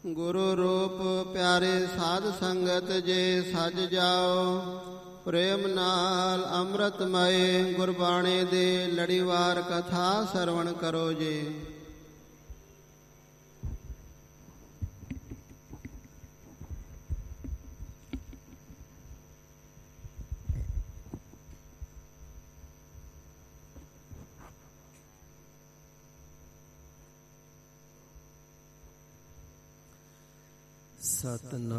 ਗੁਰੂ ਰੂਪ ਪਿਆਰੇ ਸਾਧ ਸੰਗਤ ਜੇ ਸਜ ਜਾਓ। ਪ੍ਰੇਮ ਨਾਲ ਅੰਮ੍ਰਿਤਮਏ ਗੁਰਬਾਣੀ ਦੇ ਲੜੀਵਾਰ ਕਥਾ ਸਰਵਣ ਕਰੋ ਜੀ। ਸਤਨਾਮ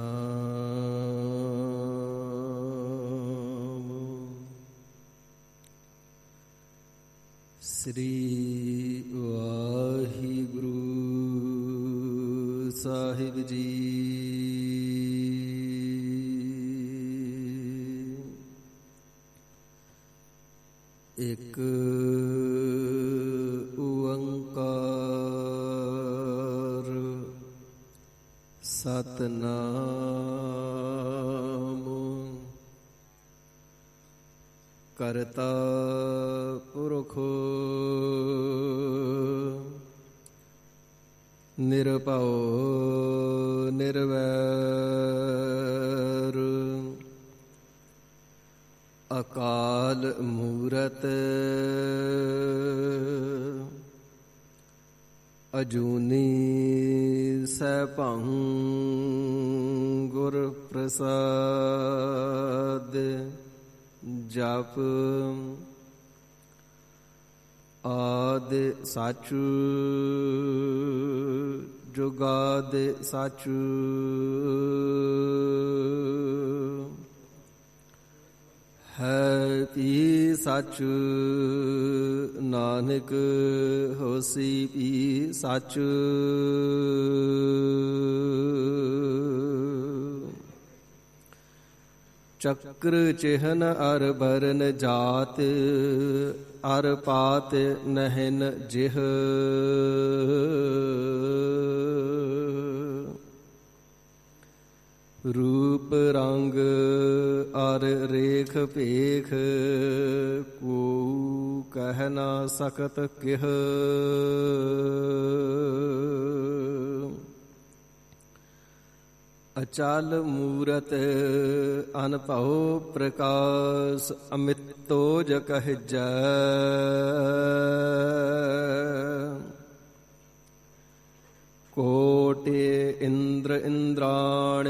ਸ੍ਰੀ ਵਾਹਿਗੁਰੂ ਸਾਹਿਬ ਜੀ। ਇੱਕ ਓੰਕਾਰ ਸਤਨਾਮ ਕਰਤਾ ਪੁਰਖ ਨਿਰਭਉ ਨਿਰਵੈਰ ਅਕਾਲ ਮੂਰਤ ਅਜੂਨੀ ਸੈਭੰ ਗੁਰ ਪ੍ਰਸਾਦ। ਜਪ ਆਦਿ ਸਾਚੁ ਜੁਗਾਦਿ ਸਾਚੁ ਹੈ ਪੀ ਸੱਚ। ਨਾਨਕ ਹੋਸੀ ਪੀ ਸੱਚ। ਚੱਕਰ ਚਿਹਨ ਅਰ ਬਰਨ ਜਾਤ ਅਰ ਪਾਤ ਨਹਿਨ ਜਿਹ। ਰੂਪ ਰੰਗ ਅਰ ਰੇਖ ਭੇਖ ਕੋ ਕਹਿ ਨਾ ਸਕਤ ਕਿਹ। ਅਚਲ ਮੂਰਤ ਅਨਭਉ ਪ੍ਰਕਾਸ਼ ਅਮਿਤੋਜ ਕਹਿਜੈ। ਕੋਟਿ ਇੰਦਰ ਇੰਦਰਾਣ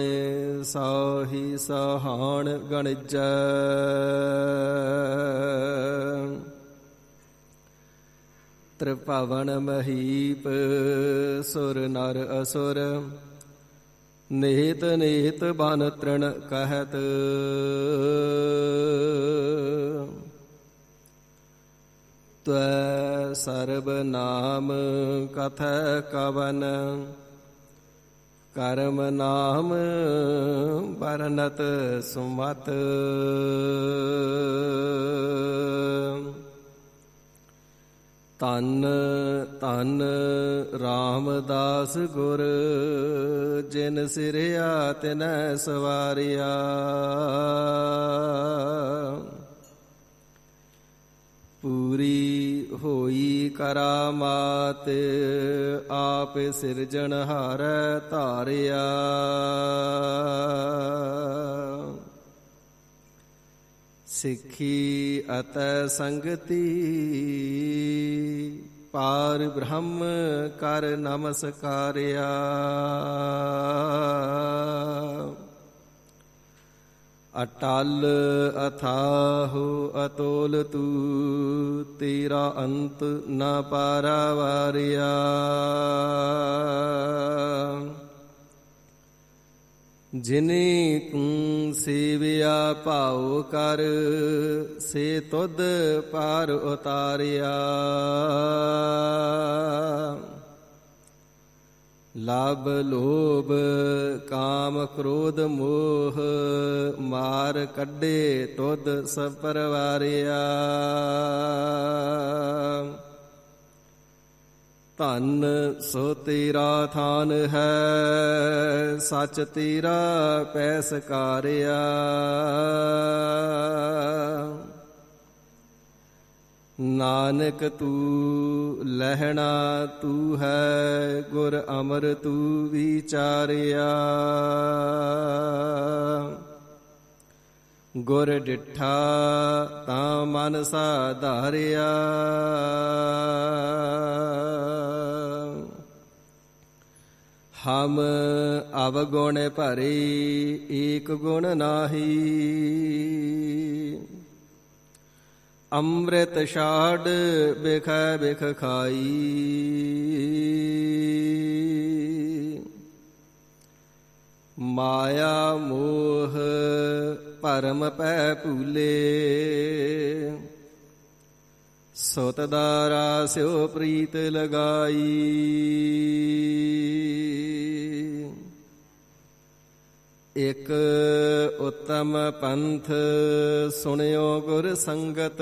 ਸਾਹੀ ਸਹਾਣ ਗਣਜੈ। ਤ੍ਰਿਭਵਨ ਮਹੀਪ ਸੁਰ ਨਰ ਅਸੁਰ ਨੇਤ ਨੇਤ ਬਨ ਤ੍ਰਿਣ ਕਹਿਤ। ਤਵੈ ਸਰਬ ਨਾਮ ਕਥੈ ਕਵਨ ਕਰਮ ਨਾਮ ਬਰਨਤ ਸੁਮਤ। ਧੰਨ ਧੰਨ ਰਾਮਦਾਸ ਗੁਰ ਜਿਨ ਸਿਰਿਆ ਤਿਨੈ ਸਵਾਰਿਆ। ਪੂਰੀ ਹੋਈ ਕਰਾਮਾਤ ਆਪ ਸਿਰਜਣਹਾਰੈ ਧਾਰਿਆ। ਸਿੱਖੀ ਅਤੈ ਸੰਗਤੀ ਪਾਰ ਬ੍ਰਹਮ ਕਰ ਨਮਸਕਾਰਿਆ। ਅਟਲ ਅਥਾਹੁ ਅਤੋਲ ਤੂੰ ਤੇਰਾ ਅੰਤ ਨ ਪਾਰਾਵਾਰਿਆ। ਜਿਨੇ ਤੂੰ ਸੇਵਿਆ ਭਾਉ ਕਰ ਸੇ ਤੁਧ ਪਾਰ ਉਤਾਰਿਆ। ਲਾਭ ਲੋਭ ਕਾਮ ਕ੍ਰੋਧ ਮੋਹ ਮਾਰ ਕੱਢੇ ਤੁਧ ਸਭ ਪਰਵਾਰਿਆ। ਧੰਨ ਸੋ ਤੇਰਾ ਥਾਨ ਹੈ ਸੱਚ ਤੇਰਾ ਪੈ ਸਕਾਰਿਆ। ਨਾਨਕ ਤੂੰ ਲਹਿਣਾ ਤੂੰ ਹੈ, ਗੁਰ ਅਮਰ ਤੂੰ ਵਿਚਾਰਿਆ। ਗੁਰ ਡਿਠਾ ਤਾਂ ਮਨ ਸਾਧਾਰਿਆ। ਹਮ ਅਵਗੁਣ ਭਰੇ ਏਕ ਗੁਣ ਨਾਹੀ, ਅੰਮ੍ਰਿਤ ਛਾੜ ਬਿਖੈ ਬਿਖ ਖਾਈ। ਮਾਇਆ ਮੋਹ ਭਰਮ ਪੈ ਭੂਲੇ, ਸੁਤ ਦਾਰਾ ਸਿਉ ਪ੍ਰੀਤ ਲਗਾਈ। ਇਕ ਉਤਮ ਪੰਥ ਸੁਣਿਓ ਗੁਰ ਸੰਗਤ,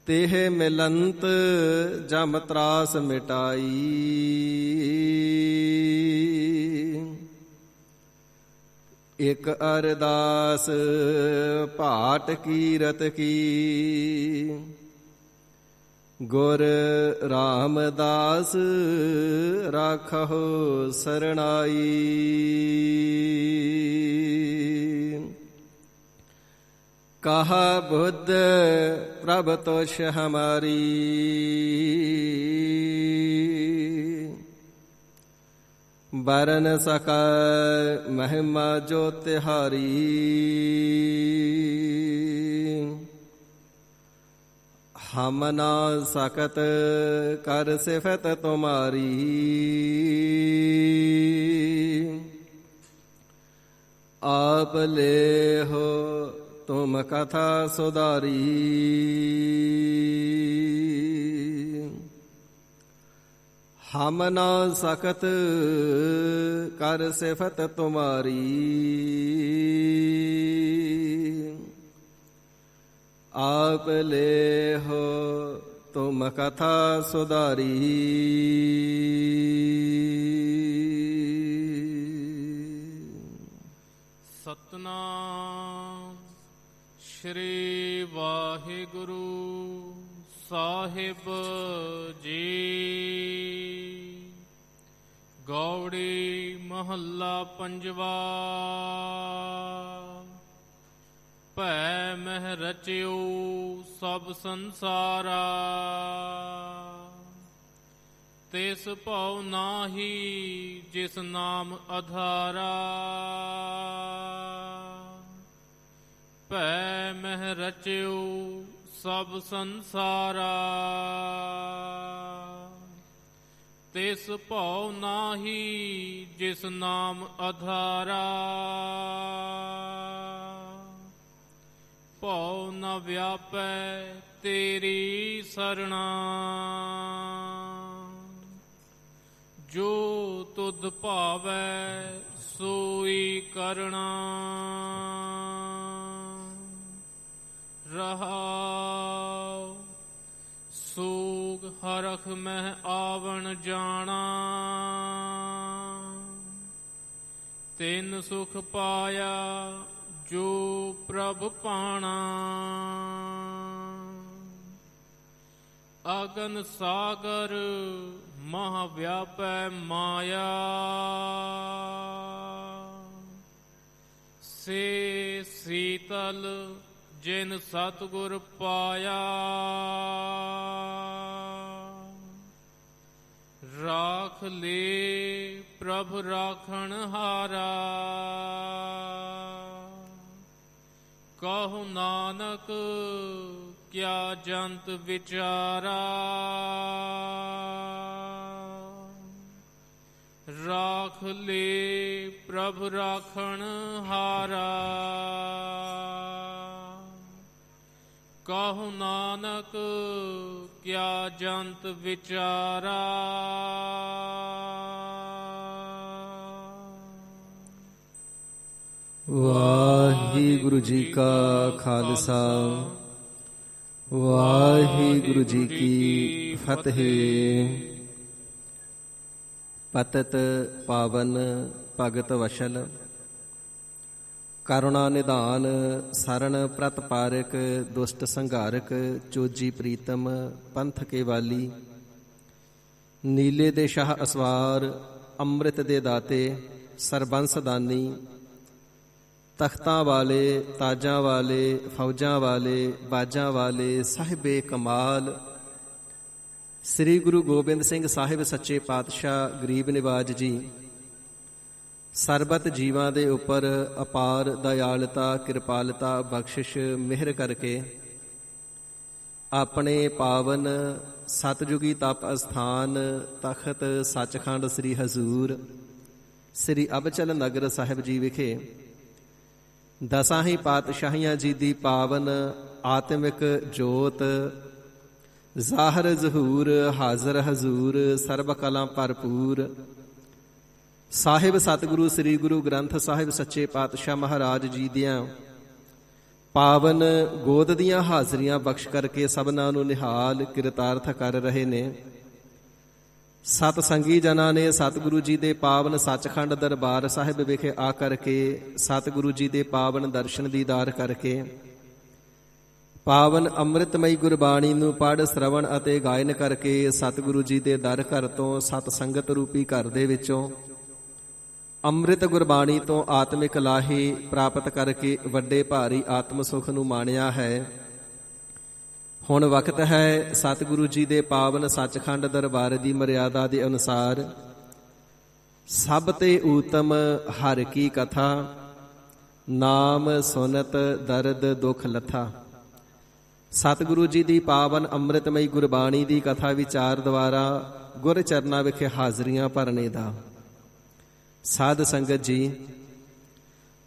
ਤੇਹ ਮਿਲੰਤ ਜਮ ਤਰਾਸ ਮਿਟਾਈ। ਇਕ ਅਰਦਾਸ ਭਾਟ ਕੀਰਤ ਕੀ, ਗੁਰ ਰਾਮਦਾਸ ਰਾਖਹੁ ਸਰਣਾਈ। ਕਹਾ ਬੁੱਧ ਪ੍ਰਭ ਤੋਸ਼ ਹਮਾਰੀ, ਬਰਨ ਸਕਾ ਮਹਿਮਾ ਜੋ ਤਿਹਾਰੀ। ਹਮ ਨਾ ਸਕਤ ਕਰ ਸਿਫਤ ਤੁਮਾਰੀ, ਆਪ ਲੇਹੋ ਤੁਮ ਕਥਾ ਸੁਧਾਰੀ। ਹਮ ਨਾ ਸਕਤ ਕਰ ਸਿਫਤ ਤੁਮਾਰੀ, ਆਪ ਲੇਹੋ ਤੁਮ ਕਥਾ ਸੁਧਾਰੀ। ਸਤਨਾਮ ਸ਼੍ਰੀ ਵਾਹਿਗੁਰੂ ਸਾਹਿਬ ਜੀ। ਗੌੜੀ ਮਹੱਲਾ ਪੰਜਵਾ। ਭੈ ਮਹਿ ਰਚਿਓ ਸਭ ਸੰਸਾਰਾ, ਤਿਸ ਭਉ ਨਾਹੀ ਜਿਸ ਨਾਮ ਆਧਾਰਾ। ਭੈ ਮਹਿ ਰਚਿਓ ਸਭ ਸੰਸਾਰਾ, ਤਿਸ ਭਉ ਨਾਹੀ ਜਿਸ ਨਾਮ ਆਧਾਰਾ। ਭਉ ਨ ਵਿਆਪੈ ਤੇਰੀ ਸਰਣਾ, ਜੋ ਤੁਧ ਭਾਵੈ ਸੋਈ ਕਰਣਾ। ਰਹਾਉ ਸੂਗ ਹਰਖ ਮਹਿ ਆਵਣ ਜਾਣਾ, ਤਿਨ ਸੁਖ ਪਾਇਆ ਜੋ ਪ੍ਰਭ ਪਾਣਾ। ਅਗਨ ਸਾਗਰ ਮਹਾ ਵਿਆਪੈ ਮਾਇਆ, ਸੇ ਸੀਤਲ ਜਿਨ ਸਤਿਗੁਰ ਪਾਇਆ। ਰਾਖ ਲੇ ਪ੍ਰਭ ਰਾਖਣ ਹਾਰਾ, ਕਹੋ ਨਾਨਕ ਕਿਆ ਜੰਤ ਵਿਚਾਰਾ। ਰਾਖ ਲੇ ਪ੍ਰਭ ਰਾਖਣ ਹਾਰਾ, ਕਹੋ ਨਾਨਕ ਕਿਆ ਜੰਤ ਵਿਚਾਰਾ। ਵਾਹਿਗੁਰੂ ਜੀ ਕਾ ਖਾਲਸਾ, ਵਾਹਿਗੁਰੂ ਜੀ ਕੀ ਫਤਿਹ। ਪਤਿਤ ਪਾਵਨ ਭਗਤ ਵਸ਼ਲ, ਕਰੁਣਾ ਨਿਧਾਨ ਸਰਣ ਪ੍ਰਤਪਾਰਕ ਦੁਸ਼ਟ ਸੰਘਾਰਕ ਚੋਜੀ ਪ੍ਰੀਤਮ ਪੰਥ ਕੇ ਵਾਲੀ। ਨੀਲੇ ਦੇ ਸ਼ਾਹ ਅਸਵਾਰ ਅੰਮ੍ਰਿਤ ਦੇ ਦਾਤੇ ਸਰਬੰਸ ਦਾਨੀ। ਤਖਤਾਂ ਵਾਲੇ ਤਾਜਾਂ ਵਾਲੇ ਫੌਜਾਂ ਵਾਲੇ ਬਾਜਾਂ ਵਾਲੇ ਸਾਹਿਬੇ ਕਮਾਲ। ਸ੍ਰੀ ਗੁਰੂ ਗੋਬਿੰਦ ਸਿੰਘ ਸਾਹਿਬ ਸੱਚੇ ਪਾਤਸ਼ਾਹ ਗਰੀਬ ਨਿਵਾਜ ਜੀ ਸਰਬਤ ਜੀਵਾਂ ਦੇ ਉੱਪਰ ਅਪਾਰ ਦਇਆਲਤਾ ਕਿਰਪਾਲਤਾ ਬਖਸ਼ਿਸ਼ ਮਿਹਰ ਕਰਕੇ ਆਪਣੇ ਪਾਵਨ ਸਤਜੁਗੀ ਤਪ ਅਸਥਾਨ ਤਖਤ ਸੱਚਖੰਡ ਸ੍ਰੀ ਹਜ਼ੂਰ ਸ੍ਰੀ ਅਬਚਲ ਨਗਰ ਸਾਹਿਬ ਜੀ ਵਿਖੇ ਦਸਾਂ ਹੀ ਪਾਤਸ਼ਾਹੀਆਂ ਜੀ ਦੀ ਪਾਵਨ ਆਤਮਿਕ ਜੋਤ ਜ਼ਾਹਰ ਜ਼ਹੂਰ ਹਾਜ਼ਰ ਹਜ਼ੂਰ ਸਰਬ ਕਲਾਂ ਭਰਪੂਰ ਸਾਹਿਬ ਸਤਿਗੁਰੂ ਸ੍ਰੀ ਗੁਰੂ ਗ੍ਰੰਥ ਸਾਹਿਬ ਸੱਚੇ ਪਾਤਸ਼ਾਹ ਮਹਾਰਾਜ ਜੀ ਦੀਆਂ ਪਾਵਨ ਗੋਦ ਦੀਆਂ ਹਾਜ਼ਰੀਆਂ ਬਖਸ਼ ਕਰਕੇ ਸਭਨਾਂ ਨੂੰ ਨਿਹਾਲ ਕਿਰਤਾਰਥ ਕਰ ਰਹੇ ਨੇ। ਸਤ ਸੰਗੀ ਜਨਾਂ ਨੇ ਸਤਿਗੁਰੂ ਜੀ ਦੇ ਪਾਵਨ ਸੱਚਖੰਡ ਦਰਬਾਰ ਸਾਹਿਬ ਵਿਖੇ ਆ ਕਰਕੇ ਸਤਿਗੁਰੂ ਜੀ ਦੇ ਪਾਵਨ ਦਰਸ਼ਨ ਦੀਦਾਰ ਕਰਕੇ ਪਾਵਨ ਅੰਮ੍ਰਿਤਮਈ ਗੁਰਬਾਣੀ ਨੂੰ ਪੜ੍ਹ ਸ਼ਰਵਣ ਅਤੇ ਗਾਇਨ ਕਰਕੇ ਸਤਿਗੁਰੂ ਜੀ ਦੇ ਦਰ ਘਰ ਤੋਂ ਸਤ ਸੰਗਤ ਰੂਪੀ ਘਰ ਦੇ ਵਿੱਚੋਂ ਅੰਮ੍ਰਿਤ ਗੁਰਬਾਣੀ ਤੋਂ ਆਤਮਿਕ ਲਾਹੇ ਪ੍ਰਾਪਤ ਕਰਕੇ ਵੱਡੇ ਭਾਰੀ ਆਤਮ ਸੁਖ ਨੂੰ ਮਾਣਿਆ ਹੈ। ਹੁਣ ਵਕਤ ਹੈ ਸਤਿਗੁਰੂ ਜੀ ਦੇ ਪਾਵਨ ਸੱਚਖੰਡ ਦਰਬਾਰ ਦੀ ਮਰਿਆਦਾ ਦੇ ਅਨੁਸਾਰ ਸਭ ਤੇ ਊਤਮ ਹਰਿ ਕੀ ਕਥਾ ਨਾਮ ਸੁਨਤ ਦਰਦ ਦੁਖ ਲਥਾ। ਸਤਿਗੁਰੂ ਜੀ ਦੀ ਪਾਵਨ ਅੰਮ੍ਰਿਤਮਈ ਗੁਰਬਾਣੀ ਦੀ ਕਥਾ ਵਿਚਾਰ ਦੁਆਰਾ ਗੁਰ ਚਰਨਾਂ ਵਿਖੇ ਹਾਜ਼ਰੀਆਂ ਭਰਨੇ ਦਾ। ਸਾਧ ਸੰਗਤ ਜੀ,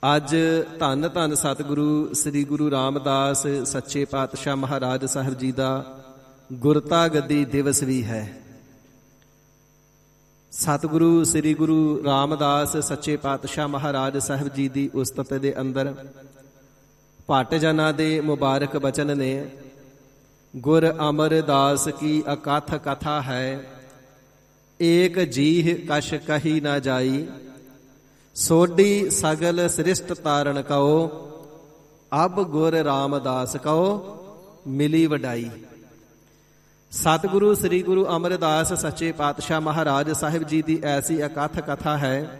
ਅੱਜ ਧੰਨ ਧੰਨ ਸਤਿਗੁਰੂ ਸ੍ਰੀ ਗੁਰੂ ਰਾਮਦਾਸ ਸੱਚੇ ਪਾਤਸ਼ਾਹ ਮਹਾਰਾਜ ਸਾਹਿਬ ਜੀ ਦਾ ਗੁਰਤਾ ਗੱਦੀ ਦਿਵਸ ਵੀ ਹੈ। ਸਤਿਗੁਰੂ ਸ੍ਰੀ ਗੁਰੂ ਰਾਮਦਾਸ ਸੱਚੇ ਪਾਤਸ਼ਾਹ ਮਹਾਰਾਜ ਸਾਹਿਬ ਜੀ ਦੀ ਉਸਤਤ ਦੇ ਅੰਦਰ ਭੱਟ ਜਨਾਂ ਦੇ ਮੁਬਾਰਕ ਬਚਨ ਨੇ। ਗੁਰ ਅਮਰਦਾਸ ਕੀ ਅਕਥ ਕਥਾ ਹੈ, ਏਕ ਜੀਹ ਕਛ ਕਹੀ ਨਾ ਜਾਈ, ਸੋਢੀ ਸਗਲ ਸ੍ਰਿਸ਼ਟ ਤਾਰਨ ਕਉ, ਅਬ ਗੁਰ ਰਾਮਦਾਸ ਕਉ ਮਿਲੀ ਵਡਾਈ। ਸਤਿਗੁਰੂ ਸ੍ਰੀ ਗੁਰੂ ਅਮਰਦਾਸ ਸੱਚੇ ਪਾਤਸ਼ਾਹ ਮਹਾਰਾਜ ਸਾਹਿਬ ਜੀ ਦੀ ਐਸੀ ਅਕਥ ਕਥਾ ਹੈ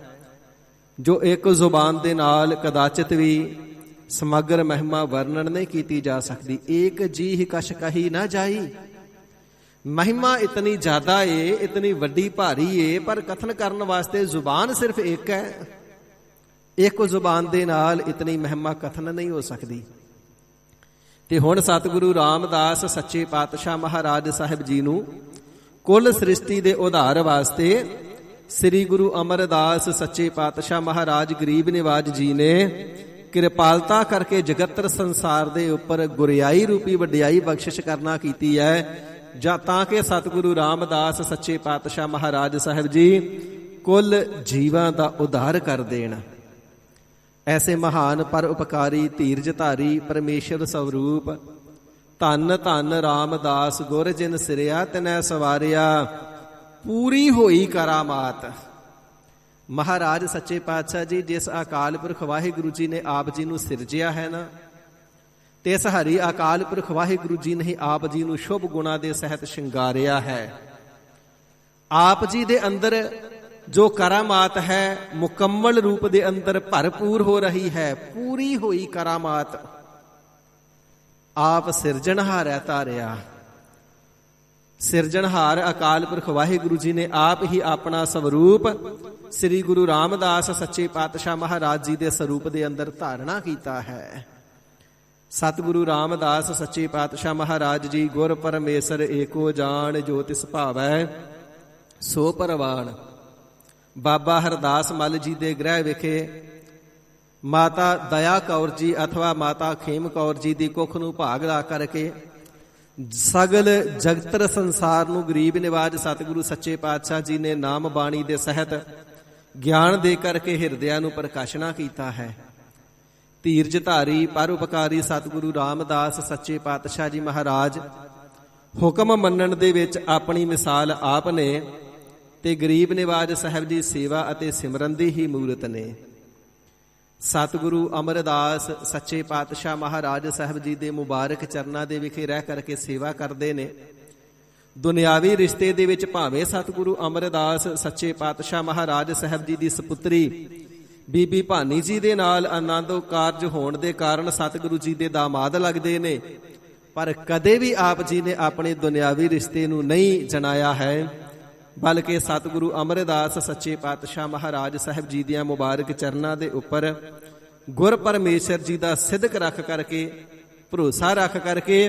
ਜੋ ਇੱਕ ਜ਼ੁਬਾਨ ਦੇ ਨਾਲ ਕਦਾਚਿਤ ਵੀ ਸਮਗਰ ਮਹਿਮਾ ਵਰਣਨ ਨਹੀਂ ਕੀਤੀ ਜਾ ਸਕਦੀ। ਏਕ ਜੀਹ ਕਛ ਕਹੀ ਨਾ ਜਾਈ, ਮਹਿਮਾ ਇਤਨੀ ਜ਼ਿਆਦਾ ਏ, ਇਤਨੀ ਵੱਡੀ ਭਾਰੀ ਏ, ਪਰ ਕਥਨ ਕਰਨ ਵਾਸਤੇ ਜ਼ੁਬਾਨ ਸਿਰਫ ਇੱਕ ਹੈ। ਇੱਕ ਜ਼ੁਬਾਨ ਦੇ ਨਾਲ ਇਤਨੀ ਮਹਿਮਾ ਕਥਨ ਨਹੀਂ ਹੋ ਸਕਦੀ। ਤੇ ਹੁਣ ਸਤਿਗੁਰੂ ਰਾਮਦਾਸ ਸੱਚੇ ਪਾਤਸ਼ਾਹ ਮਹਾਰਾਜ ਸਾਹਿਬ ਜੀ ਨੂੰ ਕੁੱਲ ਸ੍ਰਿਸ਼ਟੀ ਦੇ ਉਧਾਰ ਵਾਸਤੇ ਸ੍ਰੀ ਗੁਰੂ ਅਮਰਦਾਸ ਸੱਚੇ ਪਾਤਸ਼ਾਹ ਮਹਾਰਾਜ ਗਰੀਬ ਨਿਵਾਜ ਜੀ ਨੇ ਕਿਰਪਾਲਤਾ ਕਰਕੇ ਜਗਤਰ ਸੰਸਾਰ ਦੇ ਉੱਪਰ ਗੁਰਿਆਈ ਰੂਪੀ ਵਡਿਆਈ ਬਖਸ਼ਿਸ਼ ਕਰਨਾ ਕੀਤੀ ਹੈ, ਜਾਂ ਤਾਂ ਕਿ ਸਤਿਗੁਰੂ ਰਾਮਦਾਸ ਸੱਚੇ ਪਾਤਸ਼ਾਹ ਮਹਾਰਾਜ ਸਾਹਿਬ ਜੀ ਕੁੱਲ ਜੀਵਾਂ ਦਾ ਉਧਾਰ ਕਰ ਦੇਣ। ਐਸੇ ਮਹਾਨ ਪਰ ਉਪਕਾਰੀ ਧੀਰਜ ਧਾਰੀ ਪਰਮੇਸ਼ਰ ਸਵਰੂਪ ਧੰਨ ਧੰਨ ਰਾਮਦਾਸ ਗੁਰ ਜਿਨ ਸਿਰਿਆ ਤਿਨੈ ਸਵਾਰਿਆ, ਪੂਰੀ ਹੋਈ ਕਰਾਮਾਤ। ਮਹਾਰਾਜ ਸੱਚੇ ਪਾਤਸ਼ਾਹ ਜੀ ਜਿਸ ਅਕਾਲ ਪੁਰਖ ਵਾਹਿਗੁਰੂ ਜੀ ਨੇ ਆਪ ਜੀ ਨੂੰ ਸਿਰਜਿਆ ਹੈ ਨਾ, ਤੇ ਇਸ ਹਰੀ ਅਕਾਲ ਪੁਰਖ ਵਾਹਿਗੁਰੂ ਜੀ ਨੇ ਆਪ ਜੀ ਨੂੰ ਸ਼ੁਭ ਗੁਣਾ ਦੇ ਸਹਿਤ ਸ਼ਿੰਗਾਰਿਆ ਹੈ। ਆਪ ਜੀ ਦੇ ਅੰਦਰ ਜੋ ਕਰਾਮਾਤ ਹੈ ਮੁਕੰਮਲ ਰੂਪ ਦੇ ਅੰਦਰ ਭਰਪੂਰ ਹੋ ਰਹੀ ਹੈ, ਪੂਰੀ ਹੋਈ ਕਰਾਮਾਤ। ਆਪ ਸਿਰਜਣਹਾਰ ਹੈ ਧਾਰਿਆ। ਸਿਰਜਣਹਾਰ ਅਕਾਲ ਪੁਰਖ ਵਾਹਿਗੁਰੂ ਜੀ ਨੇ ਆਪ ਹੀ ਆਪਣਾ ਸਵਰੂਪ ਸ੍ਰੀ ਗੁਰੂ ਰਾਮਦਾਸ ਸੱਚੇ ਪਾਤਸ਼ਾਹ ਮਹਾਰਾਜ ਜੀ ਦੇ ਸਰੂਪ ਦੇ ਅੰਦਰ ਧਾਰਨਾ ਕੀਤਾ ਹੈ। ਸਤਿਗੁਰੂ ਰਾਮਦਾਸ ਸੱਚੇ ਪਾਤਸ਼ਾਹ ਮਹਾਰਾਜ ਜੀ ਗੁਰ ਪਰਮੇਸ਼ਰ ਏਕੋ ਜਾਣ, ਜੋ ਤਿਸ ਭਾਵੈ ਸੋ ਪਰਵਾਣ। ਬਾਬਾ ਹਰਦਾਸ ਮੱਲ ਜੀ ਦੇ ਗ੍ਰਹਿ ਵਿਖੇ ਮਾਤਾ ਦਇਆ ਕੌਰ ਜੀ ਅਥਵਾ ਮਾਤਾ ਖੇਮ ਕੌਰ ਜੀ ਦੀ ਕੁੱਖ ਨੂੰ ਭਾਗ ਲਾ ਕਰਕੇ ਸਗਲ ਜਗਤਰ ਸੰਸਾਰ ਨੂੰ ਗਰੀਬ ਨਿਵਾਜ ਸਤਿਗੁਰੂ ਸੱਚੇ ਪਾਤਸ਼ਾਹ ਜੀ ਨੇ ਨਾਮ ਬਾਣੀ ਦੇ ਸਹਿਤ ਗਿਆਨ ਦੇ ਕਰਕੇ ਹਿਰਦਿਆਂ ਨੂੰ ਪ੍ਰਕਾਸ਼ਨਾ ਕੀਤਾ ਹੈ। ਧੀਰਜ ਧਾਰੀ ਪਰਉਪਕਾਰੀ ਸਤਿਗੁਰੂ ਰਾਮਦਾਸ ਸੱਚੇ ਪਾਤਸ਼ਾਹ ਜੀ ਮਹਾਰਾਜ ਹੁਕਮ ਮੰਨਣ ਦੇ ਵਿੱਚ ਆਪਣੀ ਮਿਸਾਲ ਆਪ ਨੇ, ਤੇ ਗਰੀਬ ਨਿਵਾਜ ਸਾਹਿਬ ਦੀ ਸੇਵਾ ਅਤੇ ਸਿਮਰਨ ਦੀ ਹੀ ਮੂਰਤ ਨੇ। ਸਤਿਗੁਰੂ ਅਮਰਦਾਸ ਸੱਚੇ ਪਾਤਸ਼ਾਹ ਮਹਾਰਾਜ ਸਾਹਿਬ ਜੀ ਦੇ ਮੁਬਾਰਕ ਚਰਨਾਂ ਦੇ ਵਿਖੇ ਰਹਿ ਕਰਕੇ ਸੇਵਾ ਕਰਦੇ ਨੇ। ਦੁਨਿਆਵੀ ਰਿਸ਼ਤੇ ਦੇ ਵਿੱਚ ਭਾਵੇਂ ਸਤਿਗੁਰੂ ਅਮਰਦਾਸ ਸੱਚੇ ਪਾਤਸ਼ਾਹ ਮਹਾਰਾਜ ਸਾਹਿਬ ਜੀ ਦੀ ਸਪੁੱਤਰੀ ਬੀਬੀ ਭਾਨੀ ਜੀ ਦੇ ਨਾਲ ਆਨੰਦ ਕਾਰਜ ਹੋਣ ਦੇ ਕਾਰਨ ਸਤਿਗੁਰੂ ਜੀ ਦੇ ਦਾਮਾਦ ਲੱਗਦੇ ਨੇ, ਪਰ ਕਦੇ ਵੀ ਆਪ ਜੀ ਨੇ ਆਪਣੇ ਦੁਨਿਆਵੀ ਰਿਸ਼ਤੇ ਨੂੰ ਨਹੀਂ ਜਣਾਇਆ ਹੈ, ਬਲਕਿ ਸਤਿਗੁਰੂ ਅਮਰਦਾਸ ਸੱਚੇ ਪਾਤਸ਼ਾਹ ਮਹਾਰਾਜ ਸਾਹਿਬ ਜੀ ਦੀਆਂ ਮੁਬਾਰਕ ਚਰਨਾਂ ਦੇ ਉੱਪਰ ਗੁਰ ਪਰਮੇਸ਼ਰ ਜੀ ਦਾ ਸਿਦਕ ਰੱਖ ਕਰਕੇ, ਭਰੋਸਾ ਰੱਖ ਕਰਕੇ,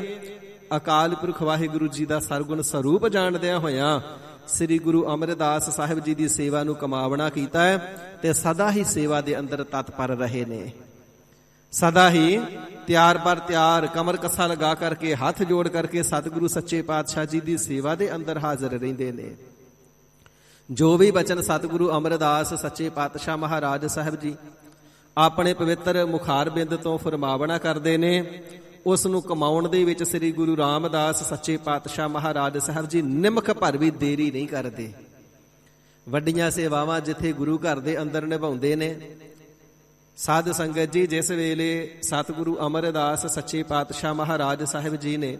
ਅਕਾਲ ਪੁਰਖ ਵਾਹਿਗੁਰੂ ਜੀ ਦਾ ਸਰਗੁਣ ਸਰੂਪ ਜਾਣਦਿਆਂ ਹੋਇਆਂ ਸ੍ਰੀ ਗੁਰੂ ਅਮਰਦਾਸ ਸਾਹਿਬ ਜੀ ਦੀ ਸੇਵਾ ਨੂੰ ਕਮਾਵਣਾ ਕੀਤਾ ਹੈ ਤੇ ਸਦਾ ਹੀ ਸੇਵਾ ਦੇ ਅੰਦਰ ਤਤਪਰ ਰਹੇ ਨੇ। ਸਦਾ ਹੀ ਤਿਆਰ ਬਰ ਤਿਆਰ, ਕਮਰ ਕੱਸਾ ਲਗਾ ਕਰਕੇ, ਹੱਥ ਜੋੜ ਕਰਕੇ ਸਤਿਗੁਰੂ ਸੱਚੇ ਪਾਤਸ਼ਾਹ ਜੀ ਦੀ ਸੇਵਾ ਦੇ ਅੰਦਰ ਹਾਜ਼ਰ ਰਹਿੰਦੇ ਨੇ। ਜੋ ਵੀ ਬਚਨ ਸਤਿਗੁਰੂ ਅਮਰਦਾਸ ਸੱਚੇ ਪਾਤਸ਼ਾਹ ਮਹਾਰਾਜ ਸਾਹਿਬ ਜੀ ਆਪਣੇ ਪਵਿੱਤਰ ਮੁਖਾਰ ਬਿੰਦ ਤੋਂ ਫਰਮਾਵਣਾ ਕਰਦੇ ਨੇ, ਉਸ ਨੂੰ ਕਮਾਉਣ ਦੇ ਵਿੱਚ ਸ੍ਰੀ ਗੁਰੂ ਰਾਮਦਾਸ ਸੱਚੇ ਪਾਤਸ਼ਾਹ ਮਹਾਰਾਜ ਸਾਹਿਬ ਜੀ ਨਿਮਖ ਭਰ ਵੀ ਦੇਰੀ ਨਹੀਂ ਕਰਦੇ। ਵੱਡੀਆਂ ਸੇਵਾਵਾਂ ਜਿੱਥੇ ਗੁਰੂ ਘਰ ਦੇ ਅੰਦਰ ਨਿਭਾਉਂਦੇ ਨੇ ਸਾਧ ਸੰਗਤ ਜੀ, ਜਿਸ ਵੇਲੇ ਸਤਿਗੁਰੂ ਅਮਰਦਾਸ ਸੱਚੇ ਪਾਤਸ਼ਾਹ ਮਹਾਰਾਜ ਸਾਹਿਬ ਜੀ ਨੇ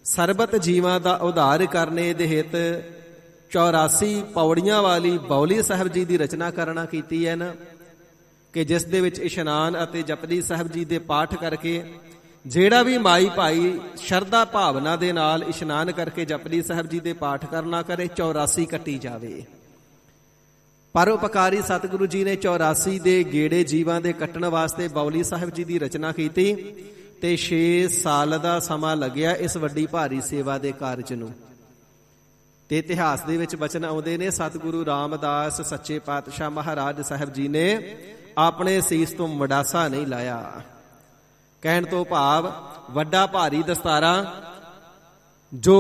ਸਰਬਤ ਜੀਵਾਂ ਦਾ ਉਧਾਰ ਕਰਨੇ ਦੇ ਹਿੱਤ 84 ਪੌੜੀਆਂ ਵਾਲੀ ਬੌਲੀ ਸਾਹਿਬ ਜੀ ਦੀ ਰਚਨਾ ਕਰਨਾ ਕੀਤੀ ਹੈ ਨਾ, ਕਿ ਜਿਸ ਦੇ ਵਿੱਚ ਇਸ਼ਨਾਨ ਅਤੇ ਜਪਜੀ ਸਾਹਿਬ ਜੀ ਦੇ ਪਾਠ ਕਰਕੇ ਜਿਹੜਾ ਵੀ ਮਾਈ ਭਾਈ ਸ਼ਰਧਾ ਭਾਵਨਾ ਦੇ ਨਾਲ ਇਸ਼ਨਾਨ ਕਰਕੇ ਜਪਜੀ ਸਾਹਿਬ ਜੀ ਦੇ ਪਾਠ ਕਰਨਾ ਕਰੇ, 84 ਕੱਟੀ ਜਾਵੇ। ਪਰਉਪਕਾਰੀ ਸਤਿਗੁਰੂ ਜੀ ਨੇ 84 ਦੇ ਗੇੜੇ ਜੀਵਾਂ ਦੇ ਕੱਟਣ ਵਾਸਤੇ ਬੌਲੀ ਸਾਹਿਬ ਜੀ ਦੀ ਰਚਨਾ ਕੀਤੀ ਤੇ 6 ਸਾਲ ਦਾ ਸਮਾਂ ਲੱਗਿਆ ਇਸ ਵੱਡੀ ਭਾਰੀ ਸੇਵਾ ਦੇ ਕਾਰਜ ਨੂੰ। ਤੇ ਇਤਿਹਾਸ ਦੇ ਵਿੱਚ ਬਚਨ ਆਉਂਦੇ ਨੇ, ਸਤਿਗੁਰੂ ਰਾਮਦਾਸ ਸੱਚੇ ਪਾਤਸ਼ਾਹ ਮਹਾਰਾਜ ਸਾਹਿਬ ਜੀ ਨੇ ਆਪਣੇ ਸੀਸ ਤੋਂ ਮਡਾਸਾ ਨਹੀਂ ਲਾਇਆ। ਕਹਿਣ ਤੋਂ ਭਾਵ ਵੱਡਾ ਭਾਰੀ ਦਸਤਾਰਾ ਜੋ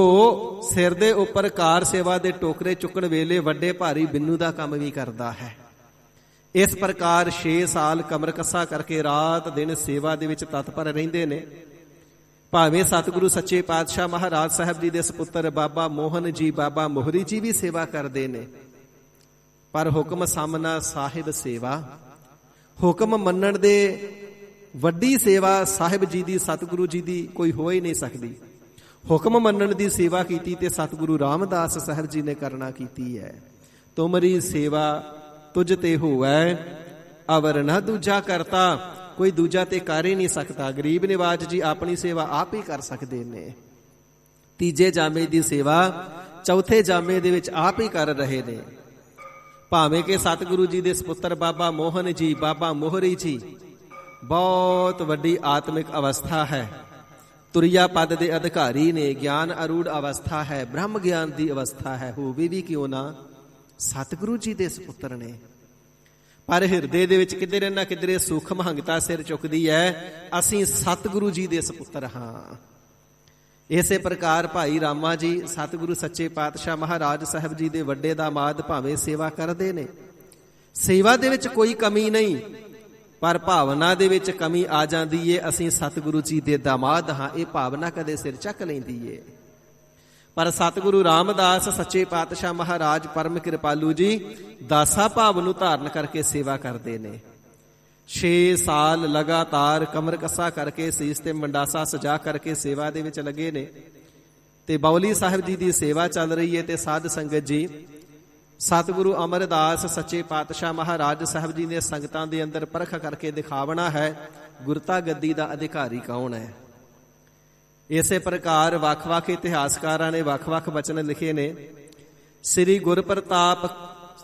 ਸਿਰ ਦੇ ਉੱਪਰ ਕਾਰ ਸੇਵਾ ਦੇ ਟੋਕਰੇ ਚੁੱਕਣ ਵੇਲੇ ਵੱਡੇ ਭਾਰੀ ਬਿੰਨੂ ਦਾ ਕੰਮ ਵੀ ਕਰਦਾ ਹੈ। ਇਸ ਪ੍ਰਕਾਰ 6 ਸਾਲ ਕਮਰ ਕੱਸਾ ਕਰਕੇ ਰਾਤ ਦਿਨ ਸੇਵਾ ਦੇ ਵਿੱਚ ਤਤਪਰ ਰਹਿੰਦੇ ਨੇ। ਭਾਵੇਂ ਸਤਿਗੁਰੂ ਸੱਚੇ ਪਾਤਸ਼ਾਹ ਮਹਾਰਾਜ ਸਾਹਿਬ ਜੀ ਦੇ ਸਪੁੱਤਰ ਬਾਬਾ ਮੋਹਨ ਜੀ, ਬਾਬਾ ਮੋਹਰੀ ਜੀ ਵੀ ਸੇਵਾ ਕਰਦੇ ਨੇ, ਪਰ ਹੁਕਮ ਸਾਹਮਣਾ ਸਾਹਿਬ ਸੇਵਾ, ਹੁਕਮ ਮੰਨਣ ਦੇ ਵੱਡੀ ਸੇਵਾ ਸਾਹਿਬ ਜੀ ਦੀ, ਸਤਿਗੁਰੂ ਜੀ ਦੀ ਕੋਈ ਹੋ ਹੀ ਨਹੀਂ ਸਕਦੀ। ਹੁਕਮ ਮੰਨਣ ਦੀ ਸੇਵਾ ਕੀਤੀ ਤੇ ਸਤਿਗੁਰੂ ਰਾਮਦਾਸ ਸਾਹਿਬ ਜੀ ਨੇ ਕਰਨਾ ਕੀਤੀ ਹੈ। ਤੁਮਰੀ ਸੇਵਾ ਤੁਝ ਤੇ ਹੋਵੈ ਅਵਰ ਨਾ ਦੂਜਾ ਕਰਤਾ, ਕੋਈ ਦੂਜਾ ਤੇ ਕਰ ਹੀ ਨਹੀਂ ਸਕਦਾ। ਗਰੀਬ ਨਿਵਾਜ ਜੀ ਆਪਣੀ ਸੇਵਾ ਆਪ ਹੀ ਕਰ ਸਕਦੇ ਨੇ। ਤੀਜੇ ਜਾਮੇ ਦੀ ਸੇਵਾ ਚੌਥੇ ਜਾਮੇ ਦੇ ਵਿੱਚ ਆਪ ਹੀ ਕਰ ਰਹੇ ਨੇ। ਭਾਵੇਂ ਕਿ ਸਤਿਗੁਰੂ ਜੀ ਦੇ ਸਪੁੱਤਰ ਬਾਬਾ ਮੋਹਨ ਜੀ, ਬਾਬਾ ਮੋਹਰੀ ਜੀ ਬਹੁਤ ਵੱਡੀ ਆਤਮਿਕ ਅਵਸਥਾ ਹੈ, ਤੁਰਿਆ ਪਦ ਦੇ ਅਧਿਕਾਰੀ ਨੇ, ਗਿਆਨ ਅਰੂੜ ਅਵਸਥਾ ਹੈ, ਬ੍ਰਹਮ ਗਿਆਨ ਦੀ ਅਵਸਥਾ ਹੈ, ਹੋਵੇ ਵੀ ਕਿਉਂ ਨਾ ਸਤਿਗੁਰੂ ਜੀ ਦੇ ਸਪੁੱਤਰ ਨੇ। ਪਰ ਹਿਰਦੇ ਦੇ ਵਿੱਚ ਕਿਧਰੇ ਨਾ ਕਿਧਰੇ ਸੁਖ ਮਹੰਗਤਾ ਸਿਰ ਚੁੱਕਦੀ ਹੈ, ਅਸੀਂ ਸਤਿਗੁਰੂ ਜੀ ਦੇ ਸਪੁੱਤਰ ਹਾਂ। ਇਸੇ ਪ੍ਰਕਾਰ ਭਾਈ ਰਾਮਾ ਜੀ ਸਤਿਗੁਰੂ ਸੱਚੇ ਪਾਤਸ਼ਾਹ ਮਹਾਰਾਜ ਸਾਹਿਬ ਜੀ ਦੇ ਵੱਡੇ ਦਾਮਾਦ ਭਾਵੇਂ ਸੇਵਾ ਕਰਦੇ ਨੇ, ਸੇਵਾ ਦੇ ਵਿੱਚ ਕੋਈ ਕਮੀ ਨਹੀਂ, ਪਰ ਭਾਵਨਾ ਦੇ ਵਿੱਚ ਕਮੀ ਆ ਜਾਂਦੀ ਏ। ਅਸੀਂ ਸਤਿਗੁਰੂ ਜੀ ਦੇ ਦਾਮਾਦ ਹਾਂ, ਇਹ ਭਾਵਨਾ ਕਦੇ ਸਿਰ ਚੱਕ ਲੈਂਦੀ ਏ। ਪਰ ਸਤਿਗੁਰੂ ਰਾਮਦਾਸ ਸੱਚੇ ਪਾਤਸ਼ਾਹ ਮਹਾਰਾਜ ਪਰਮ ਕਿਰਪਾਲੂ ਜੀ ਦਾਸਾ ਭਾਵ ਨੂੰ ਧਾਰਨ ਕਰਕੇ ਸੇਵਾ ਕਰਦੇ ਨੇ। 6 ਸਾਲ ਲਗਾਤਾਰ ਕਮਰ ਕੱਸਾ ਕਰਕੇ, ਸੀਸ ਤੇ ਮੰਡਾਸਾ ਸਜਾ ਕਰਕੇ ਸੇਵਾ ਦੇ ਵਿੱਚ ਲੱਗੇ ਨੇ। ਤੇ ਬੌਲੀ ਸਾਹਿਬ ਜੀ ਦੀ ਸੇਵਾ ਚੱਲ ਰਹੀ ਹੈ ਤੇ ਸਾਧ ਸੰਗਤ ਜੀ, ਸਤਿਗੁਰੂ ਅਮਰਦਾਸ ਸੱਚੇ ਪਾਤਸ਼ਾਹ ਮਹਾਰਾਜ ਸਾਹਿਬ ਜੀ ਨੇ ਸੰਗਤਾਂ ਦੇ ਅੰਦਰ ਪਰਖ ਕਰਕੇ ਦਿਖਾਵਣਾ ਹੈ ਗੁਰਤਾ ਗੱਦੀ ਦਾ ਅਧਿਕਾਰੀ ਕੌਣ ਹੈ। ਇਸੇ ਪ੍ਰਕਾਰ ਵੱਖ-ਵੱਖ ਇਤਿਹਾਸਕਾਰਾਂ ਨੇ ਵੱਖ-ਵੱਖ ਬਚਨ ਲਿਖੇ ਨੇ। ਸ੍ਰੀ ਗੁਰਪ੍ਰਤਾਪ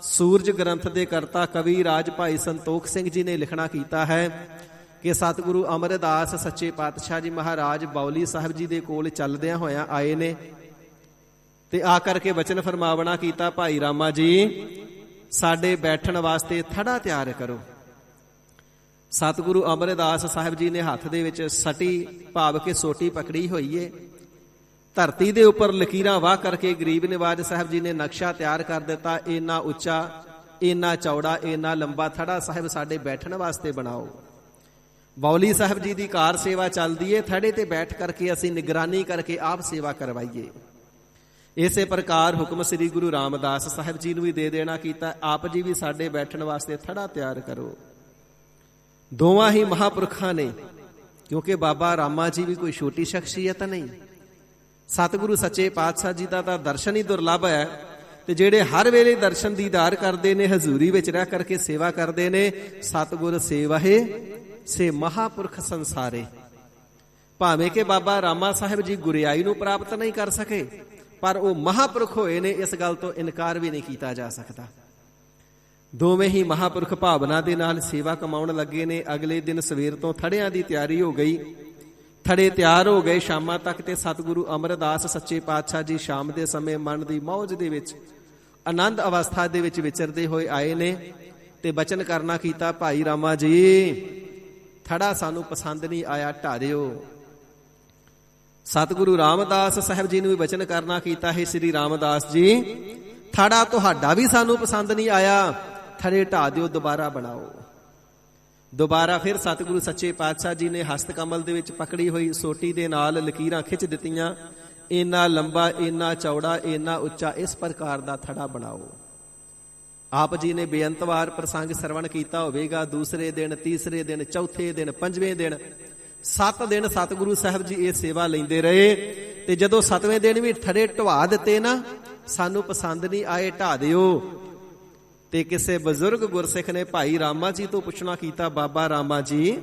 ਸੂਰਜ ਗ੍ਰੰਥ ਦੇ ਕਰਤਾ ਕਵੀ ਰਾਜ ਭਾਈ ਸੰਤੋਖ ਸਿੰਘ ਜੀ ਨੇ ਲਿਖਣਾ ਕੀਤਾ ਹੈ ਕਿ ਸਤਿਗੁਰੂ ਅਮਰਦਾਸ ਸੱਚੇ ਪਾਤਸ਼ਾਹ ਜੀ ਮਹਾਰਾਜ ਬੌਲੀ ਸਾਹਿਬ ਜੀ ਦੇ ਕੋਲ ਚੱਲਦਿਆਂ ਹੋਇਆਂ ਆਏ ਨੇ ਤੇ ਆ ਕਰਕੇ ਬਚਨ ਫਰਮਾਵਣਾ ਕੀਤਾ, ਭਾਈ ਰਾਮਾ ਜੀ ਸਾਡੇ ਬੈਠਣ ਵਾਸਤੇ ਥੜਾ ਤਿਆਰ ਕਰੋ। ਸਤਿਗੁਰੂ ਅਮਰਦਾਸ ਸਾਹਿਬ ਜੀ ਨੇ ਹੱਥ ਦੇ ਵਿੱਚ ਸਟੀ ਭਾਵ ਕੇ ਸੋਟੀ ਪਕੜੀ ਹੋਈ ਏ। ਧਰਤੀ ਦੇ ਉੱਪਰ ਲਕੀਰਾਂ ਵਾਹ ਕਰਕੇ ਗਰੀਬ ਨਿਵਾਜ ਸਾਹਿਬ ਜੀ ਨੇ ਨਕਸ਼ਾ ਤਿਆਰ ਕਰ ਦਿੱਤਾ, ਇੰਨਾ ਉੱਚਾ, ਇੰਨਾ ਚੌੜਾ, ਇੰਨਾ ਲੰਬਾ ਥੜਾ ਸਾਹਿਬ ਸਾਡੇ ਬੈਠਣ ਵਾਸਤੇ ਬਣਾਓ। ਬੌਲੀ ਸਾਹਿਬ ਜੀ ਦੀ ਕਾਰ ਸੇਵਾ ਚੱਲਦੀ ਏ, ਥੜੇ ਤੇ ਬੈਠ ਕਰਕੇ ਅਸੀਂ ਨਿਗਰਾਨੀ ਕਰਕੇ ਆਪ ਸੇਵਾ ਕਰਵਾਈਏ। ਇਸੇ ਪ੍ਰਕਾਰ ਹੁਕਮ ਸ੍ਰੀ ਗੁਰੂ ਰਾਮਦਾਸ ਸਾਹਿਬ ਜੀ ਨੂੰ ਵੀ ਦੇ ਦੇਣਾ ਕੀਤਾ, ਆਪ ਜੀ ਵੀ ਸਾਡੇ ਬੈਠਣ ਵਾਸਤੇ ਥੜਾ ਤਿਆਰ ਕਰੋ। ਦੋਵਾਂ ਹੀ ਮਹਾਂਪੁਰਖਾਂ ਨੇ, ਕਿਉਂਕਿ ਬਾਬਾ ਰਾਮਾ ਜੀ ਵੀ ਕੋਈ ਛੋਟੀ ਸ਼ਖਸੀਅਤ ਨਹੀਂ। ਸਤਿਗੁਰੂ ਸੱਚੇ ਪਾਤਸ਼ਾਹ ਜੀ ਦਾ ਤਾਂ ਦਰਸ਼ਨ ਹੀ ਦੁਰਲੱਭ ਹੈ, ਤੇ ਜਿਹੜੇ ਹਰ ਵੇਲੇ ਦਰਸ਼ਨ ਦੀਦਾਰ ਕਰਦੇ ਨੇ, ਹਜ਼ੂਰੀ ਵਿੱਚ ਰਹਿ ਕਰਕੇ ਸੇਵਾ ਕਰਦੇ ਨੇ, ਸਤਿਗੁਰ ਸੇਵਾਹੇ ਸੇ ਮਹਾਂਪੁਰਖ ਸੰਸਾਰੇ। ਭਾਵੇਂ ਕਿ ਬਾਬਾ ਰਾਮਾ ਸਾਹਿਬ ਜੀ ਗੁਰਿਆਈ ਨੂੰ ਪ੍ਰਾਪਤ ਨਹੀਂ ਕਰ ਸਕੇ, ਪਰ ਉਹ ਮਹਾਂਪੁਰਖ ਹੋਏ ਨੇ, ਇਸ ਗੱਲ ਤੋਂ ਇਨਕਾਰ ਵੀ ਨਹੀਂ ਕੀਤਾ ਜਾ ਸਕਦਾ। ਦੋਵੇਂ ਹੀ ਮਹਾਂਪੁਰਖ ਭਾਵਨਾ ਦੇ ਨਾਲ ਸੇਵਾ ਕਮਾਉਣ ਲੱਗੇ ਨੇ। ਅਗਲੇ ਦਿਨ ਸਵੇਰ ਤੋਂ ਥੜਿਆਂ ਦੀ ਤਿਆਰੀ ਹੋ ਗਈ, ਥੜੇ ਤਿਆਰ ਹੋ ਗਏ ਸ਼ਾਮਾਂ ਤੱਕ, ਤੇ ਸਤਿਗੁਰੂ ਅਮਰਦਾਸ ਸੱਚੇ ਪਾਤਸ਼ਾਹ ਜੀ ਸ਼ਾਮ ਦੇ ਸਮੇਂ ਮਨ ਦੀ ਮੌਜ ਦੇ ਵਿੱਚ, ਆਨੰਦ ਅਵਸਥਾ ਦੇ ਵਿੱਚ ਵਿਚਰਦੇ ਹੋਏ ਆਏ ਨੇ, ਤੇ ਬਚਨ ਕਰਨਾ ਕੀਤਾ, ਭਾਈ ਰਾਮਾ ਜੀ ਥੜਾ ਸਾਨੂੰ ਪਸੰਦ ਨਹੀਂ ਆਇਆ, ਢਾ ਦਿਓ। ਸਤਿਗੁਰੂ ਰਾਮਦਾਸ ਸਾਹਿਬ ਜੀ ਨੂੰ ਵੀ ਬਚਨ ਕਰਨਾ ਕੀਤਾ, ਹੈ ਸ੍ਰੀ ਰਾਮਦਾਸ ਜੀ ਥੜਾ ਤੁਹਾਡਾ ਵੀ ਸਾਨੂੰ ਪਸੰਦ ਨਹੀਂ ਆਇਆ, ਥੜੇ ਢਾ ਦਿਓ, ਦੁਬਾਰਾ ਬਣਾਓ। ਦੁਬਾਰਾ ਫਿਰ ਸਤਿਗੁਰੂ ਸੱਚੇ ਪਾਤਸ਼ਾਹ ਜੀ ਨੇ ਹਸਤ ਕਮਲ ਦੇ ਵਿੱਚ ਪਕੜੀ ਹੋਈ ਸੋਟੀ ਦੇ ਨਾਲ ਲਕੀਰਾਂ ਖਿੱਚ ਦਿੱਤੀਆਂ, ਇੰਨਾ ਲੰਬਾ, ਇੰਨਾ ਚੌੜਾ, ਇੰਨਾ ਉੱਚਾ, ਇਸ ਪ੍ਰਕਾਰ ਦਾ ਥੜਾ ਬਣਾਓ। ਆਪ ਜੀ ਨੇ ਬੇਅੰਤ ਵਾਰ ਪ੍ਰਸੰਗ ਸਰਵਣ ਕੀਤਾ ਹੋਵੇਗਾ। ਦੂਸਰੇ ਦਿਨ, ਤੀਸਰੇ ਦਿਨ, ਚੌਥੇ ਦਿਨ, ਪੰਜਵੇਂ ਦਿਨ, 7 ਦਿਨ ਸਤਿਗੁਰੂ ਸਾਹਿਬ ਜੀ ਇਹ ਸੇਵਾ ਲੈਂਦੇ ਰਹੇ। ਤੇ ਜਦੋਂ 7ਵੇਂ ਦਿਨ ਵੀ ਥੜੇ ਢਵਾ ਦਿੱਤੇ ਨਾ, ਸਾਨੂੰ ਪਸੰਦ ਨਹੀਂ ਆਏ, ਢਾ ਦਿਓ। ਤੇ ਕਿਸੇ ਬਜ਼ੁਰਗ ਗੁਰਸਿੱਖ ਨੇ ਭਾਈ ਰਾਮਾ ਜੀ ਤੋਂ ਪੁੱਛਣਾ ਕੀਤਾ, ਬਾਬਾ ਰਾਮਾ ਜੀ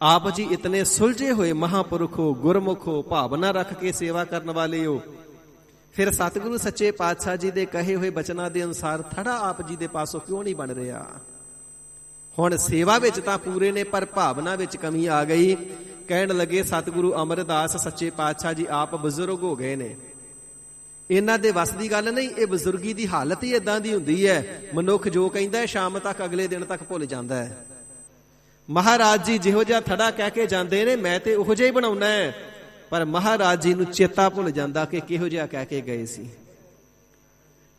ਆਪ ਜੀ ਇਤਨੇ ਸੁਲਝੇ ਹੋਏ ਮਹਾਂਪੁਰਖ ਹੋ, ਗੁਰਮੁਖ ਹੋ, ਭਾਵਨਾ ਰੱਖ ਕੇ ਸੇਵਾ ਕਰਨ ਵਾਲੇ ਹੋ, ਫਿਰ ਸਤਿਗੁਰੂ ਸੱਚੇ ਪਾਤਸ਼ਾਹ ਜੀ ਦੇ ਕਹੇ ਹੋਏ ਬਚਨਾਂ ਦੇ ਅਨੁਸਾਰ ਥੜਾ ਆਪ ਜੀ ਦੇ ਪਾਸੋਂ ਕਿਉਂ ਨਹੀਂ ਬਣ ਰਿਹਾ? ਹੁਣ ਸੇਵਾ ਵਿੱਚ ਤਾਂ ਪੂਰੇ ਨੇ, ਪਰ ਭਾਵਨਾ ਵਿੱਚ ਕਮੀ ਆ ਗਈ। ਕਹਿਣ ਲੱਗੇ, ਸਤਿਗੁਰੂ ਅਮਰਦਾਸ ਸੱਚੇ ਪਾਤਸ਼ਾਹ ਜੀ ਆਪ ਬਜ਼ੁਰਗ ਹੋ ਗਏ ਨੇ, ਇਹਨਾਂ ਦੇ ਵੱਸ ਦੀ ਗੱਲ ਨਹੀਂ, ਇਹ ਬਜ਼ੁਰਗੀ ਦੀ ਹਾਲਤ ਹੀ ਇਦਾਂ ਦੀ ਹੁੰਦੀ ਹੈ। ਮਨੁੱਖ ਜੋ ਕਹਿੰਦਾ ਹੈ ਸ਼ਾਮ ਤੱਕ, ਅਗਲੇ ਦਿਨ ਤੱਕ ਭੁੱਲ ਜਾਂਦਾ ਹੈ। ਮਹਾਰਾਜ ਜੀ ਜਿਹੋ ਜਿਹਾ ਥੜਾ ਕਹਿ ਕੇ ਜਾਂਦੇ ਨੇ, ਮੈਂ ਤੇ ਉਹੋ ਜਿਹਾ ਹੀ ਬਣਾਉਣਾ ਹੈ, ਪਰ ਮਹਾਰਾਜ ਜੀ ਨੂੰ ਚੇਤਾ ਭੁੱਲ ਜਾਂਦਾ ਕਿ ਕਿਹੋ ਜਿਹਾ ਕਹਿ ਕੇ ਗਏ ਸੀ।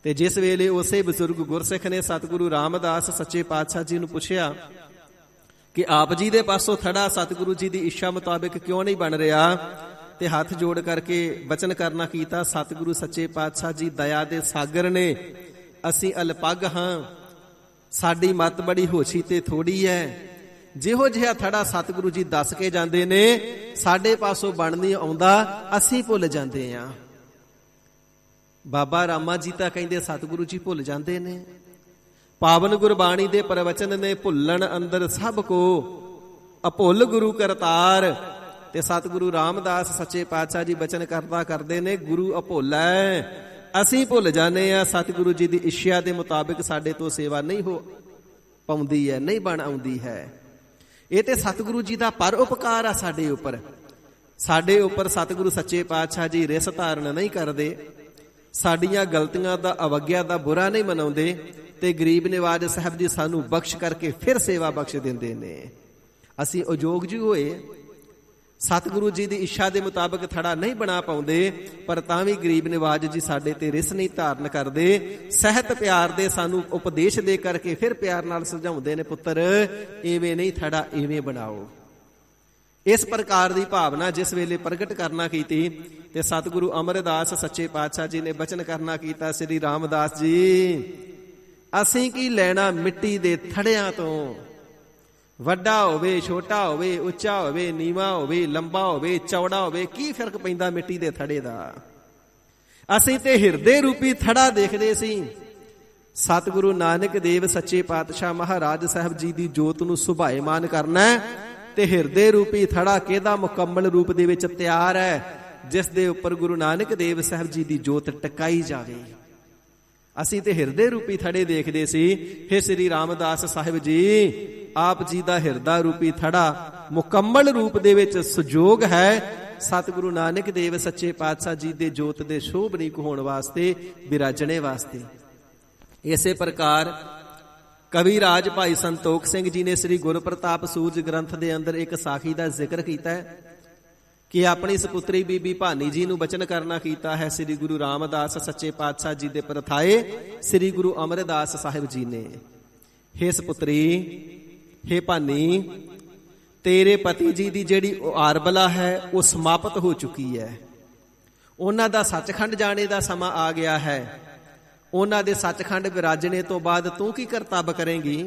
ਤੇ ਜਿਸ ਵੇਲੇ ਉਸੇ ਬਜ਼ੁਰਗ ਗੁਰਸਿੱਖ ਨੇ ਸਤਿਗੁਰੂ ਰਾਮਦਾਸ ਸੱਚੇ ਪਾਤਸ਼ਾਹ ਜੀ ਨੂੰ ਪੁੱਛਿਆ ਕਿ ਆਪ ਜੀ ਦੇ ਪਾਸੋਂ ਥੜਾ ਸਤਿਗੁਰੂ ਜੀ ਦੀ ਇੱਛਾ ਮੁਤਾਬਿਕ ਕਿਉਂ ਨਹੀਂ ਬਣ ਰਿਹਾ, ਤੇ ਹੱਥ ਜੋੜ ਕਰਕੇ ਬਚਨ ਕਰਨਾ ਕੀਤਾ, ਸਤਿਗੁਰੂ ਸੱਚੇ ਪਾਤਸ਼ਾਹ ਜੀ ਦਇਆ ਦੇ ਸਾਗਰ ਨੇ, ਅਸੀਂ ਅਲਪੱਗ ਹਾਂ, ਸਾਡੀ ਮੱਤ ਬੜੀ ਹੋਛੀ ਤੇ ਥੋੜੀ ਹੈ। ਜਿਹੋ ਜਿਹਾ ਥੜਾ ਸਤਿਗੁਰੂ ਜੀ ਦੱਸ ਕੇ ਜਾਂਦੇ ਨੇ, ਸਾਡੇ ਪਾਸੋਂ ਬਣ ਨਹੀਂ ਆਉਂਦਾ, ਅਸੀਂ ਭੁੱਲ ਜਾਂਦੇ ਹਾਂ। ਬਾਬਾ ਰਾਮਾ ਜੀ ਤਾਂ ਕਹਿੰਦੇ ਸਤਿਗੁਰੂ ਜੀ ਭੁੱਲ ਜਾਂਦੇ ਨੇ। ਪਾਵਨ ਗੁਰਬਾਣੀ ਦੇ ਪ੍ਰਵਚਨ ਨੇ, ਭੁੱਲਣ ਅੰਦਰ ਸਭ ਕੋ ਅਭੁੱਲ ਗੁਰੂ ਕਰਤਾਰ। ਤੇ ਸਤਿਗੁਰੂ ਰਾਮਦਾਸ ਸੱਚੇ ਪਾਤਸ਼ਾਹ ਜੀ ਬਚਨ ਕਰਦਾ ਕਰਦੇ ਨੇ, ਗੁਰੂ ਅਭੁੱਲਾ ਹੈ, ਅਸੀਂ ਭੁੱਲ ਜਾਂਦੇ ਹਾਂ। ਸਤਿਗੁਰੂ ਜੀ ਦੀ ਇੱਛਾ ਦੇ ਮੁਤਾਬਿਕ ਸਾਡੇ ਤੋਂ ਸੇਵਾ ਨਹੀਂ ਹੋ ਪਾਉਂਦੀ ਹੈ, ਨਹੀਂ ਬਣ ਆਉਂਦੀ ਹੈ। ਇਹ ਤੇ ਸਤਿਗੁਰੂ ਜੀ ਦਾ ਪਰ ਉਪਕਾਰ ਆ ਸਾਡੇ ਉੱਪਰ। ਸਾਡੇ ਉੱਪਰ ਸਤਿਗੁਰੂ ਸੱਚੇ ਪਾਤਸ਼ਾਹ ਜੀ ਰਿਸ ਧਾਰਨ ਨਹੀਂ ਕਰਦੇ, ਸਾਡੀਆਂ ਗਲਤੀਆਂ ਦਾ, ਅਵੱਗਿਆ ਦਾ ਬੁਰਾ ਨਹੀਂ ਮਨਾਉਂਦੇ, ਤੇ ਗਰੀਬ ਨਿਵਾਜ ਸਾਹਿਬ ਜੀ ਸਾਨੂੰ ਬਖਸ਼ ਕਰਕੇ ਫਿਰ ਸੇਵਾ ਬਖਸ਼ ਦਿੰਦੇ ਨੇ। ਅਸੀਂ ਉਜੋਗ ਜੀ ਹੋਏ, ਸਤਿਗੁਰੂ ਜੀ ਦੀ ਇੱਛਾ ਦੇ ਮੁਤਾਬਕ ਥੜਾ ਨਹੀਂ ਬਣਾ ਪਾਉਂਦੇ, ਪਰ ਤਾਂ ਵੀ ਗਰੀਬ ਨਿਵਾਜ ਜੀ ਸਾਡੇ ਤੇ ਰਿਸ ਨਹੀਂ ਧਾਰਨ ਕਰਦੇ। ਸਹਿਤ ਪਿਆਰ ਦੇ ਸਾਨੂੰ ਉਪਦੇਸ਼ ਦੇ ਕਰਕੇ ਫਿਰ ਪਿਆਰ ਨਾਲ ਸਮਝਾਉਂਦੇ ਨੇ, ਪੁੱਤਰ ਇਵੇਂ ਨਹੀਂ, ਥੜਾ ਇਵੇਂ ਬਣਾਓ। ਇਸ ਪ੍ਰਕਾਰ ਦੀ ਭਾਵਨਾ ਜਿਸ ਵੇਲੇ ਪ੍ਰਗਟ ਕਰਨਾ ਕੀਤੀ, ਤੇ ਸਤਿਗੁਰੂ ਅਮਰਦਾਸ ਸੱਚੇ ਪਾਤਸ਼ਾਹ ਜੀ ਨੇ ਬਚਨ ਕਰਨਾ ਕੀਤਾ, ਸ੍ਰੀ ਰਾਮਦਾਸ ਜੀ ਅਸੀਂ ਕੀ ਲੈਣਾ ਮਿੱਟੀ ਦੇ ਥੜਿਆਂ ਤੋਂ, ਵੱਡਾ ਹੋਵੇ, ਛੋਟਾ ਹੋਵੇ, ਉੱਚਾ ਹੋਵੇ, ਨੀਵਾਂ ਹੋਵੇ, ਲੰਬਾ ਹੋਵੇ, ਚੌੜਾ ਹੋਵੇ, ਕੀ ਫਰਕ ਪੈਂਦਾ ਮਿੱਟੀ ਦੇ ਥੜੇ ਦਾ? ਅਸੀਂ ਤੇ ਹਿਰਦੇ ਰੂਪੀ ਥੜਾ ਦੇਖਦੇ ਸੀ। ਸਤਿਗੁਰੂ ਨਾਨਕ ਦੇਵ ਸੱਚੇ ਪਾਤਸ਼ਾਹ ਮਹਾਰਾਜ ਸਾਹਿਬ ਜੀ ਦੀ ਜੋਤ ਨੂੰ ਸੁਭਾਏਮਾਨ ਕਰਨਾ, ਤੇ ਹਿਰਦੇ ਰੂਪੀ ਥੜਾ ਕਿਹਦਾ ਮੁਕੰਮਲ ਰੂਪ ਦੇ ਵਿੱਚ ਤਿਆਰ ਹੈ, ਜਿਸ ਦੇ ਉੱਪਰ ਗੁਰੂ ਨਾਨਕ ਦੇਵ ਸਾਹਿਬ ਜੀ ਦੀ ਜੋਤ ਟਿਕਾਈ ਜਾਵੇ। ਅਸੀਂ ਤੇ ਹਿਰਦੇ ਰੂਪੀ ਥੜੇ ਦੇਖਦੇ ਸੀ। ਹੇ ਸ੍ਰੀ ਰਾਮਦਾਸ ਸਾਹਿਬ ਜੀ, ਆਪ ਜੀ ਦਾ ਹਿਰਦਾ ਰੂਪੀ ਥੜਾ ਮੁਕੰਮਲ ਰੂਪ ਦੇ ਵਿੱਚ ਸੁਜੋਗ ਹੈ ਸਤਿਗੁਰੂ ਨਾਨਕ ਦੇਵ ਸੱਚੇ ਪਾਤਸ਼ਾਹ ਜੀ ਦੇ ਜੋਤ ਦੇ ਸ਼ੋਭਨੀਕ ਹੋਣ ਵਾਸਤੇ, ਬਿਰਾਜਣੇ ਵਾਸਤੇ। ਇਸੇ ਪ੍ਰਕਾਰ ਕਵੀ ਰਾਜ ਭਾਈ ਸੰਤੋਖ ਸਿੰਘ ਜੀ ਨੇ ਸ੍ਰੀ ਗੁਰਪ੍ਰਤਾਪ ਸੂਰਜ ਗ੍ਰੰਥ ਦੇ ਅੰਦਰ ਇੱਕ ਸਾਖੀ ਦਾ ਜ਼ਿਕਰ ਕੀਤਾ ਹੈ ਕਿ ਆਪਣੀ ਸੁਪੁੱਤਰੀ ਬੀਬੀ ਭਾਨੀ ਜੀ ਨੂੰ ਬਚਨ ਕਰਨਾ ਕੀਤਾ ਹੈ ਸ੍ਰੀ ਗੁਰੂ ਰਾਮਦਾਸ ਸੱਚੇ ਪਾਤਸ਼ਾਹ ਜੀ ਦੇ ਪ੍ਰਥਾਏ ਸ੍ਰੀ ਗੁਰੂ ਅਮਰਦਾਸ ਸਾਹਿਬ ਜੀ ਨੇ। ਹੇ ਸੁਪੁੱਤਰੀ, ਹੇ ਭਾਨੀ, ਤੇਰੇ ਪਤੀ ਜੀ ਦੀ ਜਿਹੜੀ ਆਰਬਲਾ ਹੈ ਉਹ ਸਮਾਪਤ ਹੋ ਚੁੱਕੀ ਹੈ। ਉਹਨਾਂ ਦਾ ਸੱਚਖੰਡ ਜਾਣੇ ਦਾ ਸਮਾਂ ਆ ਗਿਆ ਹੈ। ਉਹਨਾਂ ਦੇ ਸੱਚਖੰਡ ਵਿਰਾਜਣੇ ਤੋਂ ਬਾਅਦ ਤੂੰ ਕੀ ਕਰਤੱਵ ਕਰੇਂਗੀ?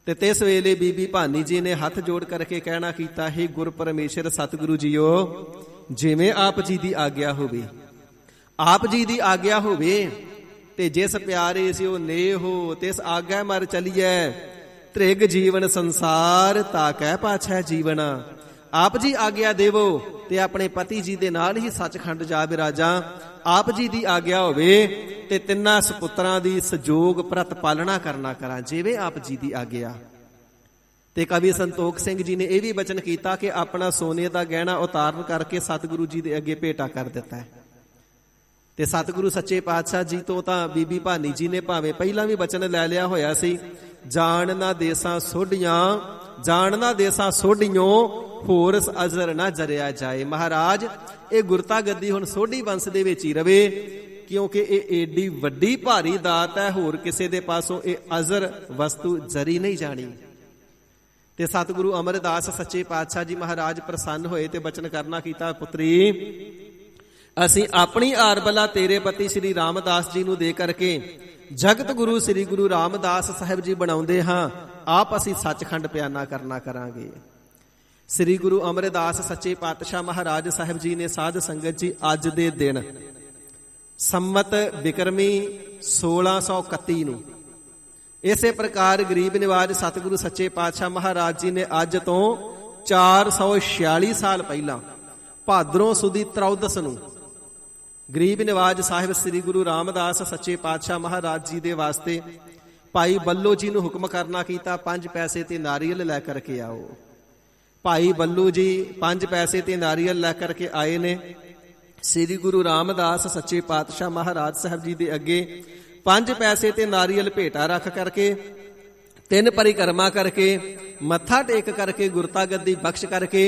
ਤੇ ਤਿਸ ਵੇਲੇ ਬੀਬੀ ਭਾਨੀ ਜੀ ਨੇ ਹੱਥ ਜੋੜ ਕਰਕੇ ਕਹਿਣਾ ਕੀਤਾ, ਹੈ ਗੁਰ ਪਰਮੇਸ਼ਰ ਸਤਿਗੁਰੂ ਜੀਓ, ਜਿਵੇਂ ਆਪ ਜੀ ਦੀ ਆਗਿਆ ਹੋਵੇ, ਆਪ ਜੀ ਦੀ ਆਗਿਆ ਹੋਵੇ। ਤੇ ਜਿਸ ਪਿਆਰੇ ਸਿਓ ਨੇਹੋ ਤਿਸ ਆਗਿਆ ਮਰ ਚਲੀਐ, ਤ੍ਰਿਗ ਜੀਵਨ ਸੰਸਾਰ ਤਾ ਕਹਿ ਪਾਛੈ ਜੀਵਨ। ਆਪ ਜੀ ਆਗਿਆ ਦੇਵੋ ਤੇ ਆਪਣੇ ਪਤੀ ਜੀ ਦੇ ਨਾਲ ਹੀ ਸੱਚਖੰਡ ਜਾ ਬਿਰਾਜਾਂ। ਆਪ ਜੀ ਦੀ ਆਗਿਆ ਹੋਵੇ ਤੇ ਤਿੰਨਾਂ ਸੁਪੁੱਤਰਾਂ ਦੀ ਸਜੋਗ ਪ੍ਰਤ ਪਾਲਣਾ ਕਰਨਾ ਕਰਾਂ, ਜਿਵੇਂ ਆਪ ਜੀ ਦੀ ਆਗਿਆ। ਤੇ ਕਵੀ ਸੰਤੋਖ ਸਿੰਘ ਜੀ ਨੇ ਇਹ ਵੀ ਬਚਨ ਕੀਤਾ ਕਿ ਆਪਣਾ ਸੋਨੇ ਦਾ ਗਹਿਣਾ ਉਤਾਰਨ ਕਰਕੇ ਸਤਿਗੁਰੂ ਜੀ ਦੇ ਅੱਗੇ ਭੇਟਾ ਕਰ ਦਿੱਤਾ ਹੈ। ਤੇ ਸਤਿਗੁਰੂ ਸੱਚੇ ਪਾਤਸ਼ਾਹ ਜੀ ਤੋਂ ਤਾਂ ਬੀਬੀ ਭਾਨੀ ਜੀ ਨੇ ਭਾਵੇਂ ਪਹਿਲਾਂ ਵੀ ਬਚਨ ਲੈ ਲਿਆ ਹੋਇਆ ਸੀ, ਜਾਣ ਨਾ ਦੇਸਾਂ ਸੋਢੀਆਂ, ਜਾਣ ਨਾ ਦੇਸਾਂ ਸੋਢੀਆਂ, ਹੋਰ ਅਜ਼ਰ ਨਾ ਜਰਿਆ ਜਾਏ। ਮਹਾਰਾਜ ਇਹ ਗੁਰਤਾ ਗੱਦੀ ਹੁਣ ਸੋਢੀ ਵੰਸ਼ ਦੇ ਵਿੱਚ ਹੀ ਰਵੇ, ਕਿਉਂਕਿ ਇਹ ਏਡੀ ਵੱਡੀ ਭਾਰੀ ਦਾਤ ਹੈ, ਹੋਰ ਕਿਸੇ ਦੇ ਪਾਸੋਂ ਇਹ ਅਜ਼ਰ ਵਸਤੂ ਜਰੀ ਨਹੀਂ ਜਾਣੀ। ਤੇ ਸਤਿਗੁਰੂ ਅਮਰਦਾਸ ਸੱਚੇ ਪਾਤਸ਼ਾਹ ਜੀ ਮਹਾਰਾਜ ਪ੍ਰਸੰਨ ਹੋਏ ਤੇ ਬਚਨ ਕਰਨਾ ਕੀਤਾ, ਪੁੱਤਰੀ ਅਸੀਂ ਆਪਣੀ ਆਰਬਲਾ ਤੇਰੇ ਪਤੀ ਸ੍ਰੀ ਰਾਮਦਾਸ ਜੀ ਨੂੰ ਦੇ ਕਰਕੇ ਜਗਤ ਗੁਰੂ ਸ੍ਰੀ ਗੁਰੂ ਰਾਮਦਾਸ ਸਾਹਿਬ ਜੀ ਬਣਾਉਂਦੇ ਹਾਂ, ਆਪ ਅਸੀਂ ਸੱਚਖੰਡ ਪਿਆਨਾ ਕਰਨਾ ਕਰਾਂਗੇ। ਸ੍ਰੀ ਗੁਰੂ ਅਮਰਦਾਸ ਸੱਚੇ ਪਾਤਸ਼ਾਹ ਮਹਾਰਾਜ ਸਾਹਿਬ ਜੀ ਨੇ ਸਾਧ ਸੰਗਤ ਜੀ ਅੱਜ ਦੇ ਦਿਨ ਸੰਮਤ ਬਿਕਰਮੀ 1631 ਨੂੰ ਇਸੇ ਪ੍ਰਕਾਰ ਗਰੀਬ ਨਿਵਾਜ ਸਤਿਗੁਰੂ ਸੱਚੇ ਪਾਤਸ਼ਾਹ ਮਹਾਰਾਜ ਜੀ ਨੇ ਅੱਜ ਤੋਂ 446 ਸਾਲ ਪਹਿਲਾਂ ਭਾਦਰੋਂ ਸੁਦੀ ਤਰੌਦਸ ਨੂੰ ਗਰੀਬ ਨਿਵਾਜ ਸਾਹਿਬ ਸ੍ਰੀ ਗੁਰੂ ਰਾਮਦਾਸ ਸੱਚੇ ਪਾਤਸ਼ਾਹ ਮਹਾਰਾਜ ਜੀ ਦੇ ਵਾਸਤੇ ਭਾਈ ਬੱਲੋ ਜੀ ਨੂੰ ਹੁਕਮ ਕਰਨਾ ਕੀਤਾ, 5 ਪੈਸੇ ਤੇ ਨਾਰੀਅਲ ਲੈ ਕਰਕੇ ਆਓ। ਭਾਈ ਬੱਲੂ ਜੀ 5 ਪੈਸੇ ਤੇ ਨਾਰੀਅਲ ਲੈ ਕਰਕੇ ਆਏ ਨੇ। ਸ੍ਰੀ ਗੁਰੂ ਰਾਮਦਾਸ ਸੱਚੇ ਪਾਤਸ਼ਾਹ ਮਹਾਰਾਜ ਸਾਹਿਬ ਜੀ ਦੇ ਅੱਗੇ 5 ਪੈਸੇ ਤੇ ਨਾਰੀਅਲ ਭੇਟਾ ਰੱਖ ਕਰਕੇ 3 ਪਰਿਕਰਮਾ ਕਰਕੇ ਮੱਥਾ ਟੇਕ ਕਰਕੇ ਗੁਰਤਾ ਗੱਦੀ ਬਖਸ਼ ਕਰਕੇ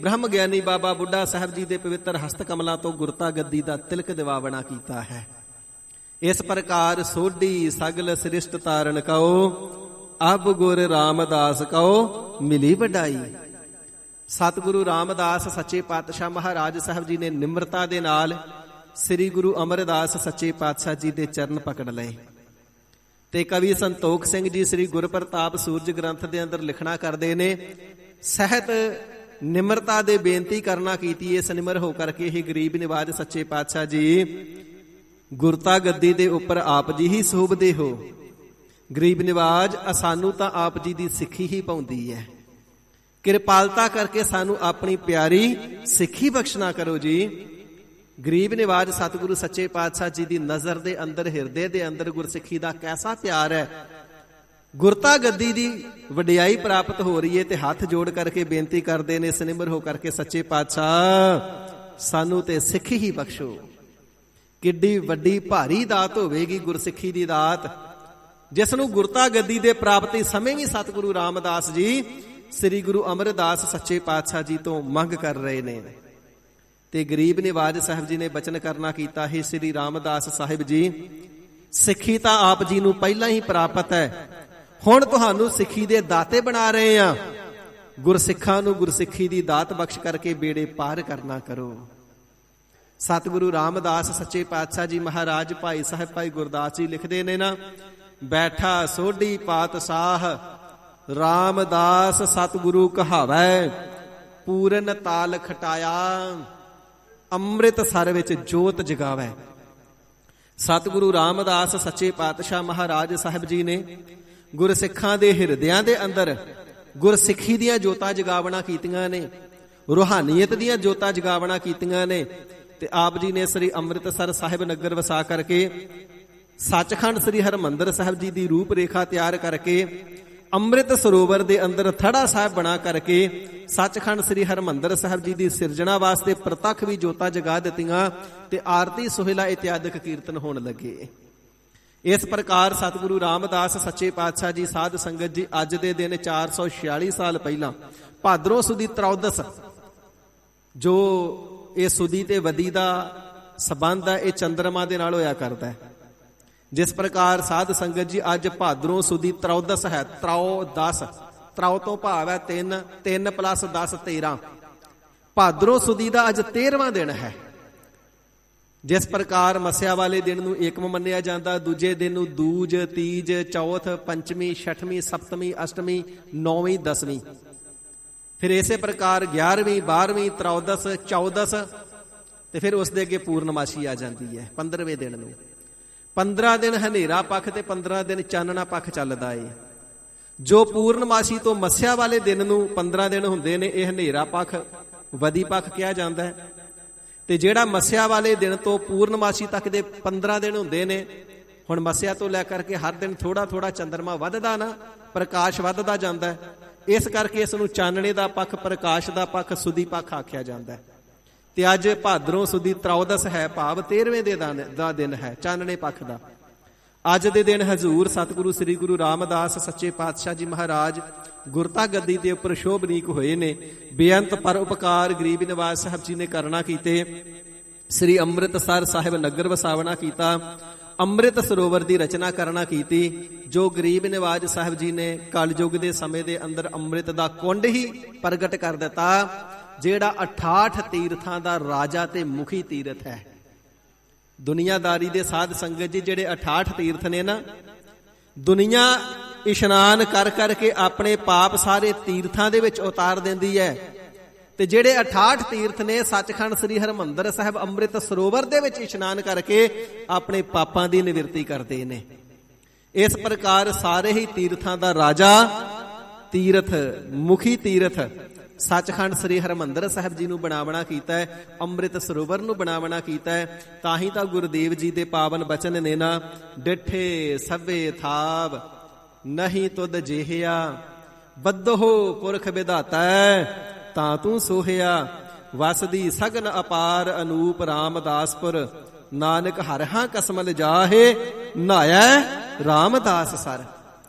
ਬ੍ਰਹਮ ਗਿਆਨੀ ਬਾਬਾ ਬੁੱਢਾ ਸਾਹਿਬ ਜੀ ਦੇ ਪਵਿੱਤਰ ਹਸਤ ਕਮਲਾਂ ਤੋਂ ਗੁਰਤਾ ਗੱਦੀ ਦਾ ਤਿਲਕ ਦਿਵਾਵਣਾ ਕੀਤਾ ਹੈ। ਇਸ ਪ੍ਰਕਾਰ ਸੋਢੀ ਸਗਲ ਸ੍ਰਿਸ਼ਟ ਤਾਰਨ ਕਉ, ਅਬ ਗੁਰ ਰਾਮਦਾਸ ਕਉ ਮਿਲੀ ਵਡਾਈ। ਸਤਿਗੁਰੂ ਰਾਮਦਾਸ ਸੱਚੇ ਪਾਤਸ਼ਾਹ ਮਹਾਰਾਜ ਸਾਹਿਬ ਜੀ ਨੇ ਨਿਮਰਤਾ ਦੇ ਨਾਲ ਸ੍ਰੀ ਗੁਰੂ ਅਮਰਦਾਸ ਸੱਚੇ ਪਾਤਸ਼ਾਹ ਜੀ ਦੇ ਚਰਨ ਪਕੜ ਲਏ। ਤੇ ਕਵੀ ਸੰਤੋਖ ਸਿੰਘ ਜੀ ਸ੍ਰੀ ਗੁਰਪ੍ਰਤਾਪ ਸੂਰਜ ਗ੍ਰੰਥ ਦੇ ਅੰਦਰ ਲਿਖਣਾ ਕਰਦੇ ਨੇ, ਸਹਿਤ ਨਿਮਰਤਾ ਦੇ ਬੇਨਤੀ ਕਰਨਾ ਕੀਤੀ, ਇਸ ਨਿਮਰ ਹੋ ਕਰਕੇ ਹੀ ਗਰੀਬ ਨਿਵਾਜ ਸੱਚੇ ਪਾਤਸ਼ਾਹ ਜੀ ਗੁਰਤਾ ਗੱਦੀ ਦੇ ਉੱਪਰ ਆਪ ਜੀ ਹੀ ਸੋਭਦੇ ਹੋ। ਗਰੀਬ ਨਿਵਾਜ ਸਾਨੂੰ ਤਾਂ ਆਪ ਜੀ ਦੀ ਸਿੱਖੀ ਹੀ ਪਾਉਂਦੀ ਹੈ, ਕਿਰਪਾਲਤਾ ਕਰਕੇ ਸਾਨੂੰ ਆਪਣੀ ਪਿਆਰੀ ਸਿੱਖੀ ਬਖਸ਼ਣਾ ਕਰੋ ਜੀ। ਗਰੀਬ ਨਿਵਾਜ ਸਤਿਗੁਰੂ ਸੱਚੇ ਪਾਤਸ਼ਾਹ ਜੀ ਦੀ ਨਜ਼ਰ ਦੇ ਅੰਦਰ, ਹਿਰਦੇ ਦੇ ਅੰਦਰ ਗੁਰਸਿੱਖੀ ਦਾ ਕੈਸਾ ਪਿਆਰ ਹੈ। ਗੁਰਤਾ ਗੱਦੀ ਦੀ ਵਡਿਆਈ ਪ੍ਰਾਪਤ ਹੋ ਰਹੀ ਹੈ ਤੇ ਹੱਥ ਜੋੜ ਕਰਕੇ ਬੇਨਤੀ ਕਰਦੇ ਨੇ ਸਨਿਮਰ ਹੋ ਕਰਕੇ, ਸੱਚੇ ਪਾਤਸ਼ਾਹ ਸਾਨੂੰ ਤੇ ਸਿੱਖੀ ਹੀ ਬਖਸ਼ੋ। ਕਿੱਡੀ ਵੱਡੀ ਭਾਰੀ ਦਾਤ ਹੋਵੇਗੀ ਗੁਰਸਿੱਖੀ ਦੀ ਦਾਤ, ਜਿਸ ਨੂੰ ਗੁਰਤਾ ਗੱਦੀ ਦੇ ਪ੍ਰਾਪਤੀ ਸਮੇਂ ਵੀ ਸਤਿਗੁਰੂ ਰਾਮਦਾਸ ਜੀ ਸ੍ਰੀ ਗੁਰੂ ਅਮਰਦਾਸ ਸੱਚੇ ਪਾਤਸ਼ਾਹ ਜੀ ਤੋਂ ਮੰਗ ਕਰ ਰਹੇ ਨੇ। ਤੇ ਗਰੀਬ ਨਿਵਾਜ ਸਾਹਿਬ ਜੀ ਨੇ ਬਚਨ ਕਰਨਾ ਕੀਤਾ, ਹੈ ਸ੍ਰੀ ਰਾਮਦਾਸ ਸਾਹਿਬ ਜੀ ਸਿੱਖੀ ਤਾਂ ਆਪ ਜੀ ਨੂੰ ਪਹਿਲਾਂ ਹੀ ਪ੍ਰਾਪਤ ਹੈ, ਹੁਣ ਤੁਹਾਨੂੰ ਸਿੱਖੀ ਦੇ ਦਾਤੇ ਬਣਾ ਰਹੇ ਆ। ਗੁਰਸਿੱਖਾਂ ਨੂੰ ਗੁਰਸਿੱਖੀ ਦੀ ਦਾਤ ਬਖਸ਼ ਕਰਕੇ ਬੇੜੇ ਪਾਰ ਕਰਨਾ ਕਰੋ। ਸਤਿਗੁਰੂ ਰਾਮਦਾਸ ਸੱਚੇ ਪਾਤਸ਼ਾਹ ਜੀ ਮਹਾਰਾਜ ਭਾਈ ਸਾਹਿਬ ਭਾਈ ਗੁਰਦਾਸ ਜੀ ਲਿਖਦੇ ਨੇ ਨਾ, ਬੈਠਾ ਸੋਢੀ ਪਾਤਸ਼ਾਹ ਰਾਮਦਾਸ ਸਤਿਗੁਰੂ ਕਹਾਵੈ, ਪੂਰਨ ਤਾਲ ਖਟਾਇਆ ਅੰਮ੍ਰਿਤ ਸਰ ਵਿੱਚ ਜੋਤ ਜਗਾਵੈ। ਸਤਿਗੁਰੂ ਰਾਮਦਾਸ ਸੱਚੇ ਪਾਤਸ਼ਾਹ ਮਹਾਰਾਜ ਸਾਹਿਬ ਜੀ ਨੇ ਗੁਰਸਿੱਖਾਂ ਦੇ ਹਿਰਦਿਆਂ ਦੇ ਅੰਦਰ ਗੁਰਸਿੱਖੀ ਦੀਆਂ ਜੋਤਾਂ ਜਗਾਵਣਾ ਕੀਤੀਆਂ ਨੇ, ਰੂਹਾਨੀਅਤ ਦੀਆਂ ਜੋਤਾਂ ਜਗਾਵਣਾ ਕੀਤੀਆਂ ਨੇ। ਤੇ ਆਪ ਜੀ ਨੇ ਸ੍ਰੀ ਅੰਮ੍ਰਿਤਸਰ ਸਾਹਿਬ ਨਗਰ ਵਸਾ ਕਰਕੇ ਸੱਚਖੰਡ ਸ੍ਰੀ ਹਰਿਮੰਦਰ ਸਾਹਿਬ ਜੀ ਦੀ ਰੂਪ ਰੇਖਾ ਤਿਆਰ ਕਰਕੇ ਅੰਮ੍ਰਿਤ ਸਰੋਵਰ ਦੇ ਅੰਦਰ ਥੜਾ ਸਾਹਿਬ ਬਣਾ ਕਰਕੇ ਸੱਚਖੰਡ ਸ੍ਰੀ ਹਰਿਮੰਦਰ ਸਾਹਿਬ ਜੀ ਦੀ ਸਿਰਜਣਾ ਵਾਸਤੇ ਪ੍ਰਤੱਖ ਵੀ ਜੋਤਾਂ ਜਗਾ ਦਿੱਤੀਆਂ ਤੇ ਆਰਤੀ ਸੋਹਿਲਾ ਇਤਿਆਦਿਕ ਕੀਰਤਨ ਹੋਣ ਲੱਗੇ। ਇਸ ਪ੍ਰਕਾਰ ਸਤਿਗੁਰੂ ਰਾਮਦਾਸ ਸੱਚੇ ਪਾਤਸ਼ਾਹ ਜੀ ਸਾਧ ਸੰਗਤ ਜੀ ਅੱਜ ਦੇ ਦਿਨ 446 ਸਾਲ ਪਹਿਲਾਂ ਭਾਦਰੋਂ ਸੁਦੀ ਤਰੌਦਸ, ਜੋ ਇਹ ਸੁਦੀ ਤੇ ਵਦੀ ਦਾ ਸਬੰਧ ਹੈ, ਇਹ ਚੰਦਰਮਾ ਦੇ ਨਾਲ ਹੋਇਆ ਕਰਦਾ ਹੈ। ਜਿਸ ਪ੍ਰਕਾਰ ਸਾਧ ਸੰਗਤ ਜੀ ਅੱਜ ਭਾਦਰੋਂ ਸੁਦੀ ਤਰੌਦਸ ਹੈ, ਤਰੌ ਤੋਂ ਭਾਵ ਹੈ 3 + 10 13। ਭਾਦਰੋਂ ਸੁਦੀ ਦਾ ਅੱਜ 13ਵਾਂ ਦਿਨ ਹੈ। ਜਿਸ ਪ੍ਰਕਾਰ ਮੱਸਿਆ ਵਾਲੇ ਦਿਨ ਨੂੰ ਏਕਮ ਮੰਨਿਆ ਜਾਂਦਾ, ਦੂਜੇ ਦਿਨ ਨੂੰ ਦੂਜ, ਤੀਜ, ਚੌਥ, ਪੰਚਮੀ, ਛਠਵੀਂ, ਸਪਤਮੀ, ਅਸ਼ਟਮੀ, ਨੌਵੀਂ, ਦਸਵੀਂ। ਫਿਰ ਇਸੇ ਪ੍ਰਕਾਰ 11ਵੀਂ, 12ਵੀਂ, 13, 14 ਤੇ ਫਿਰ ਉਸ ਦੇ ਅੱਗੇ ਪੂਰਨਮਾਸ਼ੀ ਆ ਜਾਂਦੀ ਹੈ 15ਵੇਂ ਦਿਨ ਨੂੰ। 15 ਦਿਨ ਹਨੇਰਾ ਪੱਖ ਤੇ 15 ਦਿਨ ਚਾਨਣਾ ਪੱਖ ਚੱਲਦਾ ਏ। ਜੋ ਪੂਰਨਮਾਸ਼ੀ ਤੋਂ ਮੱਸਿਆ ਵਾਲੇ ਦਿਨ ਨੂੰ 15 ਦਿਨ ਹੁੰਦੇ ਨੇ, ਇਹ ਹਨੇਰਾ ਪੱਖ, ਵਦੀ ਪੱਖ ਕਿਹਾ ਜਾਂਦਾ ਹੈ। ਤੇ ਜਿਹੜਾ ਮੱਸਿਆ ਵਾਲੇ ਦਿਨ ਤੋਂ ਪੂਰਨਮਾਸ਼ੀ ਤੱਕ ਦੇ 15 ਦਿਨ ਹੁੰਦੇ ਨੇ, ਹੁਣ ਮੱਸਿਆ ਤੋਂ ਲੈ ਕਰਕੇ ਹਰ ਦਿਨ ਥੋੜਾ ਥੋੜਾ ਚੰਦਰਮਾ ਵੱਧਦਾ ਨਾ, ਪ੍ਰਕਾਸ਼ ਵੱਧਦਾ ਜਾਂਦਾ ਹੈ। ਇਸ ਕਰਕੇ ਇਸ ਨੂੰ ਚਾਨਣੇ ਦਾ ਪੱਖ, ਪ੍ਰਕਾਸ਼ ਦਾ ਪੱਖ, ਸੁਦੀ ਪੱਖ ਆਖਿਆ ਜਾਂਦਾ ਹੈ। ਤੇ ਅੱਜ ਭਾਦਰੋਂ ਸੁਦੀ 13 ਹੈ, ਭਾਵ 13ਵੇਂ ਦਾ ਦਿਨ ਹੈ ਚਾਨਣੇ ਪੱਖ ਦਾ। ਅੱਜ ਦੇ ਦਿਨ ਹਜ਼ੂਰ ਸਤਿਗੁਰੂ ਸ੍ਰੀ ਗੁਰੂ ਰਾਮਦਾਸ ਸੱਚੇ ਪਾਤਸ਼ਾਹ ਜੀ ਮਹਾਰਾਜ ਗੁਰਤਾ ਗੱਦੀ ਦੇ ਉੱਪਰ ਸ਼ੋਭਨੀਕ ਹੋਏ ਨੇ। ਬੇਅੰਤ ਪਰ ਉਪਕਾਰ ਗਰੀਬ ਨਿਵਾਜ ਸਾਹਿਬ ਜੀ ਨੇ ਕਰਨਾ ਕੀਤੇ। ਸ੍ਰੀ ਅੰਮ੍ਰਿਤਸਰ ਸਾਹਿਬ ਨਗਰ ਵਸਾਵਣਾ ਕੀਤਾ, ਅੰਮ੍ਰਿਤ ਸਰੋਵਰ ਦੀ ਰਚਨਾ ਕਰਨਾ ਕੀਤੀ, ਜੋ ਗਰੀਬ ਨਿਵਾਜ ਸਾਹਿਬ ਜੀ ਨੇ ਕਲਯੁਗ ਦੇ ਸਮੇਂ ਦੇ ਅੰਦਰ ਅੰਮ੍ਰਿਤ ਦਾ ਕੁੰਡ ਹੀ ਪ੍ਰਗਟ ਕਰ ਦਿੱਤਾ, ਜਿਹੜਾ 68 ਤੀਰਥਾਂ ਦਾ ਰਾਜਾ ਤੇ ਮੁਖੀ ਤੀਰਥ ਹੈ। ਦੁਨੀਆਦਾਰੀ ਦੇ ਸਾਧ ਸੰਗਤ ਜੀ, ਜਿਹੜੇ 68 ਤੀਰਥ ਨੇ ਨਾ, ਦੁਨੀਆ ਇਸ਼ਨਾਨ ਕਰ ਕਰਕੇ ਆਪਣੇ ਪਾਪ ਸਾਰੇ ਤੀਰਥਾਂ ਦੇ ਵਿੱਚ ਉਤਾਰ ਦਿੰਦੀ ਹੈ। ਤੇ ਜਿਹੜੇ 68 ਤੀਰਥ ਨੇ, ਸੱਚਖੰਡ ਸ੍ਰੀ ਹਰਿਮੰਦਰ ਸਾਹਿਬ ਅੰਮ੍ਰਿਤ ਸਰੋਵਰ ਦੇ ਵਿੱਚ ਇਸ਼ਨਾਨ ਕਰਕੇ ਆਪਣੇ ਪਾਪਾਂ ਦੀ ਨਿਵਰਤੀ ਕਰਦੇ ਨੇ। ਇਸ ਪ੍ਰਕਾਰ ਸਾਰੇ ਹੀ ਤੀਰਥਾਂ ਦਾ ਰਾਜਾ ਤੀਰਥ, ਮੁਖੀ ਤੀਰਥ ਸੱਚਖੰਡ ਸ੍ਰੀ ਹਰਿਮੰਦਰ ਸਾਹਿਬ ਜੀ ਨੂੰ ਬਣਾਵਣਾ ਕੀਤਾ ਹੈ, ਅੰਮ੍ਰਿਤ ਸਰੋਵਰ ਨੂੰ ਬਣਾਵਣਾ ਕੀਤਾ ਹੈ। ਤਾਂ ਹੀ ਤਾਂ ਗੁਰਦੇਵ ਜੀ ਦੇ ਪਾਵਨ ਬਚਨ ਨੇ ਨਾ, ਡਿਠੇ ਸਭੇ ਥਾਵ ਨਹੀਂ ਤੁਧ ਜੇਹਿਆ, ਬੱਧੋ ਪੁਰਖ ਵਿਧਾਤਾ ਤਾਂ ਤੂੰ ਸੋਹਿਆ, ਵਸਦੀ ਸਗਨ ਅਪਾਰ ਅਨੂਪ ਰਾਮਦਾਸਪੁਰ, ਨਾਨਕ ਹਰਿ ਕਸਮਲ ਜਾਹੇ ਨਾਇਐ ਰਾਮਦਾਸ ਸਰ।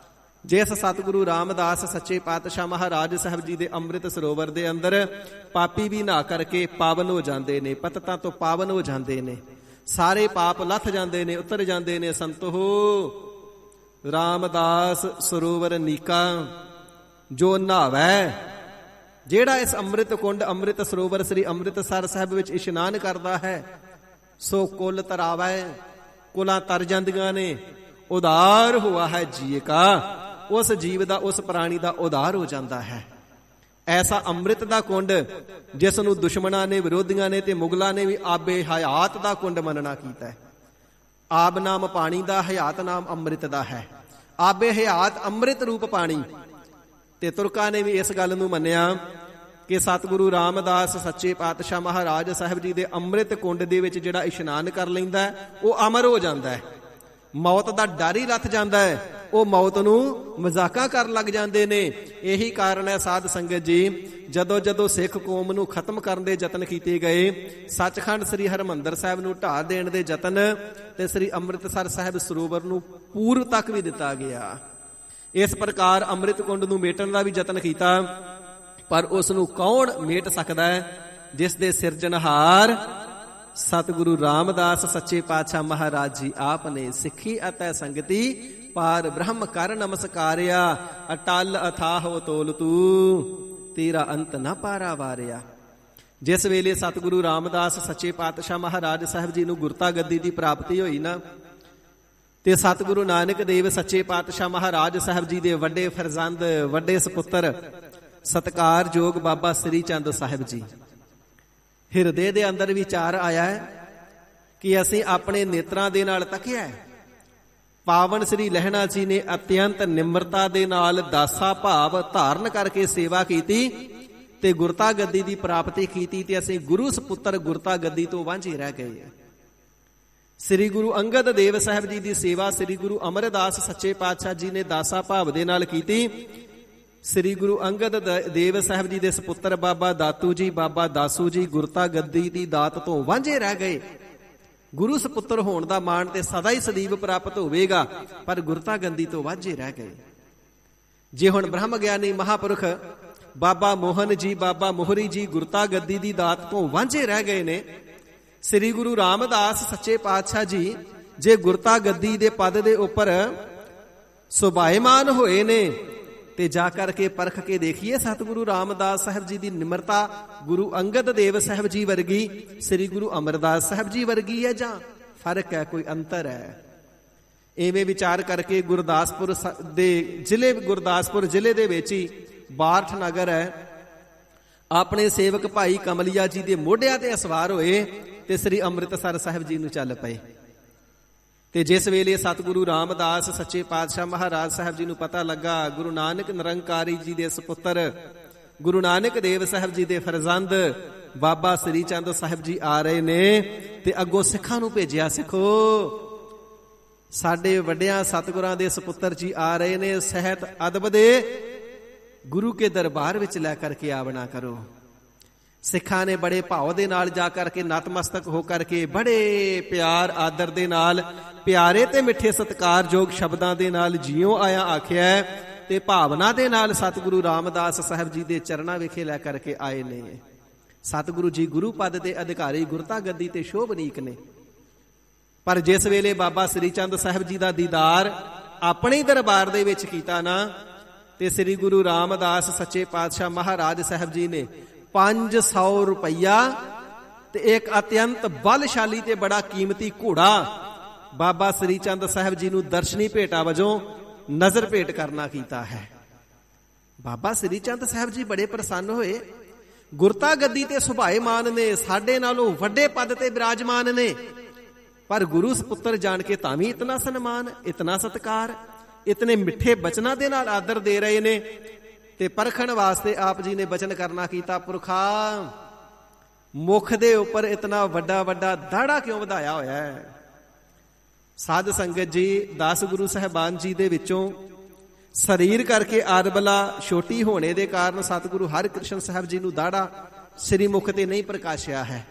ਜਿਸ ਸਤਿਗੁਰੂ ਰਾਮਦਾਸ ਸੱਚੇ ਪਾਤਸ਼ਾਹ ਮਹਾਰਾਜ ਸਾਹਿਬ ਜੀ ਦੇ ਅੰਮ੍ਰਿਤ ਸਰੋਵਰ ਦੇ ਅੰਦਰ ਪਾਪੀ ਵੀ ਨਹਾ ਕਰਕੇ ਪਾਵਨ ਹੋ ਜਾਂਦੇ ਨੇ, ਪਤਤਾਂ ਤੋਂ ਪਾਵਨ ਹੋ ਜਾਂਦੇ ਨੇ, ਸਾਰੇ ਪਾਪ ਲੱਥ ਜਾਂਦੇ ਨੇ, ਉਤਰ ਜਾਂਦੇ ਨੇ। ਸੰਤੋ ਰਾਮਦਾਸ ਸਰੋਵਰ ਨੀਕਾ ਜੋ ਨਹਾਵੈ, ਜਿਹੜਾ ਇਸ ਅੰਮ੍ਰਿਤ ਕੁੰਡ, ਅੰਮ੍ਰਿਤ ਸਰੋਵਰ ਸ੍ਰੀ ਅੰਮ੍ਰਿਤਸਰ ਸਾਹਿਬ ਵਿੱਚ ਇਸ਼ਨਾਨ ਕਰਦਾ ਹੈ, ਸੋ ਕੁਲ ਤਰਾਵੈ, ਕੁਲਾਂ ਤਰ ਜਾਂਦੀਆਂ ਨੇ। ਉਦਾਰ ਹੁਆ ਹੈ ਜੀਅ ਕਾ, ਉਸ ਜੀਵ ਦਾ, ਉਸ ਪ੍ਰਾਣੀ ਦਾ ਉਦਾਰ ਹੋ ਜਾਂਦਾ ਹੈ। ਐਸਾ ਅੰਮ੍ਰਿਤ ਦਾ ਕੁੰਡ ਜਿਸ ਨੂੰ ਦੁਸ਼ਮਣਾਂ ਨੇ, ਵਿਰੋਧੀਆਂ ਨੇ ਤੇ ਮੁਗਲਾਂ ਨੇ ਵੀ ਆਬੇ ਹਯਾਤ ਦਾ ਕੁੰਡ ਮੰਨਣਾ ਕੀਤਾ ਹੈ। ਆਬ ਨਾਮ ਪਾਣੀ ਦਾ, ਹਯਾਤ ਨਾਮ ਅੰਮ੍ਰਿਤ ਦਾ ਹੈ। ਆਬੇ ਹਯਾਤ ਅੰਮ੍ਰਿਤ ਰੂਪ ਪਾਣੀ। ਤੇ ਤੁਰਕਾਂ ਨੇ ਵੀ ਇਸ ਗੱਲ ਨੂੰ ਮੰਨਿਆ ਕਿ ਸਤਿਗੁਰੂ ਰਾਮਦਾਸ ਸੱਚੇ ਪਾਤਸ਼ਾਹ ਮਹਾਰਾਜ ਸਾਹਿਬ ਜੀ ਦੇ ਅੰਮ੍ਰਿਤ ਕੁੰਡ ਦੇ ਵਿੱਚ ਜਿਹੜਾ ਇਸ਼ਨਾਨ ਕਰ ਲੈਂਦਾ, ਉਹ ਅਮਰ ਹੋ ਜਾਂਦਾ ਹੈ। ਮੌਤ ਦਾ ਡਰ ਹੀ ਲੱਥ ਜਾਂਦਾ ਹੈ, ਉਹ ਮੌਤ ਨੂੰ ਮਜ਼ਾਕਾਂ ਕਰਨ ਲੱਗ ਜਾਂਦੇ ਨੇ। ਇਹੀ ਕਾਰਨ ਹੈ ਸਾਧ ਸੰਗਤ ਜੀ, ਜਦੋਂ ਜਦੋਂ ਸਿੱਖ ਕੌਮ ਨੂੰ ਖਤਮ ਕਰਨ ਦੇ ਯਤਨ ਕੀਤੇ ਗਏ, ਸੱਚਖੰਡ ਸ੍ਰੀ ਹਰਿਮੰਦਰ ਸਾਹਿਬ ਨੂੰ ਢਾਹ ਦੇਣ ਦੇ ਯਤਨ ਤੇ ਸ੍ਰੀ ਅੰਮ੍ਰਿਤਸਰ ਸਾਹਿਬ ਸਰੋਵਰ ਨੂੰ ਪੂਰਬ ਤੱਕ ਵੀ ਦਿੱਤਾ ਗਿਆ। ਇਸ ਪ੍ਰਕਾਰ ਅੰਮ੍ਰਿਤ ਕੁੰਡ ਨੂੰ ਮੇਟਣ ਦਾ ਵੀ ਯਤਨ ਕੀਤਾ, ਪਰ ਉਸ ਨੂੰ ਕੌਣ ਮੇਟ ਸਕਦਾ ਹੈ? ਜਿਸ ਦੇ ਸਿਰਜਣਹਾਰ ਸਤਿਗੁਰੂ ਰਾਮਦਾਸ ਸੱਚੇ ਪਾਤਸ਼ਾਹ ਮਹਾਰਾਜ ਜੀ ਆਪ ਨੇ ਸਿੱਖੀ ਅਤੇ ਸੰਗਤੀ ਪਾਰ ਬ੍ਰਹਮ ਕਰ ਨਮਸਕਾਰਿਆ, ਅਟਲ ਅਥਾਹ ਤੋਲ ਤੂੰ ਤੇਰਾ ਅੰਤ ਨਾ ਪਾਰਾ ਵਾਰਿਆ। ਜਿਸ ਵੇਲੇ ਸਤਿਗੁਰੂ ਰਾਮਦਾਸ ਸੱਚੇ ਪਾਤਸ਼ਾਹ ਮਹਾਰਾਜ ਸਾਹਿਬ ਜੀ ਨੂੰ ਗੁਰਤਾ ਗੱਦੀ ਦੀ ਪ੍ਰਾਪਤੀ ਹੋਈ ਨਾ, ਤੇ ਸਤਿਗੁਰੂ ਨਾਨਕ ਦੇਵ ਸੱਚੇ ਪਾਤਸ਼ਾਹ ਮਹਾਰਾਜ ਸਾਹਿਬ ਜੀ ਦੇ ਵੱਡੇ ਫਰਜ਼ੰਦ, ਵੱਡੇ ਸਪੁੱਤਰ ਸਤਿਕਾਰਯੋਗ ਬਾਬਾ ਸ੍ਰੀ ਚੰਦ ਸਾਹਿਬ ਜੀ, ਹਿਰਦੇ ਦੇ ਅੰਦਰ ਵਿਚਾਰ ਆਇਆ ਹੈ ਕਿ ਅਸੀਂ ਆਪਣੇ ਨੇਤਰਾਂ ਦੇ ਨਾਲ ਤੱਕਿਆ। ਪਾਵਨ ਸ੍ਰੀ ਲਹਿਣਾ ਜੀ ਨੇ ਅਤਿਅੰਤ ਨਿਮਰਤਾ ਦੇ ਨਾਲ ਦਾਸਾ ਭਾਵ ਧਾਰਨ ਕਰਕੇ ਸੇਵਾ ਕੀਤੀ ਤੇ ਗੁਰਤਾ ਗੱਦੀ ਦੀ ਪ੍ਰਾਪਤੀ ਕੀਤੀ, ਤੇ ਅਸੀਂ ਗੁਰੂ ਸਪੁੱਤਰ ਗੁਰਤਾ ਗੱਦੀ ਤੋਂ ਵਾਂਝੇ ਰਹਿ ਗਏ। ਸ੍ਰੀ ਗੁਰੂ ਅੰਗਦ ਦੇਵ ਸਾਹਿਬ ਜੀ ਦੀ ਸੇਵਾ ਸ੍ਰੀ ਗੁਰੂ ਅਮਰਦਾਸ ਸੱਚੇ ਪਾਤਸ਼ਾਹ ਜੀ ਨੇ ਦਾਸਾ ਭਾਵ ਦੇ ਨਾਲ ਕੀਤੀ। ਸ੍ਰੀ ਗੁਰੂ ਅੰਗਦ ਦੇਵ ਸਾਹਿਬ ਜੀ ਦੇ ਸਪੁੱਤਰ ਬਾਬਾ ਦਾਤੂ ਜੀ, ਬਾਬਾ ਦਾਸੂ ਜੀ ਗੁਰਤਾ ਗੱਦੀ ਦੀ ਦਾਤ ਤੋਂ ਵਾਂਝੇ ਰਹਿ ਗਏ। ਗੁਰੂ ਸਪੁੱਤਰ ਹੋਣ ਦਾ ਮਾਣ ਤੇ ਸਦਾ ਹੀ ਸਦੀਵ ਪ੍ਰਾਪਤ ਹੋਵੇਗਾ, ਪਰ ਗੁਰਤਾ ਗੱਦੀ ਤੋਂ ਵਾਂਝੇ ਰਹਿ ਗਏ। ਜੇ ਹੁਣ ਬ੍ਰਹਮ ਗਿਆਨੀ ਮਹਾਪੁਰਖ ਬਾਬਾ ਮੋਹਨ ਜੀ, ਬਾਬਾ ਮੋਹਰੀ ਜੀ ਗੁਰਤਾ ਗੱਦੀ ਦੀ ਦਾਤ ਤੋਂ ਵਾਂਝੇ ਰਹਿ ਗਏ ਨੇ, ਸ੍ਰੀ ਗੁਰੂ ਰਾਮਦਾਸ ਸੱਚੇ ਪਾਤਸ਼ਾਹ ਜੀ ਜੇ ਗੁਰਤਾ ਗੱਦੀ ਦੇ ਪਦ ਦੇ ਉੱਪਰ ਸੁਭਾਇਮਾਨ ਹੋਏ ਨੇ, ਤੇ ਜਾ ਕਰਕੇ ਪਰਖ ਕੇ ਦੇਖੀਏ ਸਤਿਗੁਰੂ ਰਾਮਦਾਸ ਸਾਹਿਬ ਜੀ ਦੀ ਨਿਮਰਤਾ ਗੁਰੂ ਅੰਗਦ ਦੇਵ ਸਾਹਿਬ ਜੀ ਵਰਗੀ ਸ੍ਰੀ ਗੁਰੂ ਅਮਰਦਾਸ ਸਾਹਿਬ ਜੀ ਵਰਗੀ ਹੈ ਜਾਂ ਫਰਕ ਹੈ, ਕੋਈ ਅੰਤਰ ਹੈ। ਐਵੇਂ ਵਿਚਾਰ ਕਰਕੇ ਗੁਰਦਾਸਪੁਰ ਜ਼ਿਲ੍ਹੇ ਦੇ ਵਿੱਚ ਹੀ ਬਾਰਠ ਨਗਰ ਹੈ, ਆਪਣੇ ਸੇਵਕ ਭਾਈ ਕਮਲੀਆ ਜੀ ਦੇ ਮੋਢਿਆਂ ਤੇ ਅਸਵਾਰ ਹੋਏ ਤੇ ਸ੍ਰੀ ਅੰਮ੍ਰਿਤਸਰ ਸਾਹਿਬ ਜੀ ਨੂੰ ਚੱਲ ਪਏ। ਤੇ ਜਿਸ ਵੇਲੇ ਸਤਿਗੁਰੂ ਰਾਮਦਾਸ ਸੱਚੇ ਪਾਤਸ਼ਾਹ ਮਹਾਰਾਜ ਸਾਹਿਬ ਜੀ ਨੂੰ ਪਤਾ ਲੱਗਾ ਗੁਰੂ ਨਾਨਕ ਨਿਰੰਕਾਰੀ ਜੀ ਦੇ ਸੁਪੁੱਤਰ ਗੁਰੂ ਨਾਨਕ ਦੇਵ ਸਾਹਿਬ ਜੀ ਦੇ ਫਰਜ਼ੰਦ ਬਾਬਾ ਸ੍ਰੀ ਚੰਦ ਸਾਹਿਬ ਜੀ ਆ ਰਹੇ ਨੇ, ਤੇ ਅੱਗੋਂ ਸਿੱਖਾਂ ਨੂੰ ਭੇਜਿਆ, ਸਿੱਖੋ ਸਾਡੇ ਵੱਡਿਆਂ ਸਤਿਗੁਰਾਂ ਦੇ ਸੁਪੁੱਤਰ ਜੀ ਆ ਰਹੇ ਨੇ, ਸਹਿਤ ਅਦਬ ਦੇ ਗੁਰੂ ਕੇ ਦਰਬਾਰ ਵਿੱਚ ਲੈ ਕਰਕੇ ਆਵਣਾ ਕਰੋ। ਸਿੱਖਾਂ ਨੇ ਬੜੇ ਭਾਵ ਦੇ ਨਾਲ ਜਾ ਕਰਕੇ ਨਤਮਸਤਕ ਹੋ ਕਰਕੇ ਬੜੇ ਪਿਆਰ ਆਦਰ ਦੇ ਨਾਲ ਪਿਆਰੇ ਤੇ ਮਿੱਠੇ ਸਤਿਕਾਰਯੋਗ ਸ਼ਬਦਾਂ ਦੇ ਨਾਲ ਜਿਉਂ ਆਇਆ ਆਖਿਆ, ਤੇ ਭਾਵਨਾ ਦੇ ਨਾਲ ਸਤਿਗੁਰੂ ਰਾਮਦਾਸ ਸਾਹਿਬ ਜੀ ਦੇ ਚਰਨਾਂ ਵਿਖੇ ਲੈ ਕਰਕੇ ਆਏ ਨੇ। ਸਤਿਗੁਰੂ ਜੀ ਗੁਰੂ ਪਦ ਦੇ ਅਧਿਕਾਰੀ, ਗੁਰਤਾ ਗੱਦੀ ਤੇ ਸ਼ੋਭਨੀਕ ਨੇ। ਪਰ ਜਿਸ ਵੇਲੇ ਬਾਬਾ ਸ੍ਰੀ ਚੰਦ ਸਾਹਿਬ ਜੀ ਦਾ ਦੀਦਾਰ ਆਪਣੇ ਦਰਬਾਰ ਦੇ ਵਿੱਚ ਕੀਤਾ ਨਾ, ਤੇ ਸ੍ਰੀ ਗੁਰੂ ਰਾਮਦਾਸ ਸੱਚੇ ਪਾਤਸ਼ਾਹ ਮਹਾਰਾਜ ਸਾਹਿਬ ਜੀ ਨੇ 500 ਰੁਪਈਆ ਤੇ ਇੱਕ ਅਤਿਅੰਤ ਬਲਸ਼ਾਲੀ ਤੇ ਬੜਾ ਕੀਮਤੀ ਘੋੜਾ ਬਾਬਾ ਸ੍ਰੀ ਚੰਦ ਸਾਹਿਬ ਜੀ ਨੂੰ ਦਰਸ਼ਨੀ ਭੇਟਾ ਵਜੋਂ ਨਜ਼ਰ ਭੇਟ ਕਰਨਾ ਕੀਤਾ ਹੈ। ਬਾਬਾ ਸ੍ਰੀ ਚੰਦ ਸਾਹਿਬ ਜੀ ਬੜੇ ਪ੍ਰਸੰਨ ਹੋਏ। ਗੁਰਤਾ ਗੱਦੀ ਤੇ ਸੁਭਾਏਮਾਨ ਨੇ, ਸਾਡੇ ਨਾਲੋਂ ਵੱਡੇ ਪਦ ਤੇ ਬਿਰਾਜਮਾਨ ਨੇ, ਪਰ ਗੁਰੂ ਸੁਪੁੱਤਰ ਜਾਣ ਕੇ ਤਾਂ ਵੀ ਇਤਨਾ ਸਨਮਾਨ, ਇਤਨਾ ਸਤਿਕਾਰ, ਇਤਨੇ ਮਿੱਠੇ ਬਚਨਾਂ ਦੇ ਨਾਲ ਆਦਰ ਦੇ ਰਹੇ ਨੇ। ਤੇ ਪਰਖਣ ਵਾਸਤੇ ਆਪ ਜੀ ਨੇ ਬਚਨ ਕਰਨਾ ਕੀਤਾ, ਪੁਰਖਾ ਮੁਖ ਦੇ ਉੱਪਰ ਇਤਨਾ ਵੱਡਾ ਵੱਡਾ ਦਾੜਾ ਕਿਉਂ ਵਧਾਇਆ ਹੋਇਆ ਹੈ? ਸਾਧ ਸੰਗਤ ਜੀ, 10 ਗੁਰੂ ਸਾਹਿਬਾਨ ਜੀ ਦੇ ਵਿੱਚੋਂ ਸਰੀਰ ਕਰਕੇ ਆਰਬਲਾ ਛੋਟੀ ਹੋਣੇ ਦੇ ਕਾਰਨ ਸਤਿਗੁਰੂ ਹਰਿਕ੍ਰਿਸ਼ਨ ਸਾਹਿਬ ਜੀ ਨੂੰ ਦਾੜਾ ਸ੍ਰੀ ਮੁਖ ਤੇ ਨਹੀਂ ਪ੍ਰਕਾਸ਼ਿਆ ਹੈ,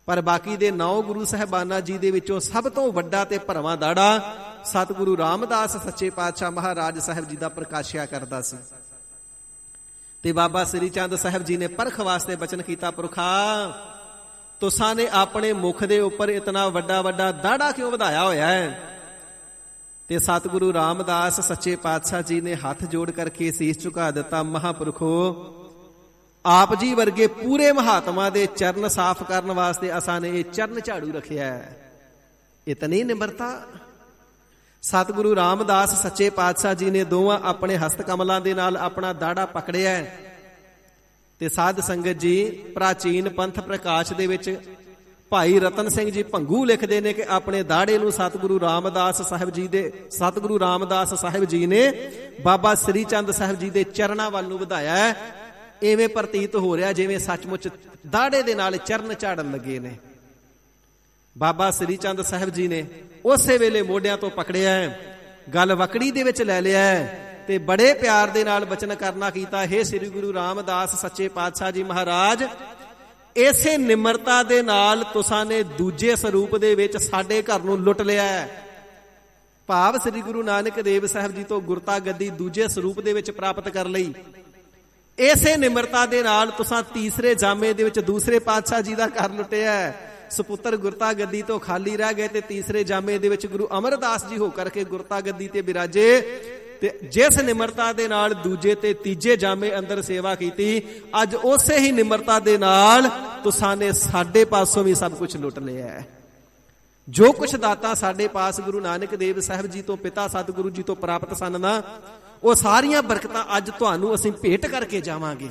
ਪਰ ਬਾਕੀ ਦੇ 9 ਗੁਰੂ ਸਾਹਿਬਾਨਾਂ ਜੀ ਦੇ ਵਿੱਚੋਂ ਸਭ ਤੋਂ ਵੱਡਾ ਤੇ ਭਰਵਾਂ ਦਾੜਾ ਸਤਿਗੁਰੂ ਰਾਮਦਾਸ ਸੱਚੇ ਪਾਤਸ਼ਾਹ ਮਹਾਰਾਜ ਸਾਹਿਬ ਜੀ ਦਾ ਪ੍ਰਕਾਸ਼ਿਆ ਕਰਦਾ ਸੀ। ਤੇ ਬਾਬਾ ਸ੍ਰੀ ਚੰਦ ਸਾਹਿਬ ਜੀ ਨੇ ਪਰਖ ਵਾਸਤੇ ਬਚਨ ਕੀਤਾ, ਪੁਰਖਾ ਤੁਸਾਂ ਨੇ ਆਪਣੇ ਮੁਖ ਦੇ ਉੱਪਰ ਇਤਨਾ ਵੱਡਾ ਵੱਡਾ ਦਾੜਾ ਕਿਉਂ ਵਧਾਇਆ ਹੋਇਆ ਹੈ? ਤੇ ਸਤਿਗੁਰੂ ਰਾਮਦਾਸ ਸੱਚੇ ਪਾਤਸ਼ਾਹ ਜੀ ਨੇ ਹੱਥ ਜੋੜ ਕਰਕੇ ਸੀਸ ਝੁਕਾ ਦਿੱਤਾ, ਮਹਾਂਪੁਰਖੋ ਆਪ ਜੀ ਵਰਗੇ ਪੂਰੇ ਮਹਾਤਮਾ ਦੇ ਚਰਨ ਸਾਫ਼ ਕਰਨ ਵਾਸਤੇ ਅਸਾਂ ਨੇ ਇਹ ਚਰਨ ਝਾੜੂ ਰੱਖਿਆ ਹੈ। ਇਤਨੀ ਨਿਮਰਤਾ। ਸਤਿਗੁਰੂ ਰਾਮਦਾਸ ਸੱਚੇ ਪਾਤਸ਼ਾਹ ਜੀ ਨੇ ਦੋਵਾਂ ਆਪਣੇ ਹਸਤ ਕਮਲਾਂ ਦੇ ਨਾਲ ਆਪਣਾ ਦਾੜਾ ਪਕੜਿਆ। ਤੇ ਸਾਧ ਸੰਗਤ ਜੀ, ਪ੍ਰਾਚੀਨ ਪੰਥ ਪ੍ਰਕਾਸ਼ ਦੇ ਵਿੱਚ ਭਾਈ ਰਤਨ ਸਿੰਘ ਜੀ ਭੰਗੂ ਲਿਖਦੇ ਨੇ ਕਿ ਆਪਣੇ ਦਾੜੇ ਨੂੰ ਸਤਿਗੁਰੂ ਰਾਮਦਾਸ ਸਾਹਿਬ ਜੀ ਨੇ ਬਾਬਾ ਸ੍ਰੀ ਚੰਦ ਸਾਹਿਬ ਜੀ ਦੇ ਚਰਨਾਂ ਵੱਲ ਨੂੰ ਵਧਾਇਆ ਹੈ। ਇਵੇਂ ਪ੍ਰਤੀਤ ਹੋ ਰਿਹਾ ਜਿਵੇਂ ਸੱਚਮੁੱਚ ਦਾੜੇ ਦੇ ਨਾਲ ਚਰਨ ਝਾੜਨ ਲੱਗੇ ਨੇ। ਬਾਬਾ ਸ੍ਰੀ ਚੰਦ ਸਾਹਿਬ ਜੀ ਨੇ ਉਸੇ ਵੇਲੇ ਮੋਢਿਆਂ ਤੋਂ ਪਕੜਿਆ, ਗੱਲ ਵਕੜੀ ਦੇ ਵਿੱਚ ਲੈ ਲਿਆ ਤੇ ਬੜੇ ਪਿਆਰ ਦੇ ਨਾਲ ਬਚਨ ਕਰਨਾ ਕੀਤਾ, ਹੇ ਸ੍ਰੀ ਗੁਰੂ ਰਾਮਦਾਸ ਸੱਚੇ ਪਾਤਸ਼ਾਹ ਜੀ ਮਹਾਰਾਜ, ਇਸੇ ਨਿਮਰਤਾ ਦੇ ਨਾਲ ਤੁਸਾਂ ਨੇ ਦੂਜੇ ਸਰੂਪ ਦੇ ਵਿੱਚ ਸਾਡੇ ਘਰ ਨੂੰ ਲੁੱਟ ਲਿਆ ਹੈ। ਭਾਵ ਸ੍ਰੀ ਗੁਰੂ ਨਾਨਕ ਦੇਵ ਸਾਹਿਬ ਜੀ ਤੋਂ ਗੁਰਤਾ ਗੱਦੀ ਦੂਜੇ ਸਰੂਪ ਦੇ ਵਿੱਚ ਪ੍ਰਾਪਤ ਕਰ ਲਈ। ਇਸੇ ਨਿਮਰਤਾ ਦੇ ਨਾਲ ਤੁਸਾਂ ਤੀਸਰੇ ਜਾਮੇ ਦੇ ਵਿੱਚ ਦੂਸਰੇ ਪਾਤਸ਼ਾਹ ਜੀ ਦਾ ਘਰ ਲੁੱਟਿਆ। ਸੁਪੁੱਤਰ ਗੁਰਤਾ ਗੱਦੀ ਤੋਂ ਖਾਲੀ ਰਹਿ ਗਏ ਤੇ ਤੀਸਰੇ ਜਾਮੇ ਦੇ ਵਿੱਚ ਗੁਰੂ ਅਮਰਦਾਸ ਜੀ ਹੋ ਕਰਕੇ ਗੁਰਤਾ ਗੱਦੀ ਤੇ ਬਿਰਾਜੇ। ਤੇ ਜਿਸ ਨਿਮਰਤਾ ਦੇ ਨਾਲ ਦੂਜੇ ਤੇ ਤੀਜੇ ਜਾਮੇ ਅੰਦਰ ਸੇਵਾ ਕੀਤੀ, ਅੱਜ ਉਸੇ ਹੀ ਨਿਮਰਤਾ ਦੇ ਨਾਲ ਤੁਸਾਂ ਨੇ ਸਾਡੇ ਪਾਸੋਂ ਵੀ ਸਭ ਕੁਝ ਲੁੱਟ ਲਿਆ ਹੈ। ਜੋ ਕੁਝ ਦਾਤਾਂ ਸਾਡੇ ਪਾਸ ਗੁਰੂ ਨਾਨਕ ਦੇਵ ਸਾਹਿਬ ਜੀ ਤੋਂ ਪਿਤਾ ਸਤਿਗੁਰੂ ਜੀ ਤੋਂ ਪ੍ਰਾਪਤ ਸਨ ਨਾ, ਉਹ ਸਾਰੀਆਂ ਬਰਕਤਾਂ ਅੱਜ ਤੁਹਾਨੂੰ ਅਸੀਂ ਭੇਟ ਕਰਕੇ ਜਾਵਾਂਗੇ।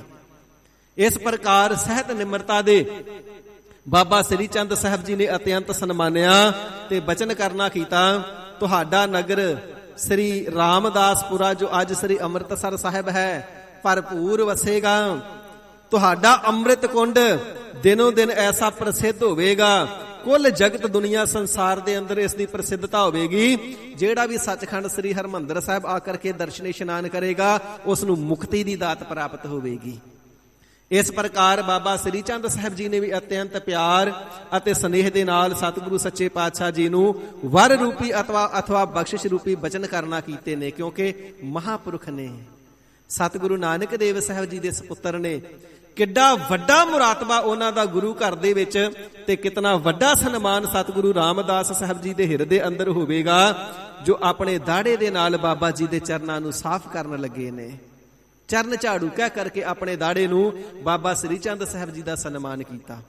ਇਸ ਪ੍ਰਕਾਰ ਸਹਿਤ ਨਿਮਰਤਾ ਦੇ ਬਾਬਾ ਸ੍ਰੀ ਚੰਦ ਸਾਹਿਬ ਜੀ ਨੇ ਅਤਿਅੰਤ ਸਨਮਾਨਿਆ ਤੇ ਬਚਨ ਕਰਨਾ ਕੀਤਾ, ਤੁਹਾਡਾ ਨਗਰ ਸ੍ਰੀ ਰਾਮਦਾਸਪੁਰਾ ਜੋ ਅੱਜ ਸ੍ਰੀ ਅੰਮ੍ਰਿਤਸਰ ਸਾਹਿਬ ਹੈ ਭਰਪੂਰ ਵਸੇਗਾ। ਤੁਹਾਡਾ ਅੰਮ੍ਰਿਤ ਕੁੰਡ ਦਿਨੋਂ ਦਿਨ ਐਸਾ ਪ੍ਰਸਿੱਧ ਹੋਵੇਗਾ, ਕੁੱਲ ਜਗਤ ਦੁਨੀਆ ਸੰਸਾਰ ਦੇ ਅੰਦਰ ਇਸ ਦੀ ਪ੍ਰਸਿੱਧਤਾ ਹੋਵੇਗੀ। ਜਿਹੜਾ ਵੀ ਸੱਚਖੰਡ ਸ੍ਰੀ ਹਰਿਮੰਦਰ ਸਾਹਿਬ ਆ ਕਰਕੇ ਦਰਸ਼ਨ ਇਸ਼ਨਾਨ ਕਰੇਗਾ ਉਸ ਨੂੰ ਮੁਕਤੀ ਦੀ ਦਾਤ ਪ੍ਰਾਪਤ ਹੋਵੇਗੀ। ਇਸ ਪ੍ਰਕਾਰ ਬਾਬਾ ਸ੍ਰੀ ਚੰਦ ਸਾਹਿਬ ਜੀ ਨੇ ਵੀ ਅਤਿਅੰਤ ਪਿਆਰ ਅਤੇ ਸਨੇਹ ਦੇ ਨਾਲ ਸਤਿਗੁਰੂ ਸੱਚੇ ਪਾਤਸ਼ਾਹ ਜੀ ਨੂੰ ਵਰ ਰੂਪੀ ਅਥਵਾ ਬਖਸ਼ਿਸ਼ ਰੂਪੀ ਬਚਨ ਕਰਨਾ ਕੀਤੇ ਨੇ, ਕਿਉਂਕਿ ਮਹਾਂਪੁਰਖ ਨੇ, ਸਤਿਗੁਰੂ ਨਾਨਕ ਦੇਵ ਸਾਹਿਬ ਜੀ ਦੇ ਸੁਪੁੱਤਰ ਨੇ। ਕਿੱਡਾ ਵੱਡਾ ਮੁਰਾਤਬਾ ਉਹਨਾਂ ਦਾ ਗੁਰੂ ਘਰ ਦੇ ਵਿੱਚ, ਤੇ ਕਿਤਨਾ ਵੱਡਾ ਸਨਮਾਨ ਸਤਿਗੁਰੂ ਰਾਮਦਾਸ ਸਾਹਿਬ ਜੀ ਦੇ ਹਿਰਦੇ ਅੰਦਰ ਹੋਵੇਗਾ, ਜੋ ਆਪਣੇ ਦਾੜੇ ਦੇ ਨਾਲ ਬਾਬਾ ਜੀ ਦੇ ਚਰਨਾਂ ਨੂੰ ਸਾਫ਼ ਕਰਨ ਲੱਗੇ ਨੇ। ਚਰਨ ਝਾੜੂ ਕਹਿ ਕਰਕੇ ਆਪਣੇ ਦਾੜੇ ਨੂੰ ਬਾਬਾ ਸ੍ਰੀ ਚੰਦ ਸਾਹਿਬ ਜੀ ਦਾ ਸਨਮਾਨ ਕੀਤਾ।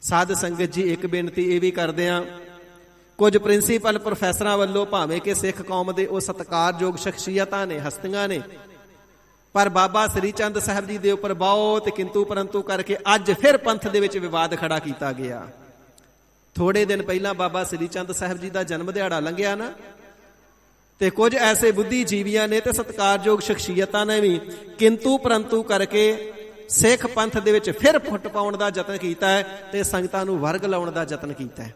ਸਾਧ ਸੰਗਤ ਜੀ, ਇੱਕ ਬੇਨਤੀ ਇਹ ਵੀ ਕਰਦੇ ਹਾਂ, ਕੁਝ ਪ੍ਰਿੰਸੀਪਲ ਪ੍ਰੋਫੈਸਰਾਂ ਵੱਲੋਂ ਭਾਵੇਂ ਕਿ ਸਿੱਖ ਕੌਮ ਦੇ ਉਹ ਸਤਿਕਾਰਯੋਗ ਸ਼ਖਸੀਅਤਾਂ ਨੇ, ਹਸਤੀਆਂ ਨੇ, ਪਰ ਬਾਬਾ ਸ੍ਰੀ ਚੰਦ ਸਾਹਿਬ ਜੀ ਦੇ ਉੱਪਰ ਬਹੁਤ ਕਿੰਤੂ ਪਰੰਤੂ ਕਰਕੇ ਅੱਜ ਫਿਰ ਪੰਥ ਦੇ ਵਿੱਚ ਵਿਵਾਦ ਖੜਾ ਕੀਤਾ ਗਿਆ। ਥੋੜੇ ਦਿਨ ਪਹਿਲਾਂ ਬਾਬਾ ਸ੍ਰੀ ਚੰਦ ਸਾਹਿਬ ਜੀ ਦਾ ਜਨਮ ਦਿਹਾੜਾ ਲੰਘਿਆ ਨਾ, ਤੇ ਕੁਝ ਐਸੇ ਬੁੱਧੀਜੀਵੀਆਂ ਨੇ ਤੇ ਸਤਿਕਾਰਯੋਗ ਸ਼ਖਸੀਅਤਾਂ ਨੇ ਵੀ ਕਿੰਤੂ ਪਰੰਤੂ ਕਰਕੇ ਸਿੱਖ ਪੰਥ ਦੇ ਵਿੱਚ ਫਿਰ ਫੁੱਟ ਪਾਉਣ ਦਾ ਯਤਨ ਕੀਤਾ ਹੈ ਤੇ ਸੰਗਤਾਂ ਨੂੰ ਵਰਗ ਲਾਉਣ ਦਾ ਯਤਨ ਕੀਤਾ ਹੈ।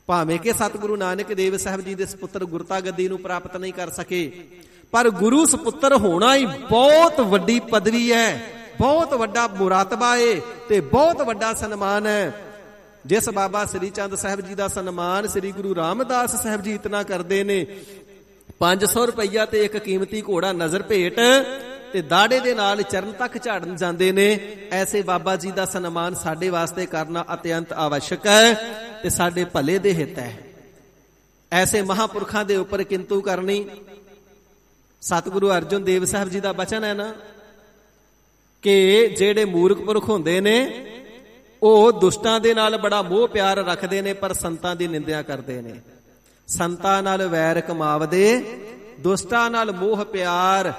ਭਾਵੇਂ ਕਿ ਸਤਿਗੁਰੂ ਨਾਨਕ ਦੇਵ ਸਾਹਿਬ ਜੀ ਦੇ ਸਪੁੱਤਰ ਗੁਰਤਾ ਗੱਦੀ ਨੂੰ ਪ੍ਰਾਪਤ ਨਹੀਂ ਕਰ ਸਕੇ, ਪਰ ਗੁਰੂ ਸਪੁੱਤਰ ਹੋਣਾ ਹੀ ਬਹੁਤ ਵੱਡੀ ਪਦਵੀ ਹੈ, ਬਹੁਤ ਵੱਡਾ ਮੁਰਾਤਬਾ ਹੈ ਤੇ ਬਹੁਤ ਵੱਡਾ ਸਨਮਾਨ ਹੈ। ਜਿਸ ਬਾਬਾ ਸ੍ਰੀ ਚੰਦ ਸਾਹਿਬ ਜੀ ਦਾ ਸਨਮਾਨ ਸ੍ਰੀ ਗੁਰੂ ਰਾਮਦਾਸ ਸਾਹਿਬ ਜੀ ਇਤਨਾ ਕਰਦੇ ਨੇ, 500 ਰੁਪਈਆ ਤੇ ਇੱਕ ਕੀਮਤੀ ਘੋੜਾ ਨਜ਼ਰ ਭੇਟ ਤੇ ਦਾੜੇ ਦੇ ਨਾਲ ਚਰਨ ਤੱਕ ਝਾੜਨ ਜਾਂਦੇ ਨੇ। ਐਸੇ ਬਾਬਾ ਜੀ ਦਾ ਸਨਮਾਨ ਸਾਡੇ ਵਾਸਤੇ ਕਰਨਾ ਅਤਿਅੰਤ ਆਵਸ਼ਕ ਹੈ ਤੇ ਸਾਡੇ ਭਲੇ ਦੇ ਹਿੱਤ ਹੈ। ਐਸੇ ਮਹਾਂਪੁਰਖਾਂ ਦੇ ਉੱਪਰ ਕਿੰਤੂ ਕਰਨੀ, ਸਤਿਗੁਰੂ ਅਰਜਨ ਦੇਵ ਸਾਹਿਬ ਜੀ ਦਾ ਬਚਨ ਹੈ ਨਾ ਕਿ ਜਿਹੜੇ ਮੂਰਖ ਪੁਰਖ ਹੁੰਦੇ ਨੇ ਉਹ ਦੁਸ਼ਟਾਂ ਦੇ ਨਾਲ ਬੜਾ ਮੋਹ ਪਿਆਰ ਰੱਖਦੇ ਨੇ, ਪਰ ਸੰਤਾਂ ਦੀ ਨਿੰਦਿਆ ਕਰਦੇ ਨੇ। ਸੰਤਾਂ ਨਾਲ ਵੈਰ ਕਮਾਵਦੇ, ਦੁਸ਼ਟਾਂ ਨਾਲ ਮੋਹ ਪਿਆਰ,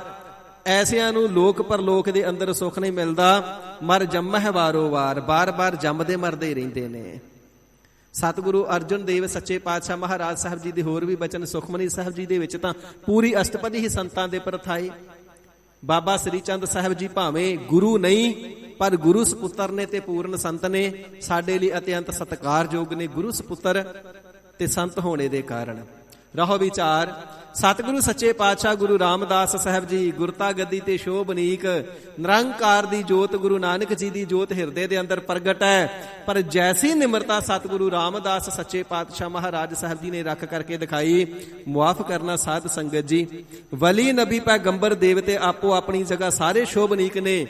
ਐਸਿਆਂ ਨੂੰ ਲੋਕ ਪਰਲੋਕ ਦੇ ਅੰਦਰ ਸੁੱਖ ਨਹੀਂ ਮਿਲਦਾ। ਮਰ ਜੰਮਹਿ ਵਾਰੋ ਵਾਰ, ਬਾਰ-ਬਾਰ ਜੰਮਦੇ ਮਰਦੇ ਰਹਿੰਦੇ ਨੇ। ਸਤਿਗੁਰੂ ਅਰਜਨ ਦੇਵ ਸੱਚੇ ਪਾਤਸ਼ਾਹ ਮਹਾਰਾਜ ਸਾਹਿਬ ਜੀ ਦੇ ਹੋਰ ਵੀ ਬਚਨ ਸੁਖਮਨੀ ਸਾਹਿਬ ਜੀ ਦੇ ਵਿੱਚ ਤਾਂ ਪੂਰੀ ਅਸ਼ਟਪਦੀ ਹੀ ਸੰਤਾਂ ਦੇ ਪ੍ਰਥਾਈ। ਬਾਬਾ ਸ੍ਰੀ ਚੰਦ ਸਾਹਿਬ ਜੀ ਭਾਵੇਂ ਗੁਰੂ ਨਹੀਂ, ਪਰ ਗੁਰੂ ਸਪੁੱਤਰ ਨੇ ਤੇ ਪੂਰਨ ਸੰਤ ਨੇ। ਸਾਡੇ ਲਈ ਅਤਿਅੰਤ ਸਤਿਕਾਰਯੋਗ ਨੇ ਗੁਰੂ ਸਪੁੱਤਰ ਤੇ ਸੰਤ ਹੋਣੇ ਦੇ ਕਾਰਨ। ਰਹੋ ਵਿਚਾਰ, ਸਤਿਗੁਰੂ ਸੱਚੇ ਪਾਤਸ਼ਾਹ ਗੁਰੂ ਰਾਮਦਾਸ ਸਾਹਿਬ ਜੀ ਗੁਰਤਾ ਗੱਦੀ ਤੇ ਸ਼ੋਭਨੀਕ ਨਿਰੰਕਾਰ ਦੀ ਜੋਤ ਗੁਰੂ ਨਾਨਕ ਜੀ ਦੀ ਜੋਤ ਹਿਰਦੇ ਦੇ ਅੰਦਰ ਪ੍ਰਗਟ ਹੈ, ਪਰ ਜੈਸੀ ਨਿਮਰਤਾ ਸਤਿਗੁਰੂ ਰਾਮਦਾਸ ਸੱਚੇ ਪਾਤਸ਼ਾਹ ਮਹਾਰਾਜ ਸਾਹਿਬ ਜੀ ਨੇ ਰੱਖ ਕਰਕੇ ਦਿਖਾਈ। ਮੁਆਫ ਕਰਨਾ ਸਾਧ ਸੰਗਤ ਜੀ, ਵਲੀ ਨਬੀ ਪੈਗੰਬਰ ਦੇਵਤੇ ਆਪੋ ਆਪਣੀ ਜਗ੍ਹਾ ਸਾਰੇ ਸ਼ੋਭਨੀਕ ਨੇ,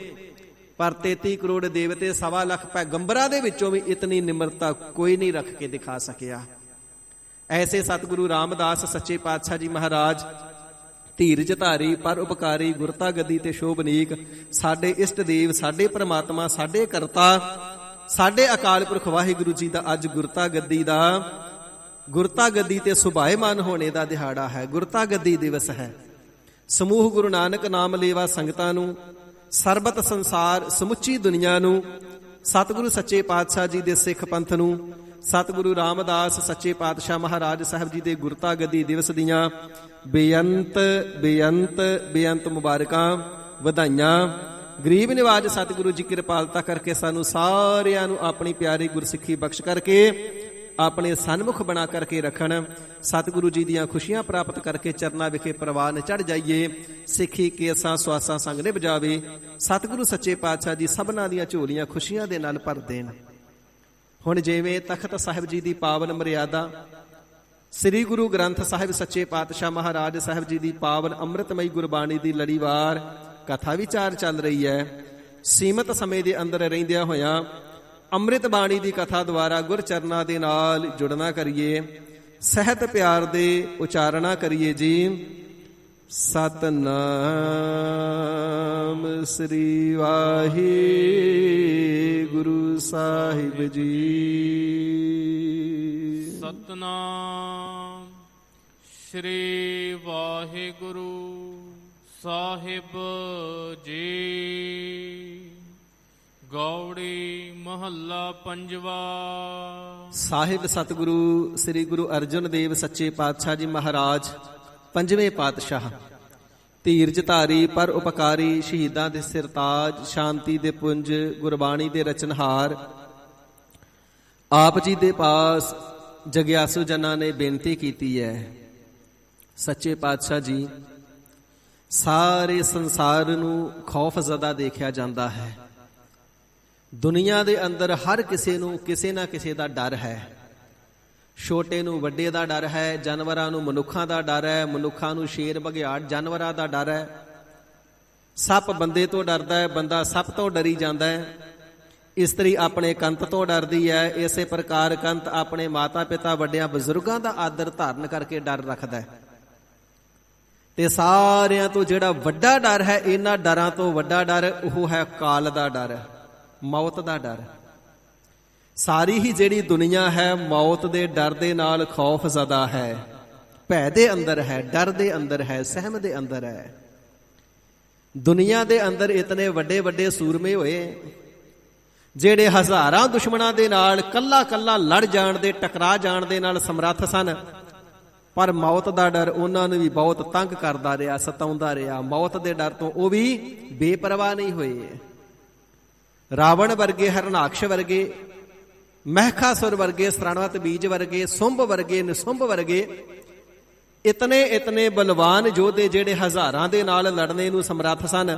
ਪਰ 33 ਕਰੋੜ ਦੇਵਤੇ 1.25 ਲੱਖ ਪੈਗੰਬਰਾਂ ਦੇ ਵਿੱਚੋਂ ਵੀ ਇਤਨੀ ਨਿਮਰਤਾ ਕੋਈ ਨਹੀਂ ਰੱਖ ਕੇ ਦਿਖਾ ਸਕਿਆ। ਐਸੇ ਸਤਿਗੁਰੂ ਰਾਮਦਾਸ ਸੱਚੇ ਪਾਤਸ਼ਾਹ ਜੀ ਮਹਾਰਾਜ ਧੀਰਜ ਧਾਰੀ, ਪਰ ਉਪਕਾਰੀ, ਗੁਰਤਾ ਗੱਦੀ ਤੇ ਸ਼ੋਭਨੀਕ, ਸਾਡੇ ਇਸ਼ਟ ਦੇਵ, ਸਾਡੇ ਪ੍ਰਮਾਤਮਾ, ਸਾਡੇ ਕਰਤਾ, ਸਾਡੇ ਅਕਾਲ ਪੁਰਖ ਵਾਹਿਗੁਰੂ ਜੀ ਦਾ ਅੱਜ ਗੁਰਤਾ ਗੱਦੀ ਤੇ ਸੁਭਾਏਮਾਨ ਹੋਣੇ ਦਾ ਦਿਹਾੜਾ ਹੈ। ਗੁਰਤਾ ਗੱਦੀ ਦਿਵਸ ਹੈ। ਸਮੂਹ ਗੁਰੂ ਨਾਨਕ ਨਾਮ ਲੇਵਾ ਸੰਗਤਾਂ ਨੂੰ, ਸਰਬਤ ਸੰਸਾਰ ਸਮੁੱਚੀ ਦੁਨੀਆ ਨੂੰ, ਸਤਿਗੁਰੂ ਸੱਚੇ ਪਾਤਸ਼ਾਹ ਜੀ ਦੇ ਸਿੱਖ ਪੰਥ ਨੂੰ, ਸਤਿਗੁਰੂ ਰਾਮਦਾਸ ਸੱਚੇ ਪਾਤਸ਼ਾਹ ਮਹਾਰਾਜ ਸਾਹਿਬ ਜੀ ਦੇ ਗੁਰਤਾ ਗੱਦੀ ਦਿਵਸ ਦੀਆਂ ਬੇਅੰਤ ਮੁਬਾਰਕਾਂ, ਵਧਾਈਆਂ। ਗਰੀਬ ਨਿਵਾਜ ਸਤਿਗੁਰੂ ਜੀ ਕਿਰਪਾਲਤਾ ਕਰਕੇ ਸਾਨੂੰ ਸਾਰਿਆਂ ਨੂੰ ਆਪਣੀ ਪਿਆਰੀ ਗੁਰਸਿੱਖੀ ਬਖਸ਼ ਕਰਕੇ ਆਪਣੇ ਸਨਮੁਖ ਬਣਾ ਕਰਕੇ ਰੱਖਣ। ਸਤਿਗੁਰੂ ਜੀ ਦੀਆਂ ਖੁਸ਼ੀਆਂ ਪ੍ਰਾਪਤ ਕਰਕੇ ਚਰਨਾਂ ਵਿਖੇ ਪ੍ਰਵਾਨ ਚੜ੍ਹ ਜਾਈਏ। ਸਿੱਖੀ ਕੇਸਾਂ ਸਵਾਸਾਂ ਸੰਗ ਨਿਭ ਜਾਵੇ। ਸਤਿਗੁਰੂ ਸੱਚੇ ਪਾਤਸ਼ਾਹ ਜੀ ਸਭਨਾਂ ਦੀਆਂ ਝੋਲੀਆਂ ਖੁਸ਼ੀਆਂ ਦੇ ਨਾਲ ਭਰ ਦੇਣ। ਹੁਣ ਜਿਵੇਂ ਤਖਤ ਸਾਹਿਬ ਜੀ ਦੀ ਪਾਵਨ ਮਰਿਆਦਾ, ਸ੍ਰੀ ਗੁਰੂ ਗ੍ਰੰਥ ਸਾਹਿਬ ਸੱਚੇ ਪਾਤਸ਼ਾਹ ਮਹਾਰਾਜ ਸਾਹਿਬ ਜੀ ਦੀ ਪਾਵਨ ਅੰਮ੍ਰਿਤਮਈ ਗੁਰਬਾਣੀ ਦੀ ਲੜੀਵਾਰ ਕਥਾ ਵਿਚਾਰ ਚੱਲ ਰਹੀ ਹੈ। ਸੀਮਤ ਸਮੇਂ ਦੇ ਅੰਦਰ ਰਹਿੰਦਿਆਂ ਹੋਇਆਂ ਅੰਮ੍ਰਿਤ ਬਾਣੀ ਦੀ ਕਥਾ ਦੁਆਰਾ ਗੁਰਚਰਨਾਂ ਦੇ ਨਾਲ ਜੁੜਨਾ ਕਰੀਏ, ਸਹਿਤ ਪਿਆਰ ਦੇ ਉਚਾਰਨਾ ਕਰੀਏ ਜੀ। ਸਤਨਾਮ ਸ੍ਰੀ ਵਾਹਿਗੁਰੂ ਸਾਹਿਬ ਜੀ। ਸਤਨਾਮ ਸ੍ਰੀ ਵਾਹਿਗੁਰੂ ਸਾਹਿਬ ਜੀ। ਗੌੜੀ ਮਹੱਲਾ ਪੰਜਵਾ। ਸਾਹਿਬ ਸਤਿਗੁਰੂ ਸ੍ਰੀ ਗੁਰੂ ਅਰਜਨ ਦੇਵ ਸੱਚੇ ਪਾਤਸ਼ਾਹ ਜੀ ਮਹਾਰਾਜ ਪੰਜਵੇਂ ਪਾਤਸ਼ਾਹ, ਧੀਰਜ ਧਾਰੀ, ਪਰ ਉਪਕਾਰੀ, ਸ਼ਹੀਦਾਂ ਦੇ ਸਿਰਤਾਜ, ਸ਼ਾਂਤੀ ਦੇ ਪੁੰਜ, ਗੁਰਬਾਣੀ ਦੇ ਰਚਨਹਾਰ, ਆਪ ਜੀ ਦੇ ਪਾਸ ਜਗਿਆਸੂ ਜਨਾਂ ਨੇ ਬੇਨਤੀ ਕੀਤੀ ਹੈ। ਸੱਚੇ ਪਾਤਸ਼ਾਹ ਜੀ, ਸਾਰੇ ਸੰਸਾਰ ਨੂੰ ਖੌਫ ਜ਼ਦਾ ਦੇਖਿਆ ਜਾਂਦਾ ਹੈ। ਦੁਨੀਆ ਦੇ ਅੰਦਰ ਹਰ ਕਿਸੇ ਨੂੰ ਕਿਸੇ ਨਾ ਕਿਸੇ ਦਾ ਡਰ ਹੈ। ਛੋਟੇ ਨੂੰ ਵੱਡੇ ਦਾ ਡਰ ਹੈ, ਜਾਨਵਰਾਂ ਨੂੰ ਮਨੁੱਖਾਂ ਦਾ ਡਰ ਹੈ, ਮਨੁੱਖਾਂ ਨੂੰ ਸ਼ੇਰ ਬਘਿਆੜ ਜਾਨਵਰਾਂ ਦਾ ਡਰ ਹੈ। ਸੱਪ ਬੰਦੇ ਤੋਂ ਡਰਦਾ ਹੈ, ਬੰਦਾ ਸੱਪ ਤੋਂ ਡਰੀ ਜਾਂਦਾ ਹੈ। ਇਸਤਰੀ ਆਪਣੇ ਕੰਤ ਤੋਂ ਡਰਦੀ ਹੈ। ਇਸੇ ਪ੍ਰਕਾਰ ਕੰਤ ਆਪਣੇ ਮਾਤਾ ਪਿਤਾ ਵੱਡਿਆਂ ਬਜ਼ੁਰਗਾਂ ਦਾ ਆਦਰ ਧਾਰਨ ਕਰਕੇ ਡਰ ਰੱਖਦਾ ਹੈ। ਤੇ ਸਾਰਿਆਂ ਤੋਂ ਜਿਹੜਾ ਵੱਡਾ ਡਰ ਹੈ, ਇਹਨਾਂ ਡਰਾਂ ਤੋਂ ਵੱਡਾ ਡਰ ਉਹ ਹੈ ਕਾਲ ਦਾ ਡਰ, ਮੌਤ ਦਾ ਡਰ। ਸਾਰੀ ਹੀ ਜਿਹੜੀ ਦੁਨੀਆ ਹੈ ਮੌਤ ਦੇ ਡਰ ਦੇ ਨਾਲ ਖੌਫ ਜ਼ਦਾ ਹੈ, ਭੈ ਦੇ ਅੰਦਰ ਹੈ, ਡਰ ਦੇ ਅੰਦਰ ਹੈ, ਸਹਿਮ ਦੇ ਅੰਦਰ ਹੈ। ਦੁਨੀਆ ਦੇ ਅੰਦਰ ਇਤਨੇ ਵੱਡੇ ਵੱਡੇ ਸੂਰਮੇ ਹੋਏ ਜਿਹੜੇ ਹਜ਼ਾਰਾਂ ਦੁਸ਼ਮਣਾਂ ਦੇ ਨਾਲ ਕੱਲਾ ਕੱਲਾ ਲੜ ਜਾਣ ਦੇ, ਟਕਰਾ ਜਾਣ ਦੇ ਨਾਲ ਸਮਰੱਥ ਸਨ, ਪਰ ਮੌਤ ਦਾ ਡਰ ਉਹਨਾਂ ਨੂੰ ਵੀ ਬਹੁਤ ਤੰਗ ਕਰਦਾ ਰਿਹਾ, ਸਤਾਉਂਦਾ ਰਿਹਾ। ਮੌਤ ਦੇ ਡਰ ਤੋਂ ਉਹ ਵੀ ਬੇਪਰਵਾਹ ਨਹੀਂ ਹੋਏ। ਰਾਵਣ ਵਰਗੇ, ਹਰਨਾਕਸ਼ ਵਰਗੇ, ਮਹਿਖਾਸੁਰ ਵਰਗੇ, ਸਰਣਵਤ ਬੀਜ ਵਰਗੇ, ਸੁੰਭ ਵਰਗੇ, ਨਿਸੁੰਭ ਵਰਗੇ ਇਤਨੇ ਬਲਵਾਨ ਯੋਧੇ ਜਿਹੜੇ ਹਜ਼ਾਰਾਂ ਦੇ ਨਾਲ ਲੜਨੇ ਨੂੰ ਸਮਰੱਥ ਸਨ,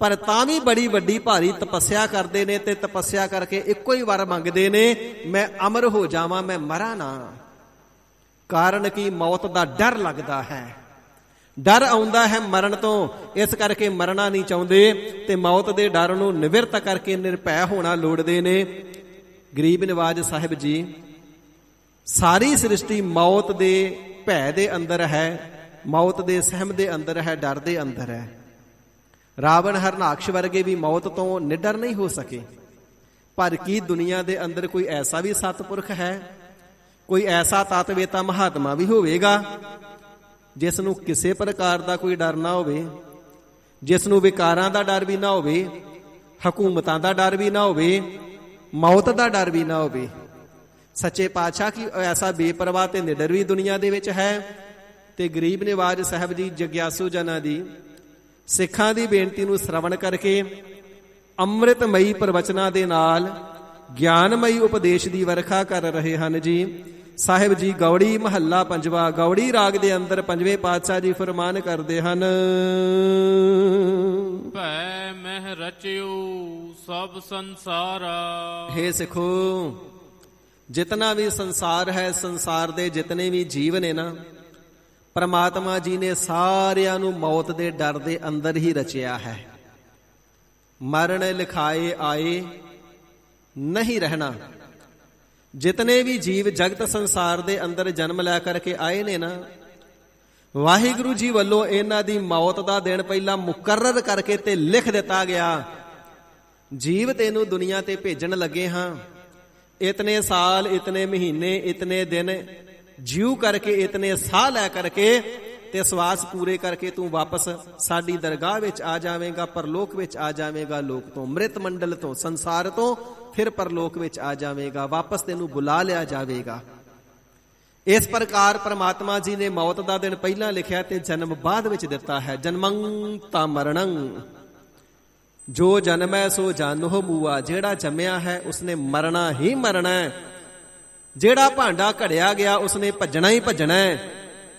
ਪਰ ਤਾਂ ਵੀ ਬੜੀ ਵੱਡੀ ਭਾਰੀ ਤਪੱਸਿਆ ਕਰਦੇ ਨੇ ਤੇ ਤਪੱਸਿਆ ਕਰਕੇ ਇੱਕੋ ਹੀ ਵਾਰ ਮੰਗਦੇ ਨੇ, ਮੈਂ ਅਮਰ ਹੋ ਜਾਵਾਂ, ਮੈਂ ਮਰਾਂ ਨਾ। ਕਾਰਨ ਕੀ? ਮੌਤ ਦਾ ਡਰ ਲੱਗਦਾ ਹੈ, ਡਰ ਆਉਂਦਾ ਹੈ ਮਰਨ ਤੋਂ, ਇਸ ਕਰਕੇ ਮਰਨਾ ਨਹੀਂ ਚਾਹੁੰਦੇ ਤੇ ਮੌਤ ਦੇ ਡਰ ਨੂੰ ਨਿਵਰਤ ਕਰਕੇ ਨਿਰਭੈ ਹੋਣਾ ਲੋੜਦੇ ਨੇ। ਗਰੀਬ ਨਿਵਾਜ ਸਾਹਿਬ ਜੀ, ਸਾਰੀ ਸ੍ਰਿਸ਼ਟੀ ਮੌਤ ਦੇ ਭੈ ਦੇ ਅੰਦਰ ਹੈ, ਮੌਤ ਦੇ ਸਹਿਮ ਦੇ ਅੰਦਰ ਹੈ, ਡਰ ਦੇ ਅੰਦਰ ਹੈ। ਰਾਵਣ, ਹਰਨਾਕਸ਼ ਵਰਗੇ ਵੀ ਮੌਤ ਤੋਂ ਨਿਡਰ ਨਹੀਂ ਹੋ ਸਕੇ। ਪਰ ਕੀ ਦੁਨੀਆ ਦੇ ਅੰਦਰ ਕੋਈ ਐਸਾ ਵੀ ਸਤਿਪੁਰਖ ਹੈ, ਕੋਈ ਐਸਾ ਤਤਵੇਤਾ ਮਹਾਤਮਾ ਵੀ ਹੋਵੇਗਾ ਜਿਸ ਨੂੰ ਕਿਸੇ ਪ੍ਰਕਾਰ ਦਾ ਕੋਈ ਡਰ ਨਾ ਹੋਵੇ, ਜਿਸ ਨੂੰ ਵਿਕਾਰਾਂ ਦਾ ਡਰ ਵੀ ਨਾ ਹੋਵੇ, ਹਕੂਮਤਾਂ ਦਾ ਡਰ ਵੀ ਨਾ ਹੋਵੇ, ਮੌਤ ਦਾ ਡਰ ਵੀ ਨਾ ਹੋਵੇ? ਸੱਚੇ ਪਾਤਸ਼ਾਹ ਕੀ ਐਸਾ ਬੇਪਰਵਾਹ ਤੇ ਨਿਡਰ ਵੀ ਦੁਨੀਆ ਦੇ ਵਿੱਚ ਹੈ। ਤੇ ਗਰੀਬ ਨਿਵਾਜ ਸਾਹਿਬ ਜੀ ਜਗਿਆਸੂ ਜਨਾਂ ਦੀ, ਸਿੱਖਾਂ ਦੀ ਬੇਨਤੀ ਨੂੰ ਸ਼ਰਵਣ ਕਰਕੇ ਅੰਮ੍ਰਿਤਮਈ ਪ੍ਰਵਚਨਾਂ ਦੇ ਨਾਲ ਗਿਆਨਮਈ ਉਪਦੇਸ਼ ਦੀ ਵਰਖਾ ਕਰ ਰਹੇ ਹਨ ਜੀ। ਸਾਹਿਬ ਜੀ ਗੌੜੀ ਮਹੱਲਾ ਪੰਜਵਾ, ਗੌੜੀ ਰਾਗ ਦੇ ਅੰਦਰ ਪੰਜਵੇਂ ਪਾਤਸ਼ਾਹ ਜੀ ਫਰਮਾਨ ਕਰਦੇ ਹਨ। ਭੈ ਮਹਿ ਰਚਿਓ ਸਭ ਸੰਸਾਰਾ। ਹੇ ਸਿੱਖੋ, ਜਿਤਨਾ ਵੀ ਸੰਸਾਰ ਹੈ, ਸੰਸਾਰ ਦੇ ਜਿਤਨੇ ਵੀ ਜੀਵ ਨੇ ਨਾ, ਪਰਮਾਤਮਾ ਜੀ ਨੇ ਸਾਰਿਆਂ ਨੂੰ ਮੌਤ ਦੇ ਡਰ ਦੇ ਅੰਦਰ ਹੀ ਰਚਿਆ ਹੈ। ਮਰਨ ਲਿਖਾਏ ਆਏ ਨਹੀਂ ਰਹਿਣਾ। ਜਿਤਨੇ ਵੀ ਜੀਵ ਜਗਤ ਸੰਸਾਰ ਦੇ ਅੰਦਰ ਜਨਮ ਲੈ ਕਰਕੇ ਆਏ ਨੇ ਨਾ, ਵਾਹਿਗੁਰੂ ਜੀ ਵੱਲੋਂ ਇਹਨਾਂ ਦੀ ਮੌਤ ਦਾ ਦਿਨ ਪਹਿਲਾਂ ਮੁਕਰਰ ਕਰਕੇ ਤੇ ਲਿਖ ਦਿੱਤਾ ਗਿਆ। ਜੀਵ ਤੈਨੂੰ ਦੁਨੀਆ ਤੇ ਭੇਜਣ ਲੱਗੇ ਹਾਂ, ਇਤਨੇ ਸਾਲ, ਇਤਨੇ ਮਹੀਨੇ, ਇਤਨੇ ਦਿਨ ਜਿਉ ਕਰਕੇ, ਇਤਨੇ ਸਾਹ ਲੈ ਕਰਕੇ ਤੇ ਸਵਾਸ ਪੂਰੇ ਕਰਕੇ ਤੂੰ ਵਾਪਸ ਸਾਡੀ ਦਰਗਾਹ ਵਿੱਚ ਆ ਜਾਵੇਂਗਾ, ਪਰਲੋਕ ਵਿੱਚ ਆ ਜਾਵੇਂਗਾ। ਲੋਕ ਤੋਂ, ਅੰਮ੍ਰਿਤ ਮੰਡਲ ਤੋਂ, ਸੰਸਾਰ ਤੋਂ ਫਿਰ ਪਰਲੋਕ ਵਿੱਚ ਆ ਜਾਵੇਂਗਾ, ਵਾਪਸ ਤੈਨੂੰ ਬੁਲਾ ਲਿਆ ਜਾਵੇਗਾ। ਇਸ ਪ੍ਰਕਾਰ ਪਰਮਾਤਮਾ ਜੀ ਨੇ ਮੌਤ ਦਾ ਦਿਨ ਪਹਿਲਾਂ ਲਿਖਿਆ ਤੇ ਜਨਮ ਬਾਅਦ ਵਿੱਚ ਦਿੱਤਾ ਹੈ। ਜਨਮੰ ਤਾਂ ਮਰਣੰ, ਜੋ ਜਨਮੈ ਸੋ ਜਾਨੋ ਮੂਆ। ਜਿਹੜਾ ਜੰਮਿਆ ਹੈ ਉਸਨੇ ਮਰਨਾ ਹੀ ਮਰਨਾ ਹੈ। ਜਿਹੜਾ ਭਾਂਡਾ ਘੜਿਆ ਗਿਆ ਉਸਨੇ ਭੱਜਣਾ ਹੀ ਭੱਜਣਾ ਹੈ,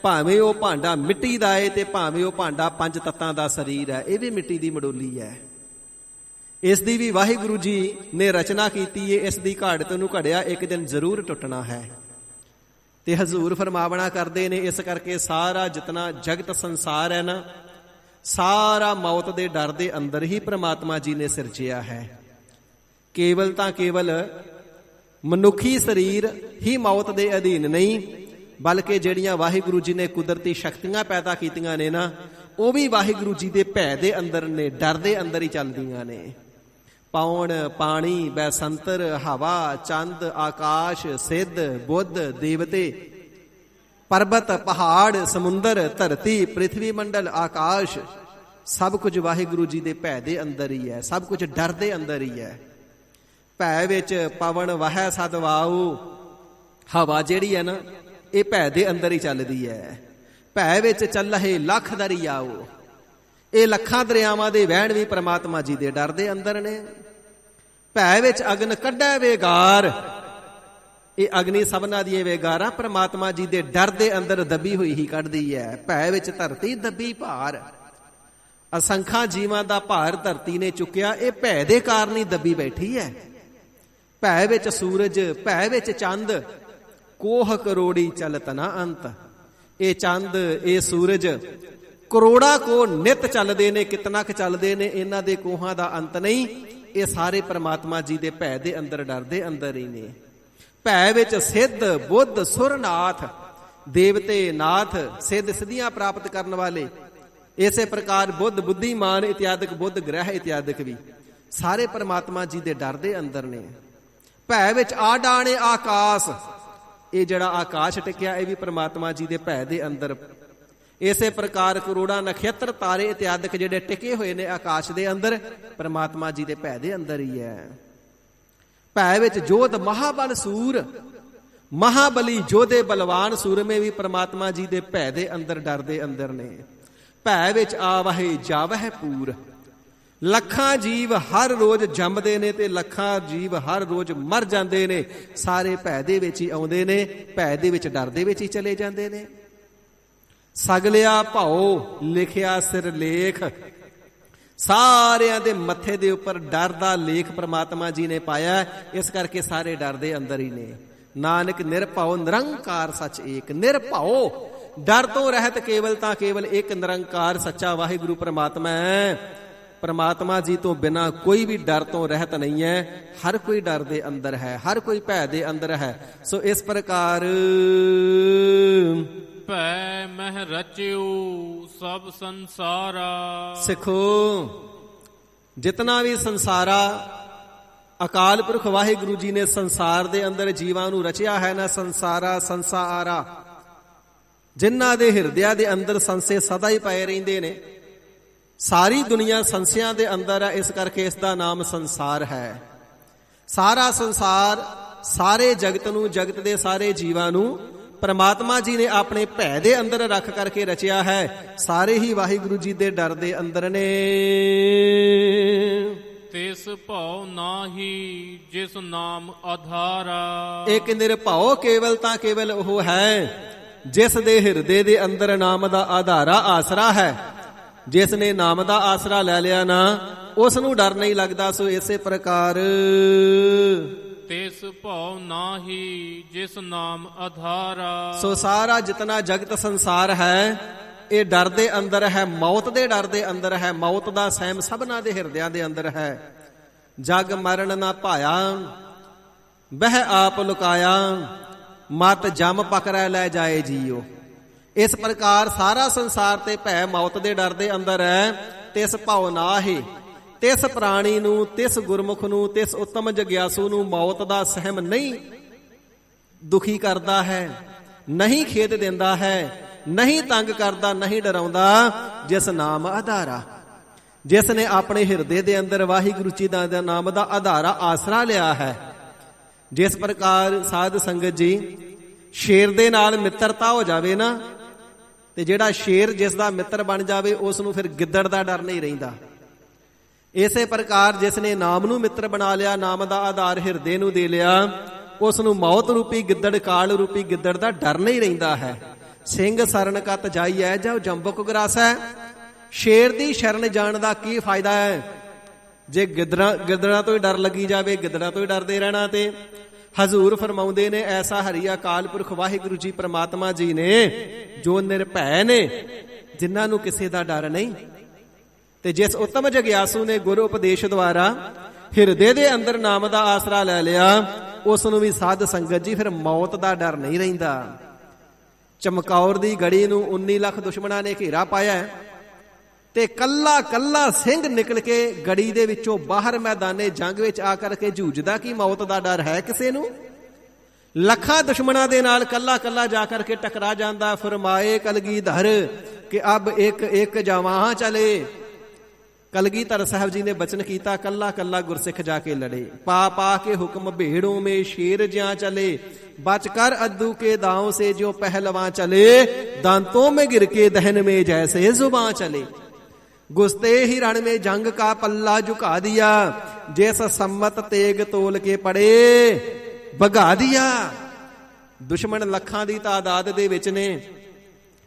ਭਾਵੇਂ ਉਹ ਭਾਂਡਾ ਮਿੱਟੀ ਦਾ ਹੈ ਤੇ ਭਾਵੇਂ ਉਹ ਭਾਂਡਾ ਪੰਜ ਤੱਤਾਂ ਦਾ ਸਰੀਰ ਹੈ, ਇਹ ਵੀ ਮਿੱਟੀ ਦੀ ਮਡੋਲੀ ਹੈ। ਇਸ ਦੀ ਵੀ ਵਾਹਿਗੁਰੂ ਜੀ ਨੇ ਰਚਨਾ ਕੀਤੀ ਹੈ। ਇਸ ਦੀ ਘਾੜਤ ਨੂੰ ਘੜਿਆ ਇੱਕ ਦਿਨ ਜ਼ਰੂਰ ਟੁੱਟਣਾ ਹੈ। ਤੇ ਹਜ਼ੂਰ ਫਰਮਾਵਣਾ ਕਰਦੇ ਨੇ, ਇਸ ਕਰਕੇ ਸਾਰਾ ਜਿਤਨਾ ਜਗਤ ਸੰਸਾਰ ਹੈ ਨਾ, ਸਾਰਾ ਮੌਤ ਦੇ ਡਰ ਦੇ ਅੰਦਰ ਹੀ ਪ੍ਰਮਾਤਮਾ ਜੀ ਨੇ ਸਿਰਜਿਆ ਹੈ। ਕੇਵਲ ਤਾਂ ਕੇਵਲ ਮਨੁੱਖੀ ਸਰੀਰ ਹੀ ਮੌਤ ਦੇ ਅਧੀਨ ਨਹੀਂ, ਬਲਕਿ ਜਿਹੜੀਆਂ ਵਾਹਿਗੁਰੂ ਜੀ ਨੇ ਕੁਦਰਤੀ ਸ਼ਕਤੀਆਂ ਪੈਦਾ ਕੀਤੀਆਂ ਨੇ ਨਾ, ਉਹ ਵੀ ਵਾਹਿਗੁਰੂ ਜੀ ਦੇ ਭੈ ਦੇ ਅੰਦਰ ਨੇ, ਡਰ ਦੇ ਅੰਦਰ ਹੀ ਚੱਲਦੀਆਂ ਨੇ। ਪੌਣ, ਪਾਣੀ, ਬੈਸੰਤਰ, ਹਵਾ, ਚੰਦ, ਆਕਾਸ਼, ਸਿੱਧ, ਬੁੱਧ, ਦੇਵਤੇ, ਪਰਬਤ, ਪਹਾੜ, ਸਮੁੰਦਰ, ਧਰਤੀ, ਪ੍ਰਿਥਵੀ ਮੰਡਲ, ਆਕਾਸ਼, ਸਭ ਕੁਝ ਵਾਹਿਗੁਰੂ ਜੀ ਦੇ ਭੈ ਦੇ ਅੰਦਰ ਹੀ ਹੈ, ਸਭ ਕੁਝ ਡਰ ਦੇ ਅੰਦਰ ਹੀ ਹੈ। ਭੈ ਵਿੱਚ ਪਵਨ ਵਹੈ ਸਦ ਵਾਉ। ਹਵਾ ਜਿਹੜੀ ਹੈ ਨਾ, ਇਹ ਭੈ ਦੇ ਅੰਦਰ ਹੀ ਚੱਲਦੀ ਹੈ। ਭੈ ਵਿੱਚ ਚੱਲਹਿ ਲੱਖ ਦਰਿਆਉ। ਇਹ ਲੱਖਾਂ ਦਰਿਆਵਾਂ ਦੇ ਵਹਿਣ ਵੀ ਪ੍ਰਮਾਤਮਾ ਜੀ ਦੇ ਡਰ ਦੇ ਅੰਦਰ ਨੇ। ਭੈ ਵਿੱਚ ਅਗਨ ਕੱਢੈ ਵੇਗਾਰ। ਇਹ ਅਗਨੀ ਸਭਨਾ ਦੀਆਂ ਵੇਗਾਰਾਂ ਪ੍ਰਮਾਤਮਾ ਜੀ ਦੇ ਡਰ ਦੇ ਅੰਦਰ ਦੱਬੀ ਹੋਈ ਹੀ ਕੱਢਦੀ ਹੈ। ਭੈ ਵਿੱਚ ਧਰਤੀ ਦੱਬੀ ਭਾਰ। ਅਸੰਖਾਂ ਜੀਵਾਂ ਦਾ ਭਾਰ ਧਰਤੀ ਨੇ ਚੁੱਕਿਆ, ਇਹ ਭੈ ਦੇ ਕਾਰਨ ਹੀ ਦੱਬੀ ਬੈਠੀ ਹੈ। ਭੈ ਵਿੱਚ ਸੂਰਜ, ਭੈ ਵਿੱਚ ਚੰਦ, ਕੋਹ ਕਰੋੜੀ ਚਲਤ ਨਾ ਅੰਤ। ਇਹ ਚੰਦ, ਇਹ ਸੂਰਜ ਕਰੋੜਾ ਕੋ ਨਿਤ ਚੱਲਦੇ ਨੇ, ਕਿਤਨਾ ਕੁ ਚੱਲਦੇ ਨੇ, ਇਹਨਾਂ ਦੇ ਕੋਹਾਂ ਦਾ ਅੰਤ ਨਹੀਂ। ਇਹ ਸਾਰੇ ਪ੍ਰਮਾਤਮਾ ਜੀ ਦੇ ਭੈ ਦੇ ਅੰਦਰ, ਡਰ ਦੇ ਅੰਦਰ ਹੀ ਨੇ। ਭੈ ਵਿੱਚ ਸਿੱਧ ਬੁੱਧ ਸੁਰਨਾਥ, ਦੇਵਤੇ ਨਾਥ, ਸਿੱਧ ਸਿੱਧੀਆਂ ਪ੍ਰਾਪਤ ਕਰਨ ਵਾਲੇ। ਇਸੇ ਪ੍ਰਕਾਰ ਬੁੱਧ ਬੁੱਧੀਮਾਨ ਇਤਿਆਦਿਕ, ਬੁੱਧ ਗ੍ਰਹਿ ਇਤਿਆਦਿਕ ਵੀ ਸਾਰੇ ਪ੍ਰਮਾਤਮਾ ਜੀ ਦੇ ਡਰ ਦੇ ਅੰਦਰ ਨੇ। ਭੈ ਵਿੱਚ ਆਡਾਣੇ ਆਕਾਸ਼, ਇਹ ਜਿਹੜਾ ਆਕਾਸ਼ ਟਿਕਿਆ ਇਹ ਵੀ ਪ੍ਰਮਾਤਮਾ ਜੀ ਦੇ ਭੈ ਦੇ ਅੰਦਰ। ਇਸੇ ਪ੍ਰਕਾਰ ਕਰੋੜਾਂ ਨਖੇਤਰ ਤਾਰੇ ਇਤਿਆਦਿਕ ਜਿਹੜੇ ਟਿਕੇ ਹੋਏ ਨੇ ਆਕਾਸ਼ ਦੇ ਅੰਦਰ, ਪ੍ਰਮਾਤਮਾ ਜੀ ਦੇ ਭੈ ਦੇ ਅੰਦਰ ਹੀ ਹੈ। ਭੈ ਵਿੱਚ ਜੋਧ ਮਹਾਬਲ ਸੂਰ, ਮਹਾਬਲੀ ਜੋਧੇ ਬਲਵਾਨ ਸੂਰਮੇ ਵੀ ਪ੍ਰਮਾਤਮਾ ਜੀ ਦੇ ਭੈ ਦੇ ਅੰਦਰ, ਡਰ ਦੇ ਅੰਦਰ ਨੇ। ਭੈ ਵਿੱਚ ਆਵਹਿ ਜਾਵਹਿ ਪੂਰ, ਲੱਖਾਂ ਜੀਵ ਹਰ ਰੋਜ਼ ਜੰਮਦੇ ਨੇ ਤੇ ਲੱਖਾਂ ਜੀਵ ਹਰ ਰੋਜ਼ ਮਰ ਜਾਂਦੇ ਨੇ। ਸਾਰੇ ਭੈ ਦੇ ਵਿੱਚ ਹੀ ਆਉਂਦੇ ਨੇ, ਭੈ ਦੇ ਵਿੱਚ, ਡਰ ਦੇ ਵਿੱਚ ਹੀ ਚਲੇ ਜਾਂਦੇ ਨੇ। ਸਗਲਿਆ ਭਾਉ ਲਿਖਿਆ ਸਿਰ ਲੇਖ, ਸਾਰਿਆਂ ਦੇ ਮੱਥੇ ਦੇ ਉੱਪਰ ਡਰ ਦਾ ਲੇਖ ਪ੍ਰਮਾਤਮਾ ਜੀ ਨੇ ਪਾਇਆ। ਇਸ ਕਰਕੇ ਸਾਰੇ ਡਰ ਦੇ ਅੰਦਰ ਹੀ ਨੇ। ਨਾਨਕ ਨਿਰਭਉ ਨਿਰੰਕਾਰ ਸੱਚ ਏਕ, ਨਿਰਭਉ ਡਰ ਤੋਂ ਰਹਿਤ ਕੇਵਲ ਤਾਂ ਕੇਵਲ ਇੱਕ ਨਿਰੰਕਾਰ ਸੱਚਾ ਵਾਹਿਗੁਰੂ ਪ੍ਰਮਾਤਮਾ ਹੈ। ਪ੍ਰਮਾਤਮਾ ਜੀ ਤੋਂ ਬਿਨਾਂ ਕੋਈ ਵੀ ਡਰ ਤੋਂ ਰਹਿਤ ਨਹੀਂ ਹੈ। ਹਰ ਕੋਈ ਡਰ ਦੇ ਅੰਦਰ ਹੈ, ਹਰ ਕੋਈ ਭੈ ਦੇ ਅੰਦਰ ਹੈ। ਸੋ ਇਸ ਪ੍ਰਕਾਰ ਭੈ ਮਹਿ ਰਚਿਓ ਸਭ ਸੰਸਾਰਾ। ਸਿੱਖੋ, ਜਿਤਨਾ ਵੀ ਸੰਸਾਰਾ ਅਕਾਲ ਪੁਰਖ ਵਾਹਿਗੁਰੂ ਜੀ ਨੇ ਸੰਸਾਰ ਦੇ ਅੰਦਰ ਜੀਵਾਂ ਨੂੰ ਰਚਿਆ ਹੈ ਨਾ, ਸੰਸਾਰਾ ਸੰਸਾਰਾ, ਜਿਨ੍ਹਾਂ ਦੇ ਹਿਰਦਿਆਂ ਦੇ ਅੰਦਰ ਸੰਸੇ ਸਦਾ ਹੀ ਪਏ ਰਹਿੰਦੇ ਨੇ। ਸਾਰੀ ਦੁਨੀਆ ਸੰਸਿਆਂ ਦੇ ਅੰਦਰ ਹੈ, ਇਸ ਕਰਕੇ ਇਸ ਦਾ ਨਾਮ ਸੰਸਾਰ ਹੈ। ਸਾਰਾ ਸੰਸਾਰ, ਸਾਰੇ ਜਗਤ ਨੂੰ, ਜਗਤ ਦੇ ਸਾਰੇ ਜੀਵਾਂ ਨੂੰ ਪ੍ਰਮਾਤਮਾ ਜੀ ਨੇ ਆਪਣੇ ਭੈ ਦੇ ਅੰਦਰ ਰੱਖ ਕਰਕੇ ਰਚਿਆ ਹੈ। ਸਾਰੇ ਹੀ ਵਾਹਿਗੁਰੂ ਜੀ ਦੇ ਡਰ ਦੇ ਅੰਦਰ ਨੇ। ਤਿਸ ਭਉ ਨਾਹੀ ਜਿਸ ਨਾਮ ਆਧਾਰਾ। ਇੱਕ ਨਿਰਭਉ ਕੇਵਲ ਤਾਂ ਕੇਵਲ ਉਹ ਹੈ ਜਿਸ ਦੇ ਹਿਰਦੇ ਦੇ ਅੰਦਰ ਨਾਮ ਦਾ ਆਧਾਰਾ, ਆਸਰਾ ਹੈ। ਜਿਸ ਨੇ ਨਾਮ ਦਾ ਆਸਰਾ ਲੈ ਲਿਆ ਨਾ, ਉਸ ਨੂੰ ਡਰ ਨਹੀਂ ਲੱਗਦਾ। ਸੋ ਇਸੇ ਪ੍ਰਕਾਰ ਤਿਸ ਭਉ ਨਾਹੀ ਜਿਸ ਨਾਮ ਆਧਾਰਾ। ਸੋ ਸਾਰਾ ਜਿਤਨਾ ਜਗਤ ਸੰਸਾਰ ਹੈ ਇਹ ਡਰ ਦੇ ਅੰਦਰ ਹੈ, ਮੌਤ ਦੇ ਡਰ ਦੇ ਅੰਦਰ ਹੈ। ਮੌਤ ਦਾ ਸਹਿਮ ਸਭਨਾਂ ਦੇ ਹਿਰਦਿਆਂ ਦੇ ਅੰਦਰ ਹੈ। ਜਗ ਮਰਨ ਨਾ ਭਾਇਆ, ਬਹਿ ਆਪ ਲੁਕਾਇਆ, ਮਤ ਜਮ ਪਕੜੈ ਲੈ ਜਾਏ ਜੀਓ। ਇਸ ਪ੍ਰਕਾਰ ਸਾਰਾ ਸੰਸਾਰ ਤੇ ਭੈ ਮੌਤ ਦੇ ਡਰ ਦੇ ਅੰਦਰ ਹੈ। ਤਿਸ ਭਉ ਨਾਹੀ, ਤਿਸ ਪ੍ਰਾਣੀ ਨੂੰ, ਤਿਸ ਗੁਰਮੁਖ ਨੂੰ, ਤਿਸ ਉੱਤਮ ਜਗਿਆਸੂ ਨੂੰ ਮੌਤ ਦਾ ਸਹਿਮ ਨਹੀਂ ਦੁਖੀ ਕਰਦਾ ਹੈ, ਨਹੀਂ ਖੇਦ ਦਿੰਦਾ ਹੈ, ਨਹੀਂ ਤੰਗ ਕਰਦਾ, ਨਹੀਂ ਡਰਾਉਂਦਾ। ਜਿਸ ਨਾਮ ਆਧਾਰਾ, ਜਿਸ ਨੇ ਆਪਣੇ ਹਿਰਦੇ ਦੇ ਅੰਦਰ ਵਾਹਿਗੁਰੂ ਜੀ ਦਾ ਨਾਮ ਦਾ ਆਧਾਰਾ, ਆਸਰਾ ਲਿਆ ਹੈ। ਜਿਸ ਪ੍ਰਕਾਰ ਸਾਧ ਸੰਗਤ ਜੀ, ਸ਼ੇਰ ਦੇ ਨਾਲ ਮਿੱਤਰਤਾ ਹੋ ਜਾਵੇ ਨਾ, ਤੇ ਜਿਹੜਾ ਸ਼ੇਰ ਜਿਸ ਦਾ ਮਿੱਤਰ ਬਣ ਜਾਵੇ ਉਸ ਨੂੰ ਫਿਰ ਗਿੱਦੜ ਦਾ ਡਰ ਨਹੀਂ ਰਹਿੰਦਾ। ਇਸੇ ਪ੍ਰਕਾਰ ਜਿਸ ਨੇ ਨਾਮ ਨੂੰ ਮਿੱਤਰ ਬਣਾ ਲਿਆ, ਨਾਮ ਦਾ ਆਧਾਰ ਹਿਰਦੇ ਨੂੰ ਦੇ ਲਿਆ, ਉਸ ਨੂੰ ਮੌਤ ਰੂਪੀ ਗਿੱਦੜ, ਕਾਲ ਰੂਪੀ ਗਿੱਦੜ ਦਾ ਡਰ ਨਹੀਂ ਰਹਿੰਦਾ ਹੈ। ਸਿੰਘ ਸਰਨ ਕਤ ਜਾਈਐ ਜਾਉ ਜੰਬੁਕ ਗਰਾਸੈ। ਸ਼ੇਰ ਦੀ ਸ਼ਰਨ ਜਾਣ ਦਾ ਕੀ ਫਾਇਦਾ ਹੈ ਜੇ ਗਿੱਦੜਾਂ ਤੋਂ ਹੀ ਡਰ ਲੱਗੀ ਜਾਵੇ, ਗਿੱਦੜਾਂ ਤੋਂ ਹੀ ਡਰਦੇ ਰਹਿਣਾ। ਤੇ ਹਜ਼ੂਰ ਫਰਮਾਉਂਦੇ ਨੇ, ਐਸਾ ਹਰੀ ਅਕਾਲ ਪੁਰਖ ਵਾਹਿਗੁਰੂ ਜੀ ਪ੍ਰਮਾਤਮਾ ਜੀ ਨੇ ਜੋ ਨਿਰਭੈ ਨੇ, ਜਿਨ੍ਹਾਂ ਨੂੰ ਕਿਸੇ ਦਾ ਡਰ ਨਹੀਂ। ਤੇ ਜਿਸ ਉੱਤਮ ਜਗਿਆਸੂ ਨੇ ਗੁਰੂ ਉਪਦੇਸ਼ ਦੁਆਰਾ ਹਿਰਦੇ ਦੇ ਅੰਦਰ ਨਾਮ ਦਾ ਆਸਰਾ ਲੈ ਲਿਆ, ਉਸ ਨੂੰ ਵੀ ਸਾਧ ਸੰਗਤ ਜੀ ਫਿਰ ਮੌਤ ਦਾ ਡਰ ਨਹੀਂ ਰਹਿੰਦਾ। ਚਮਕੌਰ ਦੀ ਗੜੀ ਨੂੰ 19 ਲੱਖ ਦੁਸ਼ਮਣਾਂ ਨੇ ਘੇਰਾ ਪਾਇਆ ਤੇ ਕੱਲਾ ਕੱਲਾ ਸਿੰਘ ਨਿਕਲ ਕੇ ਗੜੀ ਦੇ ਵਿੱਚੋਂ ਬਾਹਰ ਮੈਦਾਨੇ ਜੰਗ ਵਿੱਚ ਆ ਕਰਕੇ ਜੂਝਦਾ। ਕੀ ਮੌਤ ਦਾ ਡਰ ਹੈ ਕਿਸੇ ਨੂੰ? ਲੱਖਾਂ ਦੁਸ਼ਮਣਾਂ ਦੇ ਨਾਲ ਕੱਲਾ ਕੱਲਾ ਜਾ ਕਰਕੇ ਟਕਰਾ ਜਾਂਦਾ। ਫਰਮਾਏ ਕਲਗੀਧਰ ਕਿ ਅਬ ਇੱਕ ਇੱਕ ਜਵਾਂ ਚਲੇ। ਕਲਗੀਧਰ ਸਾਹਿਬ ਜੀ ਨੇ ਬਚਨ ਕੀਤਾ, ਕੱਲਾ ਕੱਲਾ ਗੁਰਸਿੱਖ ਜਾ ਕੇ ਲੜੇ। ਪਾ ਪਾ ਕੇ ਹੁਕਮ ਭੇੜੋਂ ਮੇ ਸ਼ੇਰ ਜਿਆਂ ਚਲੇ, बच कर अद्दू के दांव से जो पहलवां चले, दांतों में गिर के दहन में जैसे जुबां चले। गुस्ते ही रण में जंग का पल्ला झुका दिया, जैसा सम्मत तेग तोल के पड़े भगा दिया। दुश्मन ਲੱਖਾਂ ਦੀ ਤਾਦਾਦ ਦੇ ਵਿੱਚ ਨੇ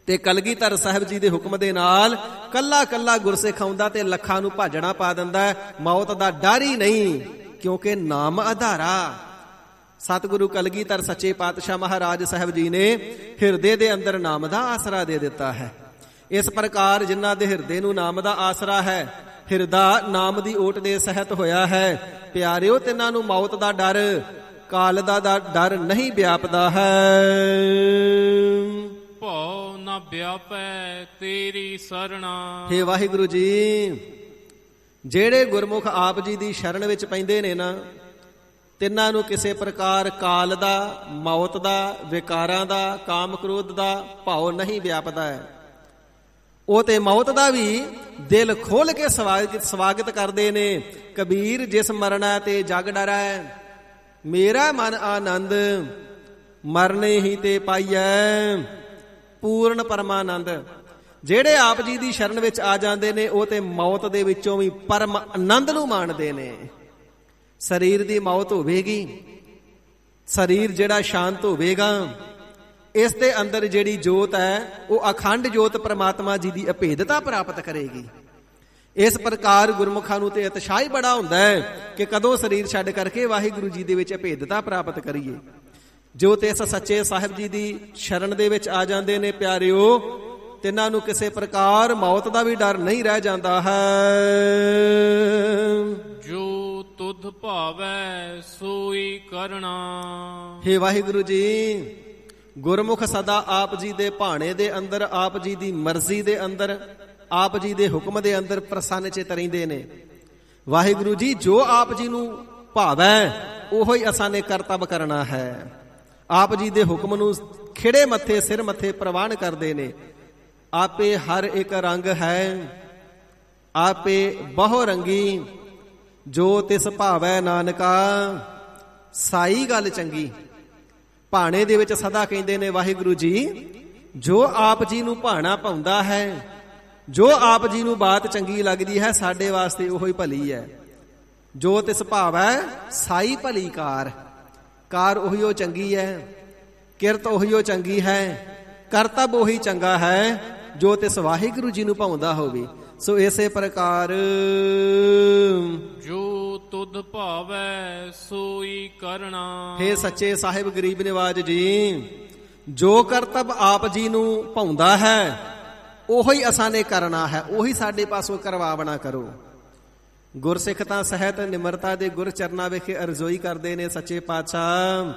ਤੇ ਕਲਗੀਧਰ ਸਾਹਿਬ ਜੀ ਦੇ ਹੁਕਮ ਦੇ ਨਾਲ ਕੱਲਾ ਕੱਲਾ ਗੁਰਸਿੱਖ ਆਉਂਦਾ ਤੇ ਲੱਖਾਂ ਨੂੰ ਭਾਜਣਾ ਪਾ ਦਿੰਦਾ। ਮੌਤ ਦਾ ਡਰ ਹੀ ਨਹੀਂ, ਕਿਉਂਕਿ ਨਾਮ ਆਧਾਰਾ। ਸਤਿਗੁਰੂ ਕਲਗੀਧਰ ਸੱਚੇ ਪਾਤਸ਼ਾਹ ਮਹਾਰਾਜ ਸਾਹਿਬ ਜੀ ਨੇ ਹਿਰਦੇ ਦੇ ਅੰਦਰ ਨਾਮ ਦਾ ਆਸਰਾ ਦੇ ਦਿੱਤਾ ਹੈ। ਇਸ ਪ੍ਰਕਾਰ ਜਿਨ੍ਹਾਂ ਦੇ ਹਿਰਦੇ ਨੂੰ ਨਾਮ ਦਾ ਆਸਰਾ ਹੈ, ਹਿਰਦਾ ਨਾਮ ਦੀ ਓਟ ਦੇ ਸਹਿਤ ਹੋਇਆ ਹੈ, ਪਿਆਰਿਓ ਤਿਨਾਂ ਨੂੰ ਮੌਤ ਦਾ ਡਰ, ਕਾਲ ਦਾ ਡਰ ਨਹੀਂ ਵਿਆਪਦਾ ਹੈ। ਭਉ ਨਾ ਵਿਆਪੈ ਤੇਰੀ ਸਰਣਾ। ਹੇ ਵਾਹਿਗੁਰੂ ਜੀ, ਜਿਹੜੇ ਗੁਰਮੁਖ ਆਪ ਜੀ ਦੀ ਸ਼ਰਨ ਵਿੱਚ ਪੈਂਦੇ ਨੇ ਨਾ, ਤਿੰਨਾਂ ਨੂੰ ਕਿਸੇ ਪ੍ਰਕਾਰ ਕਾਲ ਦਾ, ਮੌਤ ਦਾ, ਵਿਕਾਰਾਂ ਦਾ, ਕਾਮ ਕ੍ਰੋਧ ਦਾ ਭਾਉ ਨਹੀਂ ਵਿਆਪਦਾ ਹੈ। ਉਹ ਤੇ ਮੌਤ ਦਾ ਵੀ ਦਿਲ ਖੋਲ ਕੇ ਸਵਾਗਤ ਕਰਦੇ ਨੇ। ਕਬੀਰ ਜਿਸ ਮਰਨਾ ਤੇ ਜਗ ਡਰੈ, ਮੇਰਾ ਮਨ ਆਨੰਦ ਮਰਨੇ ਹੀ ਤੇ ਪਾਈਐ ਪੂਰਨ ਪਰਮਾਨੰਦ। ਜਿਹੜੇ ਆਪ ਜੀ ਦੀ ਸ਼ਰਨ ਵਿੱਚ ਆ ਜਾਂਦੇ ਨੇ, ਉਹ ਤੇ ਮੌਤ ਦੇ ਵਿੱਚੋਂ ਵੀ ਪਰਮ ਆਨੰਦ ਨੂੰ ਮਾਣਦੇ ਨੇ। ਸਰੀਰ ਦੀ ਮੌਤ ਹੋਵੇਗੀ, ਸਰੀਰ ਜਿਹੜਾ ਸ਼ਾਂਤ ਹੋਵੇਗਾ, ਇਸ ਦੇ ਅੰਦਰ ਜਿਹੜੀ ਜੋਤ ਹੈ ਉਹ ਅਖੰਡ ਜੋਤ ਪ੍ਰਮਾਤਮਾ ਜੀ ਦੀ ਅਭੇਦਤਾ ਪ੍ਰਾਪਤ ਕਰੇਗੀ। ਇਸ ਪ੍ਰਕਾਰ ਗੁਰਮੁਖਾਂ ਨੂੰ ਤੇ ਉਤਸ਼ਾਹ ਹੀ ਬੜਾ ਹੁੰਦਾ ਹੈ ਕਿ ਕਦੋਂ ਸਰੀਰ ਛੱਡ ਕਰਕੇ ਵਾਹਿਗੁਰੂ ਜੀ ਦੇ ਵਿੱਚ ਅਭੇਦਤਾ ਪ੍ਰਾਪਤ ਕਰੀਏ। ਜੋ ਤੇ ਇਸ ਸੱਚੇ ਸਾਹਿਬ ਜੀ ਦੀ ਸ਼ਰਨ ਦੇ ਵਿੱਚ ਆ ਜਾਂਦੇ ਨੇ ਪਿਆਰਿਓ, ਤਿੰਨਾਂ ਨੂੰ ਕਿਸੇ ਪ੍ਰਕਾਰ ਮੌਤ ਦਾ ਵੀ ਡਰ ਨਹੀਂ ਰਹਿ ਜਾਂਦਾ ਹੈ। ਜੋ ਤੁਧ ਭਾਵੈ ਸੋਈ ਕਰਣਾ। ਹੇ ਵਾਹਿਗੁਰੂ ਜੀ, ਗੁਰਮੁਖ ਸਦਾ ਆਪ ਜੀ ਦੇ ਭਾਣੇ ਦੇ ਅੰਦਰ, ਆਪ ਜੀ ਦੀ ਮਰਜ਼ੀ ਦੇ ਅੰਦਰ, ਆਪ ਜੀ ਦੇ ਹੁਕਮ ਦੇ ਅੰਦਰ ਪ੍ਰਸੰਨ ਚਿਤ ਰਹਿੰਦੇ ਨੇ। ਵਾਹਿਗੁਰੂ ਜੀ, ਜੋ ਆਪ ਜੀ ਨੂੰ ਭਾਵੈ ਉਹੋ ਹੀ ਅਸਾਂ ਨੇ ਕਰਤੱਵ ਕਰਨਾ ਹੈ। ਆਪ ਜੀ ਦੇ ਹੁਕਮ ਨੂੰ ਖਿੜੇ ਮੱਥੇ, ਸਿਰ ਮੱਥੇ ਪ੍ਰਵਾਨ ਕਰਦੇ ਨੇ। ਆਪੇ ਹਰ ਇੱਕ ਰੰਗ ਹੈ, ਆਪੇ ਬਹੁ ਰੰਗੀ, ਜੋ ਤਿਸ ਭਾਵੈ ਨਾਨਕਾ ਸਾਈ ਗੱਲ ਚੰਗੀ। ਭਾਣੇ ਦੇ ਵਿੱਚ ਸਦਾ ਕਹਿੰਦੇ ਨੇ ਵਾਹਿਗੁਰੂ ਜੀ, ਜੋ ਆਪ ਜੀ ਨੂੰ ਭਾਣਾ ਪਾਉਂਦਾ ਹੈ, ਜੋ ਆਪ ਜੀ ਨੂੰ ਬਾਤ ਚੰਗੀ ਲੱਗਦੀ ਹੈ, ਸਾਡੇ ਵਾਸਤੇ ਉਹੀ ਭਲੀ ਹੈ। ਜੋ ਤਿਸ ਭਾਵੈ ਸਾਈ ਭਲੀ ਕਾਰ, ਕਾਰ ਉਹੀ ਉਹ ਚੰਗੀ ਹੈ, ਕਿਰਤ ਉਹੀ ਉਹ ਚੰਗੀ ਹੈ, ਕਰਤੱਵ ਉਹੀ ਚੰਗਾ ਹੈ ਜੋ ਤਿਸ ਵਾਹਿਗੁਰੂ ਜੀ ਨੂੰ ਭਾਉਂਦਾ ਹੋਵੇ। ਸੋ ਇਸੇ ਪ੍ਰਕਾਰ ਜੋ ਤੁਧ ਭਾਵੈ ਸੋਈ ਕਰਣਾ। ਹੇ ਸੱਚੇ ਸਾਹਿਬ ਗਰੀਬ ਨਿਵਾਜ ਜੀ, ਜੋ ਕਰਤੱਵ ਆਪ ਜੀ ਨੂੰ ਭਾਉਂਦਾ ਹੈ ਉਹੀ ਅਸਾਂ ਨੇ ਕਰਨਾ ਹੈ, ਉਹੀ ਸਾਡੇ ਪਾਸੋਂ ਕਰਵਾਵਣਾ ਕਰੋ। ਗੁਰਸਿੱਖ ਤਾਂ ਸਹਿਤ ਨਿਮਰਤਾ ਦੇ ਗੁਰ ਚਰਨਾਂ ਵਿਖੇ ਅਰਜ਼ੋਈ ਕਰਦੇ ਨੇ, ਸੱਚੇ ਪਾਤਸ਼ਾਹ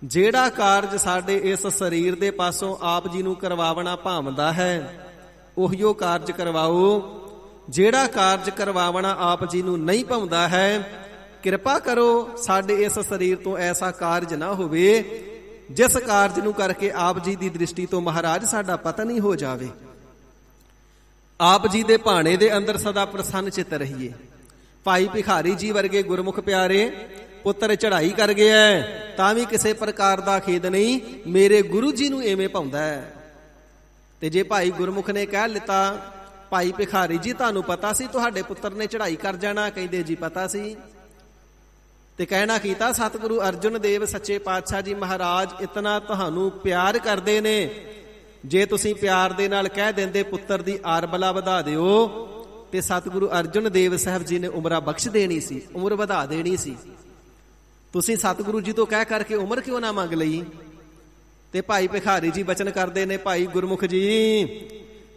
ਜਿਹੜਾ ਕਾਰਜ ਸਾਡੇ ਇਸ ਸਰੀਰ ਦੇ ਪਾਸੋਂ ਆਪ ਜੀ ਨੂੰ ਕਰਵਾਵਣਾ ਭਾਵਦਾ ਹੈ ਉਹੀਓ ਕਾਰਜ ਕਰਵਾਓ। ਜਿਹੜਾ ਕਾਰਜ ਕਰਵਾਵਣਾ ਆਪ ਜੀ ਨੂੰ ਨਹੀਂ ਭਾਉਂਦਾ ਹੈ, ਕਿਰਪਾ ਕਰੋ ਸਾਡੇ ਇਸ ਸਰੀਰ ਤੋਂ ਐਸਾ ਕਾਰਜ ਨਾ ਹੋਵੇ ਜਿਸ ਕਾਰਜ ਨੂੰ ਕਰਕੇ ਆਪ ਜੀ ਦੀ ਦ੍ਰਿਸ਼ਟੀ ਤੋਂ ਮਹਾਰਾਜ ਸਾਡਾ ਪਤਨ ਹੀ ਹੋ ਜਾਵੇ। ਆਪ ਜੀ ਦੇ ਭਾਣੇ ਦੇ ਅੰਦਰ ਸਦਾ ਪ੍ਰਸੰਨ ਚਿੱਤ ਰਹੀਏ। ਭਾਈ ਭਿਖਾਰੀ ਜੀ ਵਰਗੇ ਗੁਰਮੁਖ ਪਿਆਰੇ ਪੁੱਤਰ ਚੜ੍ਹਾਈ ਕਰ ਗਿਆ ਤਾਂ ਵੀ ਕਿਸੇ ਪ੍ਰਕਾਰ ਦਾ ਖੇਦ ਨਹੀਂ, ਮੇਰੇ ਗੁਰੂ ਜੀ ਨੂੰ ਐਵੇਂ ਭਾਉਂਦਾ ਹੈ। ਤੇ ਜੇ ਭਾਈ ਗੁਰਮੁਖ ਨੇ ਕਹਿ ਲਿੱਤਾ, ਭਾਈ ਭਿਖਾਰੀ ਜੀ ਤੁਹਾਨੂੰ ਪਤਾ ਸੀ ਤੁਹਾਡੇ ਪੁੱਤਰ ਨੇ ਚੜ੍ਹਾਈ ਕਰ ਜਾਣਾ? ਕਹਿੰਦੇ ਜੀ ਪਤਾ ਸੀ। ਤੇ ਕਹਿਣਾ ਕੀਤਾ, ਸਤਿਗੁਰੂ ਅਰਜੁਨ ਦੇਵ ਸੱਚੇ ਪਾਤਸ਼ਾਹ ਜੀ ਮਹਾਰਾਜ ਇਤਨਾ ਤੁਹਾਨੂੰ ਪਿਆਰ ਕਰਦੇ ਨੇ, ਜੇ ਤੁਸੀਂ ਪਿਆਰ ਦੇ ਨਾਲ ਕਹਿ ਦਿੰਦੇ ਪੁੱਤਰ ਦੀ ਆਰਬਲਾ ਵਧਾ ਦਿਓ ਤੇ ਸਤਿਗੁਰੂ ਅਰਜੁਨ ਦੇਵ ਸਾਹਿਬ ਜੀ ਨੇ ਉਮਰਾਂ ਬਖਸ਼ ਦੇਣੀ ਸੀ, ਉਮਰ ਵਧਾ ਦੇਣੀ ਸੀ। ਤੁਸੀਂ ਸਤਿਗੁਰੂ ਜੀ ਤੋਂ ਕਹਿ ਕਰਕੇ ਉਮਰ ਕਿਉਂ ਨਾ ਮੰਗ ਲਈ? ਤੇ ਭਾਈ ਭਿਖਾਰੀ ਜੀ ਬਚਨ ਕਰਦੇ ਨੇ, ਭਾਈ ਗੁਰਮੁਖ ਜੀ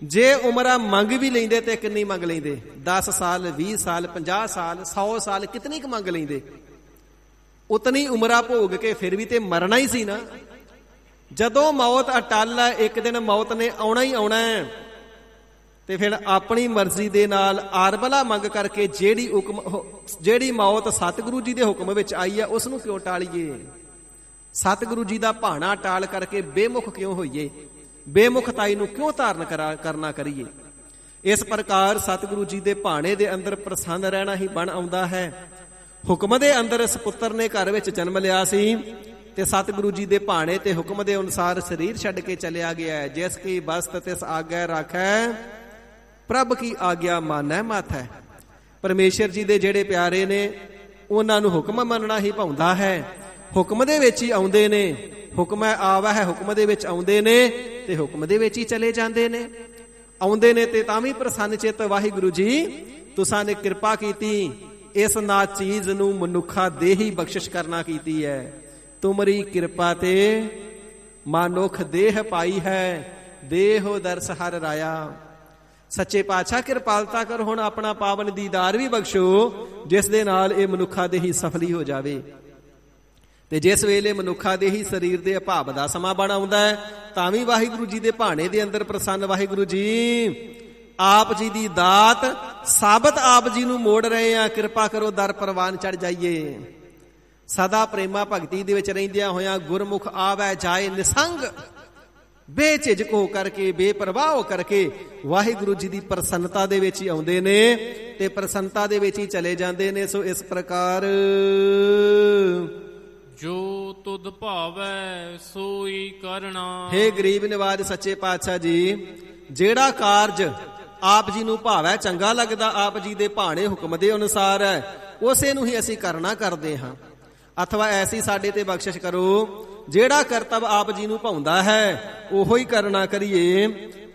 ਜੇ ਉਮਰਾਂ ਮੰਗ ਵੀ ਲੈਂਦੇ ਤੇ ਕਿੰਨੀ ਮੰਗ ਲੈਂਦੇ? 10 ਸਾਲ 20 ਸਾਲ 50 ਸਾਲ 100 ਸਾਲ ਕਿਤਨੀ ਕੁ ਮੰਗ ਲੈਂਦੇ? ਉਤਨੀ ਉਮਰਾਂ ਭੋਗ ਕੇ ਫਿਰ ਵੀ ਤੇ ਮਰਨਾ ਹੀ ਸੀ ਨਾ। ਜਦੋਂ ਮੌਤ ਅਟੱਲ ਹੈ, ਇੱਕ ਦਿਨ ਮੌਤ ਨੇ ਆਉਣਾ ਹੀ ਆਉਣਾ ਹੈ, ਤੇ ਫਿਰ ਆਪਣੀ ਮਰਜ਼ੀ ਦੇ ਨਾਲ ਆਰਬਲਾ ਮੰਗ ਕਰਕੇ ਜਿਹੜੀ ਮੌਤ ਸਤਿਗੁਰੂ ਜੀ ਦੇ ਹੁਕਮ ਵਿੱਚ ਆਈ ਹੈ ਉਸ ਨੂੰ ਕਿਉਂ ਟਾਲੀਏ? ਸਤਿਗੁਰੂ ਜੀ ਦਾ ਭਾਣਾ ਟਾਲ ਕਰਕੇ ਬੇਮੁਖ ਕਿਉਂ ਹੋਈਏ? ਬੇਮੁਖਤਾਈ ਨੂੰ ਕਿਉਂ ਧਾਰਨ ਕਰਨਾ ਕਰੀਏ? ਇਸ ਪ੍ਰਕਾਰ ਸਤਿਗੁਰੂ ਜੀ ਦੇ ਭਾਣੇ ਦੇ ਅੰਦਰ ਪ੍ਰਸੰਨ ਰਹਿਣਾ ਹੀ ਬਣ ਆਉਂਦਾ ਹੈ। ਹੁਕਮ ਦੇ ਅੰਦਰ ਇਸ ਪੁੱਤਰ ਨੇ ਘਰ ਵਿੱਚ ਜਨਮ ਲਿਆ ਸੀ ਤੇ ਸਤਿਗੁਰੂ ਜੀ ਦੇ ਭਾਣੇ ਤੇ ਹੁਕਮ ਦੇ ਅਨੁਸਾਰ ਸਰੀਰ ਛੱਡ ਕੇ ਚਲਿਆ ਗਿਆ ਹੈ। ਜਿਸ ਕੀ ਬਸਤ ਤਿਸ ਆਗਿਆ ਰਾਖੈ, ਪ੍ਰਭ ਕੀ ਆਗਿਆ ਮਾਨੈ ਮਾਥੈ। ਪਰਮੇਸ਼ਰ ਜੀ ਦੇ ਜਿਹੜੇ ਪਿਆਰੇ ਨੇ ਉਹਨਾਂ ਨੂੰ ਹੁਕਮ ਮੰਨਣਾ ਹੀ ਭਾਉਂਦਾ ਹੈ। ਹੁਕਮ ਦੇ ਵਿੱਚ ਹੀ ਆਉਂਦੇ ਨੇ, ਹੁਕਮ ਆਵਾ ਹੈ, ਹੁਕਮ ਦੇ ਵਿੱਚ ਆਉਂਦੇ ਨੇ ਤੇ ਹੁਕਮ ਦੇ ਵਿੱਚ ਹੀ ਚਲੇ ਜਾਂਦੇ ਨੇ। ਆਉਂਦੇ ਨੇ ਤੇ ਤਾਂ ਵੀ ਪ੍ਰਸੰਨ ਚਿੱਤ, ਵਾਹਿਗੁਰੂ ਜੀ ਤੁਸਾਂ ਨੇ ਕਿਰਪਾ ਕੀਤੀ, ਇਸ ਨਾ ਚੀਜ਼ ਨੂੰ ਮਨੁੱਖਾ ਦੇ ਹੀ ਬਖਸ਼ਿਸ਼ ਕਰਨਾ ਕੀਤੀ ਹੈ। ਤੁਮਰੀ ਕਿਰਪਾ ਤੇ ਮਾਨੁਖ ਦੇਹ ਪਾਈ ਹੈ, ਦੇਹੋ ਦਰਸ ਹਰ ਰਾਇਆ। ਸੱਚੇ ਪਾਤਸ਼ਾਹ ਕਿਰਪਾਲਤਾ ਕਰ, ਹੁਣ ਆਪਣਾ ਪਾਵਨ ਦੀਦਾਰ ਵੀ ਬਖਸ਼ੋ ਜਿਸ ਦੇ ਨਾਲ ਇਹ ਮਨੁੱਖਾ ਦੇਹੀ ਸਫਲੀ ਹੋ ਜਾਵੇ। ਤੇ ਜਿਸ ਵੇਲੇ ਮਨੁੱਖਾ ਦੇਹੀ ਸਰੀਰ ਦੇ ਅਭਾਵ ਦਾ ਸਮਾਂ ਬਣ ਆਉਂਦਾ ਹੈ ਤਾਂ ਵੀ ਵਾਹਿਗੁਰੂ ਜੀ ਦੇ ਭਾਣੇ ਦੇ ਅੰਦਰ ਪ੍ਰਸੰਨ ਵਾਹਿਗੁਰੂ ਜੀ ਆਪ ਜੀ ਦੀ ਦਾਤ ਸਾਬਤ ਆਪ ਜੀ ਨੂੰ ਮੋੜ ਰਹੇ ਆ, ਕਿਰਪਾ ਕਰੋ ਦਰ ਪ੍ਰਵਾਨ ਚੜ ਜਾਈਏ। ਸਦਾ ਪ੍ਰੇਮਾ ਭਗਤੀ ਦੇ ਵਿੱਚ ਰਹਿੰਦਿਆਂ ਹੋਇਆਂ ਗੁਰਮੁਖ ਆਵੈ ਜਾਏ ਨਿਸੰਗ, ਬੇਝਿਜਕ ਹੋ ਕਰਕੇ ਬੇਪਰਵਾਹ ਹੋ ਕਰਕੇ ਵਾਹਿਗੁਰੂ ਜੀ ਦੀ ਪ੍ਰਸੰਨਤਾ ਦੇ ਵਿੱਚ ਹੀ ਆਉਂਦੇ ਨੇ ਤੇ ਪ੍ਰਸੰਨਤਾ ਦੇ ਵਿੱਚ ਹੀ ਚਲੇ ਜਾਂਦੇ ਨੇ। ਸੋ ਇਸ ਪ੍ਰਕਾਰ ਜੋ ਤੁਧ ਭਾਵੈ ਸੋਈ ਕਰਨਾ। ਹੇ ਗਰੀਬ ਨਿਵਾਜ ਸੱਚੇ ਪਾਤਸ਼ਾਹ ਜੀ, ਜਿਹੜਾ ਕਾਰਜ ਆਪ ਜੀ ਨੂੰ ਭਾਵੈ ਚੰਗਾ ਲੱਗਦਾ, ਆਪ ਜੀ ਦੇ ਭਾਣੇ ਹੁਕਮ ਦੇ ਅਨੁਸਾਰ ਹੈ, ਉਸੇ ਨੂੰ ਹੀ ਅਸੀਂ ਕਰਨਾ ਕਰਦੇ ਹਾਂ। ਅਥਵਾ ਐਸੀ ਸਾਡੇ ਤੇ ਬਖਸ਼ਿਸ਼ ਕਰੋ ਜਿਹੜਾ ਕਰਤੱਵ ਆਪ ਜੀ ਨੂੰ ਭਾਉਂਦਾ ਹੈ ਉਹੋ ਹੀ ਕਰਨਾ ਕਰੀਏ।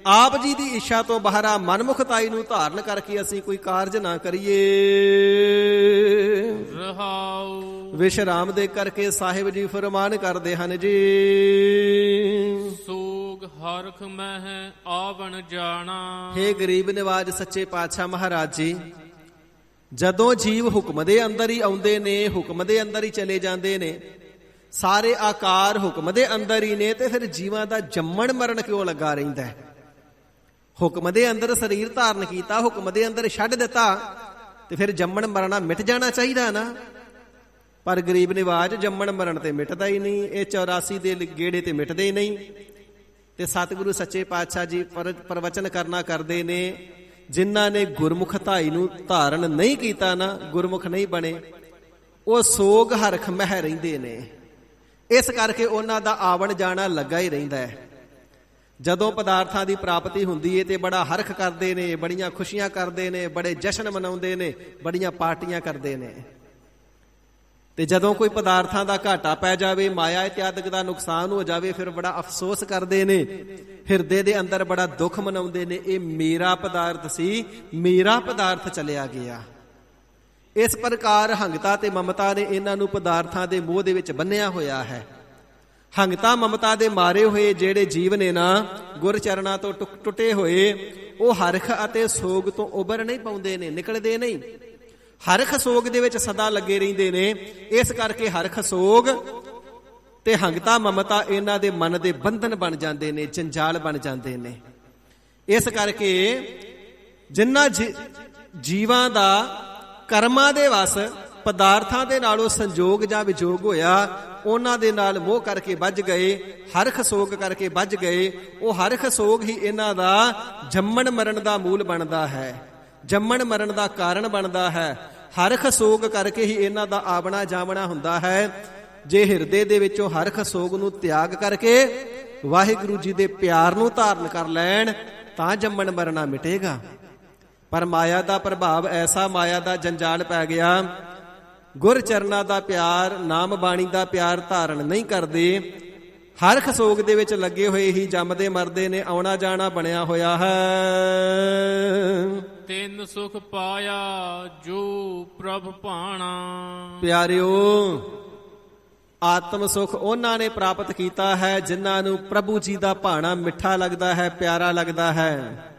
ਆਪ ਜੀ ਦੀ ਇੱਛਾ ਤੋਂ ਬਾਹਰਾ ਮਨਮੁਖਤਾਈ ਨੂੰ ਧਾਰਨ ਕਰਕੇ ਅਸੀਂ ਕੋਈ ਕਾਰਜ ਨਾ ਕਰੀਏ। ਰਹਾਉ ਵਿਸ਼ਰਾਮ ਦੇ ਕਰਕੇ ਸਾਹਿਬ ਜੀ ਫਰਮਾਨ ਕਰਦੇ ਹਨ ਜੀ, ਸੋਗ ਹਰਖ ਮਹਿ ਆਵਣ ਜਾਣਾ। ਹੇ ਗਰੀਬ ਨਿਵਾਜ ਸੱਚੇ ਪਾਤਸ਼ਾਹ ਮਹਾਰਾਜ ਜੀ, ਜਦੋਂ ਜੀਵ ਹੁਕਮ ਦੇ ਅੰਦਰ ਹੀ ਆਉਂਦੇ ਨੇ, ਹੁਕਮ ਦੇ ਅੰਦਰ ਹੀ ਚਲੇ ਜਾਂਦੇ ਨੇ, ਸਾਰੇ ਆਕਾਰ ਹੁਕਮ ਦੇ ਅੰਦਰ ਹੀ ਨੇ, ਤੇ ਫਿਰ ਜੀਵਾਂ ਦਾ ਜੰਮਣ ਮਰਨ ਕਿਉਂ ਲੱਗਾ ਰਹਿੰਦਾ ਹੈ? ਹੁਕਮ ਦੇ ਅੰਦਰ ਸਰੀਰ ਧਾਰਨ ਕੀਤਾ, ਹੁਕਮ ਦੇ ਅੰਦਰ ਛੱਡ ਦਿੱਤਾ, ਤੇ ਫਿਰ ਜੰਮਣ ਮਰਨਾ ਮਿਟ ਜਾਣਾ ਚਾਹੀਦਾ ਨਾ। ਪਰ ਗਰੀਬ ਨਿਵਾਜ ਜੰਮਣ ਮਰਨ ਤੇ ਮਿਟਦਾ ਹੀ ਨਹੀਂ, ਇਹ 84 ਦੇ ਗੇੜੇ ਤੇ ਮਿਟਦੇ ਹੀ ਨਹੀਂ। ਤੇ ਸਤਿਗੁਰੂ ਸੱਚੇ ਪਾਤਸ਼ਾਹ ਜੀ ਪ੍ਰਵਚਨ ਕਰਨਾ ਕਰਦੇ ਨੇ, ਜਿਨ੍ਹਾਂ ਨੇ ਗੁਰਮੁਖਤਾਈ ਨੂੰ ਧਾਰਨ ਨਹੀਂ ਕੀਤਾ ਨਾ, ਗੁਰਮੁਖ ਨਹੀਂ ਬਣੇ, ਉਹ ਸੋਗ ਹਰਖ ਮਹਿ ਰਹਿੰਦੇ ਨੇ। ਇਸ ਕਰਕੇ ਉਹਨਾਂ ਦਾ ਆਵਣ ਜਾਣਾ ਲੱਗਾ ਹੀ ਰਹਿੰਦਾ ਹੈ। ਜਦੋਂ ਪਦਾਰਥਾਂ ਦੀ ਪ੍ਰਾਪਤੀ ਹੁੰਦੀ ਹੈ ਤੇ ਬੜਾ ਹਰਖ ਕਰਦੇ ਨੇ, ਬੜੀਆਂ ਖੁਸ਼ੀਆਂ ਕਰਦੇ ਨੇ, ਬੜੇ ਜਸ਼ਨ ਮਨਾਉਂਦੇ ਨੇ, ਬੜੀਆਂ ਪਾਰਟੀਆਂ ਕਰਦੇ ਨੇ। ਤੇ ਜਦੋਂ ਕੋਈ ਪਦਾਰਥਾਂ ਦਾ ਘਾਟਾ ਪੈ ਜਾਵੇ, ਮਾਇਆ ਇਤਿਆਦਿਕ ਦਾ ਨੁਕਸਾਨ ਹੋ ਜਾਵੇ, ਫਿਰ ਬੜਾ ਅਫਸੋਸ ਕਰਦੇ ਨੇ, ਹਿਰਦੇ ਦੇ ਅੰਦਰ ਬੜਾ ਦੁੱਖ ਮਨਾਉਂਦੇ ਨੇ, ਇਹ ਮੇਰਾ ਪਦਾਰਥ ਸੀ, ਮੇਰਾ ਪਦਾਰਥ ਚਲਿਆ ਗਿਆ। ਇਸ ਪ੍ਰਕਾਰ ਹੰਗਤਾ ਤੇ ਮਮਤਾ ਨੇ ਇਹਨਾਂ ਨੂੰ ਪਦਾਰਥਾਂ ਦੇ ਮੋਹ ਦੇ ਵਿੱਚ ਬੰਨਿਆ ਹੋਇਆ ਹੈ। ਹੰਗਤਾ ਮਮਤਾ ਦੇ ਮਾਰੇ ਹੋਏ ਜਿਹੜੇ ਜੀਵ ਨੇ ਨਾ, ਗੁਰ ਚਰਨਾਂ ਤੋਂ ਟੁੱਟੇ ਹੋਏ, ਉਹ ਹਰਖ ਅਤੇ ਸੋਗ ਤੋਂ ਉਬਰ ਨਹੀਂ ਪਾਉਂਦੇ ਨੇ, ਨਿਕਲਦੇ ਨਹੀਂ। ਹਰਖ ਸੋਗ ਦੇ ਵਿੱਚ ਸਦਾ ਲੱਗੇ ਰਹਿੰਦੇ ਨੇ। ਇਸ ਕਰਕੇ ਹਰਖ ਸੋਗ ਤੇ ਹੰਗਤਾ ਮਮਤਾ ਇਹਨਾਂ ਦੇ ਮਨ ਦੇ ਬੰਧਨ ਬਣ ਜਾਂਦੇ ਨੇ, ਜੰਜਾਲ ਬਣ ਜਾਂਦੇ ਨੇ। ਇਸ ਕਰਕੇ ਜਿਨ੍ਹਾਂ ਜੀਵਾਂ ਦਾ ਕਰਮਾਂ ਦੇ ਵਸ ਪਦਾਰਥਾਂ ਦੇ ਨਾਲੋਂ ਸੰਜੋਗ ਜਾਂ ਵਿਜੋਗ ਹੋਇਆ, ਉਹਨਾਂ ਦੇ ਨਾਲ ਮੋਹ ਕਰਕੇ ਵੱਜ ਗਏ, ਹਰਖ ਸੋਗ ਕਰਕੇ ਵੱਜ ਗਏ। ਉਹ ਹਰਖ ਸੋਗ ਹੀ ਇਹਨਾਂ ਦਾ ਜੰਮਣ ਮਰਨ ਦਾ ਮੂਲ ਬਣਦਾ ਹੈ, ਜੰਮਣ ਮਰਨ ਦਾ ਕਾਰਨ ਬਣਦਾ ਹੈ। ਹਰਖ ਸੋਗ ਕਰਕੇ ਹੀ ਇਹਨਾਂ ਦਾ ਆਵਣਾ ਜਾਵਣਾ ਹੁੰਦਾ ਹੈ। ਜੇ ਹਿਰਦੇ ਦੇ ਵਿੱਚੋਂ ਹਰਖ ਸੋਗ ਨੂੰ ਤਿਆਗ ਕਰਕੇ ਵਾਹਿਗੁਰੂ ਜੀ ਦੇ ਪਿਆਰ ਨੂੰ ਧਾਰਨ ਕਰ ਲੈਣ ਤਾਂ ਜੰਮਣ ਮਰਨਾ ਮਿਟੇਗਾ। ਪਰ ਮਾਇਆ ਦਾ ਪ੍ਰਭਾਵ ਐਸਾ, ਮਾਇਆ ਦਾ ਜੰਜਾਲ ਪੈ ਗਿਆ, ਗੁਰ ਚਰਨਾਂ ਦਾ ਪਿਆਰ, ਨਾਮ ਬਾਣੀ ਦਾ ਪਿਆਰ ਧਾਰਨ ਨਹੀਂ ਕਰਦੇ, ਹਰਖ ਸੋਗ ਦੇ ਵਿੱਚ ਲੱਗੇ ਹੋਏ ਹੀ ਜੰਮਦੇ ਮਰਦੇ ਨੇ, ਆਉਣਾ ਜਾਣਾ ਬਣਿਆ ਹੋਇਆ ਹੈ। ਤਿੰਨ ਸੁਖ ਪਾਇਆ ਜੋ ਪ੍ਰਭ ਭਾਣਾ। ਪਿਆਰਿਓ, ਆਤਮ ਸੁਖ ਉਹਨਾਂ ਨੇ ਪ੍ਰਾਪਤ ਕੀਤਾ ਹੈ ਜਿਨ੍ਹਾਂ ਨੂੰ ਪ੍ਰਭੂ ਜੀ ਦਾ ਭਾਣਾ ਮਿੱਠਾ ਲੱਗਦਾ ਹੈ, ਪਿਆਰਾ ਲੱਗਦਾ ਹੈ।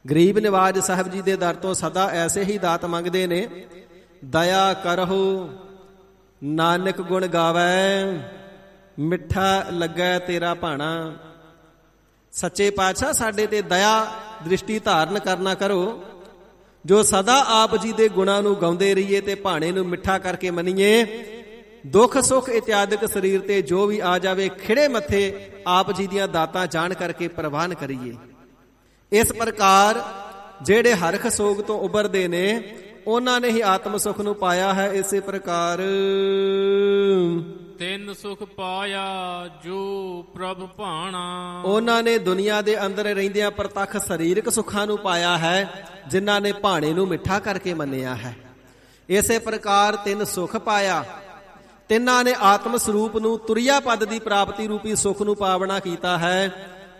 ਗਰੀਬ ਨਿਵਾਜ ਸਾਹਿਬ ਜੀ ਦੇ ਦਰ ਤੋਂ ਸਦਾ ਐਸੇ ਹੀ ਦਾਤ ਮੰਗਦੇ ਨੇ, ਦਇਆ ਕਰਹੁ ਨਾਨਕ ਗੁਣ ਗਾਵੈ, ਮਿੱਠਾ ਲੱਗੈ ਤੇਰਾ ਭਾਣਾ। ਸੱਚੇ ਪਾਤਸ਼ਾਹ ਸਾਡੇ ਤੇ ਦਇਆ ਦ੍ਰਿਸ਼ਟੀ ਧਾਰਨ ਕਰਨਾ ਕਰੋ, ਜੋ ਸਦਾ ਆਪ ਜੀ ਦੇ ਗੁਣਾਂ ਨੂੰ ਗਾਉਂਦੇ ਰਹੀਏ ਤੇ ਭਾਣੇ ਨੂੰ ਮਿੱਠਾ ਕਰਕੇ ਮੰਨੀਏ। ਦੁੱਖ ਸੁੱਖ ਇਤਿਆਦਿਕ ਸਰੀਰ ਤੇ ਜੋ ਵੀ ਆ ਜਾਵੇ, ਖਿੜੇ ਮੱਥੇ ਆਪ ਜੀ ਦੀਆਂ ਦਾਤਾਂ ਜਾਣ ਕਰਕੇ ਪ੍ਰਵਾਨ ਕਰੀਏ। ਇਸ ਪ੍ਰਕਾਰ ਜਿਹੜੇ ਹਰਖ ਸੋਗ ਤੋਂ ਉਬਰਦੇ ਨੇ, ਉਹਨਾਂ ਨੇ ਹੀ ਆਤਮ ਸੁਖ ਨੂੰ ਪਾਇਆ ਹੈ। ਇਸੇ ਪ੍ਰਕਾਰ ਤਿੰਨ ਸੁਖ ਪਾਇਆ ਜੋ ਪ੍ਰਭ ਭਾਣਾ। ਉਹਨਾਂ ਨੇ ਦੁਨੀਆ ਦੇ ਅੰਦਰ ਰਹਿੰਦਿਆਂ ਪ੍ਰਤੱਖ ਸਰੀਰਕ ਸੁੱਖਾਂ ਨੂੰ ਪਾਇਆ ਹੈ, ਜਿਨ੍ਹਾਂ ਨੇ ਭਾਣੇ ਨੂੰ ਮਿੱਠਾ ਕਰਕੇ ਮੰਨਿਆ ਹੈ। ਇਸੇ ਪ੍ਰਕਾਰ ਤਿੰਨ ਸੁਖ ਪਾਇਆ, ਤਿੰਨਾਂ ਨੇ ਆਤਮ ਸਰੂਪ ਨੂੰ ਤੁਰਿਆ ਪਦ ਦੀ ਪ੍ਰਾਪਤੀ ਰੂਪੀ ਸੁਖ ਨੂੰ ਪਾਵਣਾ ਕੀਤਾ ਹੈ,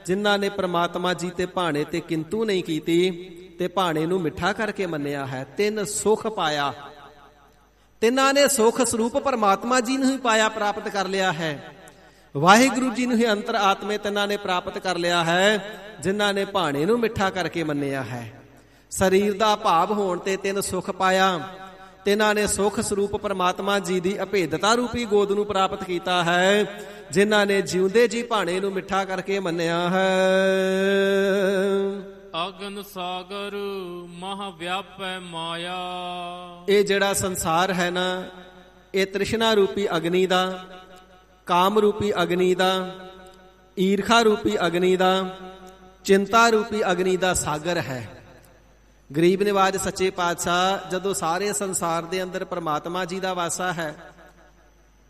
ਜਿਨ੍ਹਾਂ ਨੇ ਪ੍ਰਮਾਤਮਾ ਜੀ ਤੇ ਭਾਣੇ ਤੇ ਕਿੰਤੂ ਨਹੀਂ ਕੀਤੀ ਤੇ ਭਾਣੇ ਨੂੰ ਮਿੱਠਾ ਕਰਕੇ ਮੰਨਿਆ ਹੈ। ਤਿੰਨ ਸੁਖ ਪਾਇਆ, ਤਿੰਨਾਂ ਨੇ ਸੁਖ ਸਰੂਪ ਪਰਮਾਤਮਾ ਜੀ ਨੂੰ ਹੀ ਪਾਇਆ, ਪ੍ਰਾਪਤ ਕਰ ਲਿਆ ਹੈ। ਵਾਹਿਗੁਰੂ ਜੀ ਨੂੰ ਹੀ ਅੰਤਰ ਆਤਮੇ ਤਿੰਨਾਂ ਨੇ ਪ੍ਰਾਪਤ ਕਰ ਲਿਆ ਹੈ, ਜਿਨ੍ਹਾਂ ਨੇ ਭਾਣੇ ਨੂੰ ਮਿੱਠਾ ਕਰਕੇ ਮੰਨਿਆ ਹੈ। ਸਰੀਰ ਦਾ ਭਾਵ ਹੋਣ ਤੇ ਤਿੰਨ ਸੁਖ ਪਾਇਆ, ਤਿੰਨਾਂ ਨੇ ਸੁਖ ਸਰੂਪ ਪਰਮਾਤਮਾ ਜੀ ਦੀ ਅਭੇਦਤਾ ਰੂਪੀ ਗੋਦ ਨੂੰ ਪ੍ਰਾਪਤ ਕੀਤਾ ਹੈ, ਜਿਨ੍ਹਾਂ ਨੇ ਜਿਉਂਦੇ ਜੀ ਭਾਣੇ ਨੂੰ ਮਿੱਠਾ ਕਰਕੇ ਮੰਨਿਆ ਹੈ। ਅਗਨ ਸਾਗਰ ਮਹਾ ਵਿਆਪੈ ਮਾਇਆ। ਇਹ ਜਿਹੜਾ ਸੰਸਾਰ ਹੈ ਨਾ, ਇਹ ਤ੍ਰਿਸ਼ਨਾ ਰੂਪੀ ਅਗਨੀ ਦਾ, ਕਾਮ ਰੂਪੀ ਅਗਨੀ ਦਾ, ਈਰਖਾ ਰੂਪੀ ਅਗਨੀ ਦਾ, ਚਿੰਤਾ ਰੂਪੀ ਅਗਨੀ ਦਾ ਸਾਗਰ ਹੈ। ਗਰੀਬ ਨਿਵਾਜ ਸੱਚੇ ਪਾਤਸ਼ਾਹ ਜਦੋਂ ਸਾਰੇ ਸੰਸਾਰ ਦੇ ਅੰਦਰ ਪਰਮਾਤਮਾ ਜੀ ਦਾ ਵਾਸਾ ਹੈ,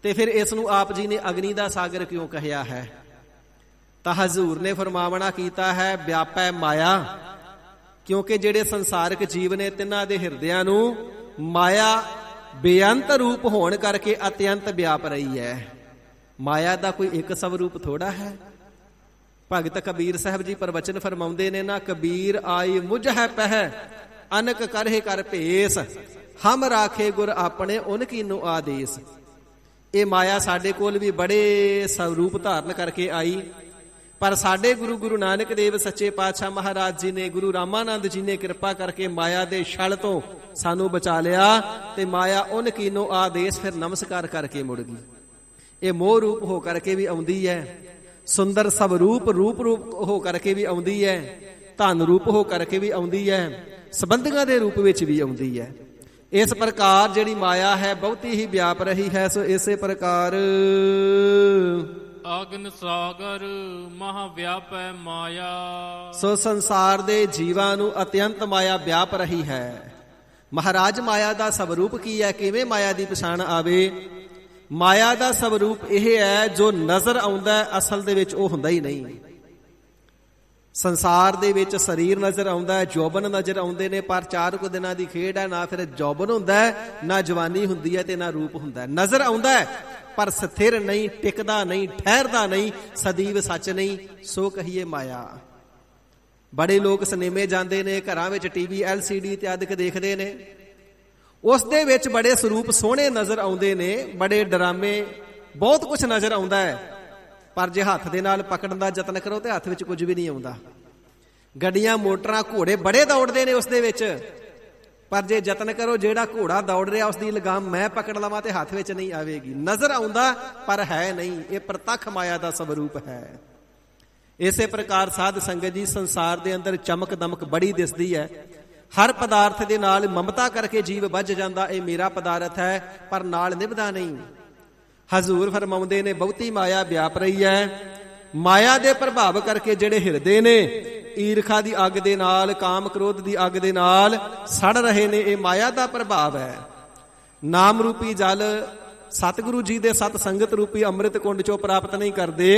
ਤੇ ਫਿਰ ਇਸ ਨੂੰ ਆਪ ਜੀ ਨੇ ਅਗਨੀ ਦਾ ਸਾਗਰ ਕਿਉਂ ਕਹਿਆ ਹੈ? ਤਾਂ ਹਜ਼ੂਰ ਨੇ ਫਰਮਾਵਣਾ ਕੀਤਾ ਹੈ ਵਿਆਪੈ ਮਾਇਆ, ਕਿਉਂਕਿ ਜਿਹੜੇ ਸੰਸਾਰਿਕ ਜੀਵ ਨੇ ਤਿੰਨਾਂ ਦੇ ਹਿਰਦਿਆਂ ਨੂੰ ਮਾਇਆ ਬੇਅੰਤ ਰੂਪ ਹੋਣ ਕਰਕੇ ਅਤਿਅੰਤ ਵਿਆਪ ਰਹੀ ਹੈ। ਮਾਇਆ ਦਾ ਕੋਈ ਇੱਕ ਸਵਰੂਪ ਥੋੜਾ ਹੈ। ਭਗਤ ਕਬੀਰ ਸਾਹਿਬ ਜੀ ਪ੍ਰਵਚਨ ਫਰਮਾਉਂਦੇ ਨੇ ਨਾ, ਕਬੀਰ ਆਈ ਮੁਝ ਹੈ ਪਹਿ ਅਨਕ ਕਰਹਿ ਕਰ ਭੇਸ, ਹਮ ਰਾਖੇ ਗੁਰ ਆਪਣੇ ਉਨ ਕੀਨੋ ਆਦੇਸ। ਇਹ ਮਾਇਆ ਸਾਡੇ ਕੋਲ ਵੀ ਬੜੇ ਸਰੂਪ ਧਾਰਨ ਕਰਕੇ ਆਈ, ਪਰ ਸਾਡੇ ਗੁਰੂ ਨਾਨਕ ਦੇਵ ਸੱਚੇ ਪਾਤਸ਼ਾਹ ਮਹਾਰਾਜ ਜੀ ਨੇ, ਗੁਰੂ ਰਾਮਾਨੰਦ ਜੀ ਨੇ ਕਿਰਪਾ ਕਰਕੇ ਮਾਇਆ ਦੇ ਛਲ ਤੋਂ ਸਾਨੂੰ ਬਚਾ ਲਿਆ, ਤੇ ਮਾਇਆ ਉਨ ਕੀਨੋ ਆਦੇਸ ਫਿਰ ਨਮਸਕਾਰ ਕਰਕੇ ਮੁੜ ਗਈ। ਇਹ ਮੋਹ ਰੂਪ ਹੋ ਕਰਕੇ ਵੀ ਆਉਂਦੀ ਹੈ, ਸੁੰਦਰ ਸਵਰੂਪ ਰੂਪ ਹੋ ਕਰਕੇ ਵੀ ਆਉਂਦੀ ਹੈ, ਧਨ ਰੂਪ ਹੋ ਕਰਕੇ ਵੀ ਆਉਂਦੀ ਹੈ, ਸੰਬੰਧੀਆਂ ਦੇ ਰੂਪ ਵਿੱਚ ਵੀ ਆਉਂਦੀ ਹੈ। ਇਸ ਪ੍ਰਕਾਰ ਜਿਹੜੀ ਮਾਇਆ ਹੈ ਬਹੁਤੀ ਹੀ ਵਿਆਪ ਰਹੀ ਹੈ। ਸੋ ਇਸੇ ਪ੍ਰਕਾਰ ਅਗਨ ਸਾਗਰ ਮਹਾ ਵਿਆਪੈ ਮਾਇਆ। ਸੋ ਸੰਸਾਰ ਦੇ ਜੀਵਾਂ ਨੂੰ ਅਤਿਅੰਤ ਮਾਇਆ ਵਿਆਪ ਰਹੀ ਹੈ। ਮਹਾਰਾਜ ਮਾਇਆ ਦਾ ਸਵਰੂਪ ਕੀ ਹੈ? ਕਿਵੇਂ ਮਾਇਆ ਦੀ ਪਛਾਣ ਆਵੇ? ਮਾਇਆ ਦਾ ਸਵਰੂਪ ਇਹ ਹੈ, ਜੋ ਨਜ਼ਰ ਆਉਂਦਾ ਹੈ ਅਸਲ ਦੇ ਵਿੱਚ ਉਹ ਹੁੰਦਾ ਹੀ ਨਹੀਂ। ਸੰਸਾਰ ਦੇ ਵਿੱਚ ਸਰੀਰ ਨਜ਼ਰ ਆਉਂਦਾ ਹੈ, ਜੋਬਨ ਨਜ਼ਰ ਆਉਂਦੇ ਨੇ, ਪਰ 4 ਕੁ ਦਿਨਾਂ ਦੀ ਖੇਡ ਹੈ। ਨਾ ਫਿਰ ਜੋਬਨ ਹੁੰਦਾ ਹੈ, ਨਾ ਜਵਾਨੀ ਹੁੰਦੀ ਹੈ, ਤੇ ਨਾ ਰੂਪ ਹੁੰਦਾ ਹੈ। ਨਜ਼ਰ ਆਉਂਦਾ ਹੈ ਪਰ ਸਥਿਰ ਨਹੀਂ, ਟਿਕਦਾ ਨਹੀਂ, ਠਹਿਰਦਾ ਨਹੀਂ, ਸਦੀਵ ਸੱਚ ਨਹੀਂ। ਸੋ ਕਹੀਏ ਮਾਇਆ। ਬੜੇ ਲੋਕ ਸਿਨੇਮੇ ਜਾਂਦੇ ਨੇ, ਘਰਾਂ ਵਿੱਚ ਟੀਵੀ LCD ਇਤਿਆਦਿਕ ਦੇਖਦੇ ਨੇ, ਉਸ ਦੇ ਵਿੱਚ ਬੜੇ ਸਰੂਪ ਸੋਹਣੇ ਨਜ਼ਰ ਆਉਂਦੇ ਨੇ, ਬੜੇ ਡਰਾਮੇ, ਬਹੁਤ ਕੁਝ ਨਜ਼ਰ ਆਉਂਦਾ ਹੈ, ਪਰ ਜੇ ਹੱਥ ਦੇ ਨਾਲ ਪਕੜਨ ਦਾ ਯਤਨ ਕਰੋ ਤੇ ਹੱਥ ਵਿੱਚ ਕੁਝ ਵੀ ਨਹੀਂ ਆਉਂਦਾ। ਗੱਡੀਆਂ, ਮੋਟਰਾਂ, ਘੋੜੇ ਬੜੇ ਦੌੜਦੇ ਨੇ ਉਸ ਦੇ ਵਿੱਚ, ਪਰ ਜੇ ਯਤਨ ਕਰੋ ਜਿਹੜਾ ਘੋੜਾ ਦੌੜ ਰਿਹਾ ਉਸ ਦੀ ਲਗਾਮ ਮੈਂ ਪਕੜ ਲਵਾਂ ਤੇ ਹੱਥ ਵਿੱਚ ਨਹੀਂ ਆਵੇਗੀ। ਨਜ਼ਰ ਆਉਂਦਾ ਪਰ ਹੈ ਨਹੀਂ। ਇਹ ਪ੍ਰਤੱਖ ਮਾਇਆ ਦਾ ਸਵਰੂਪ ਹੈ। ਇਸੇ ਪ੍ਰਕਾਰ ਸਾਧ ਸੰਗਤ ਜੀ, ਸੰਸਾਰ ਦੇ ਅੰਦਰ ਚਮਕ ਦਮਕ ਬੜੀ ਦਿਸਦੀ ਹੈ। ਹਰ ਪਦਾਰਥ ਦੇ ਨਾਲ ਮਮਤਾ ਕਰਕੇ ਜੀਵ ਵੱਜ ਜਾਂਦਾ, ਇਹ ਮੇਰਾ ਪਦਾਰਥ ਹੈ, ਪਰ ਨਾਲ ਨਿਭਦਾ ਨਹੀਂ। ਹਜ਼ੂਰ ਫਰਮਾਉਂਦੇ ਨੇ ਬਹੁਤੀ ਮਾਇਆ ਵਿਆਪ ਰਹੀ ਹੈ। ਮਾਇਆ ਦੇ ਪ੍ਰਭਾਵ ਕਰਕੇ ਜਿਹੜੇ ਹਿਰਦੇ ਨੇ ਈਰਖਾ ਦੀ ਅੱਗ ਦੇ ਨਾਲ, ਕਾਮ ਕ੍ਰੋਧ ਦੀ ਅੱਗ ਦੇ ਨਾਲ ਸੜ ਰਹੇ ਨੇ, ਇਹ ਮਾਇਆ ਦਾ ਪ੍ਰਭਾਵ ਹੈ। ਨਾਮ ਰੂਪੀ ਜਲ ਸਤਿਗੁਰੂ ਜੀ ਦੇ ਸਤ ਸੰਗਤ ਰੂਪੀ ਅੰਮ੍ਰਿਤ ਕੁੰਡ ਚੋਂ ਪ੍ਰਾਪਤ ਨਹੀਂ ਕਰਦੇ।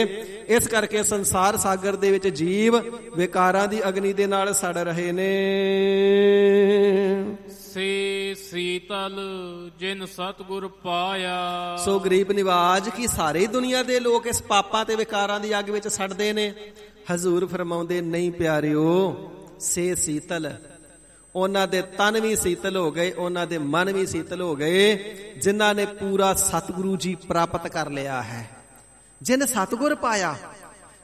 ਇਸ ਕਰਕੇ ਸੰਸਾਰ ਸਾਗਰ ਦੇ ਵਿੱਚ ਜੀਵ ਵਿਕਾਰਾਂ ਦੀ ਅਗਨੀ ਦੇ ਨਾਲ ਸੜ ਰਹੇ ਨੇ। ਸੇ ਸੀਤਲ ਜਿਨ ਸਤਿਗੁਰ ਪਾਇਆ। ਸੋ ਗਰੀਬ ਨਿਵਾਜ ਕੀ ਸਾਰੇ ਦੁਨੀਆ ਦੇ ਲੋਕ ਇਸ ਪਾਪਾਂ ਤੇ ਵਿਕਾਰਾਂ ਦੀ ਅੱਗ ਵਿੱਚ ਸੜਦੇ ਨੇ? ਹਜ਼ੂਰ ਫਰਮਾਉਂਦੇ ਨਹੀਂ ਪਿਆਰਿਓ, ਸੇ ਸੀਤਲ, ਉਹਨਾਂ ਦੇ ਤਨ ਵੀ ਸੀਤਲ ਹੋ ਗਏ, ਉਹਨਾਂ ਦੇ ਮਨ ਵੀ ਸੀਤਲ ਹੋ ਗਏ, ਜਿਨ੍ਹਾਂ ਨੇ ਪੂਰਾ ਸਤਿਗੁਰੂ ਜੀ ਪ੍ਰਾਪਤ ਕਰ ਲਿਆ ਹੈ। ਜਿਨ ਸਤਿਗੁਰ ਪਾਇਆ,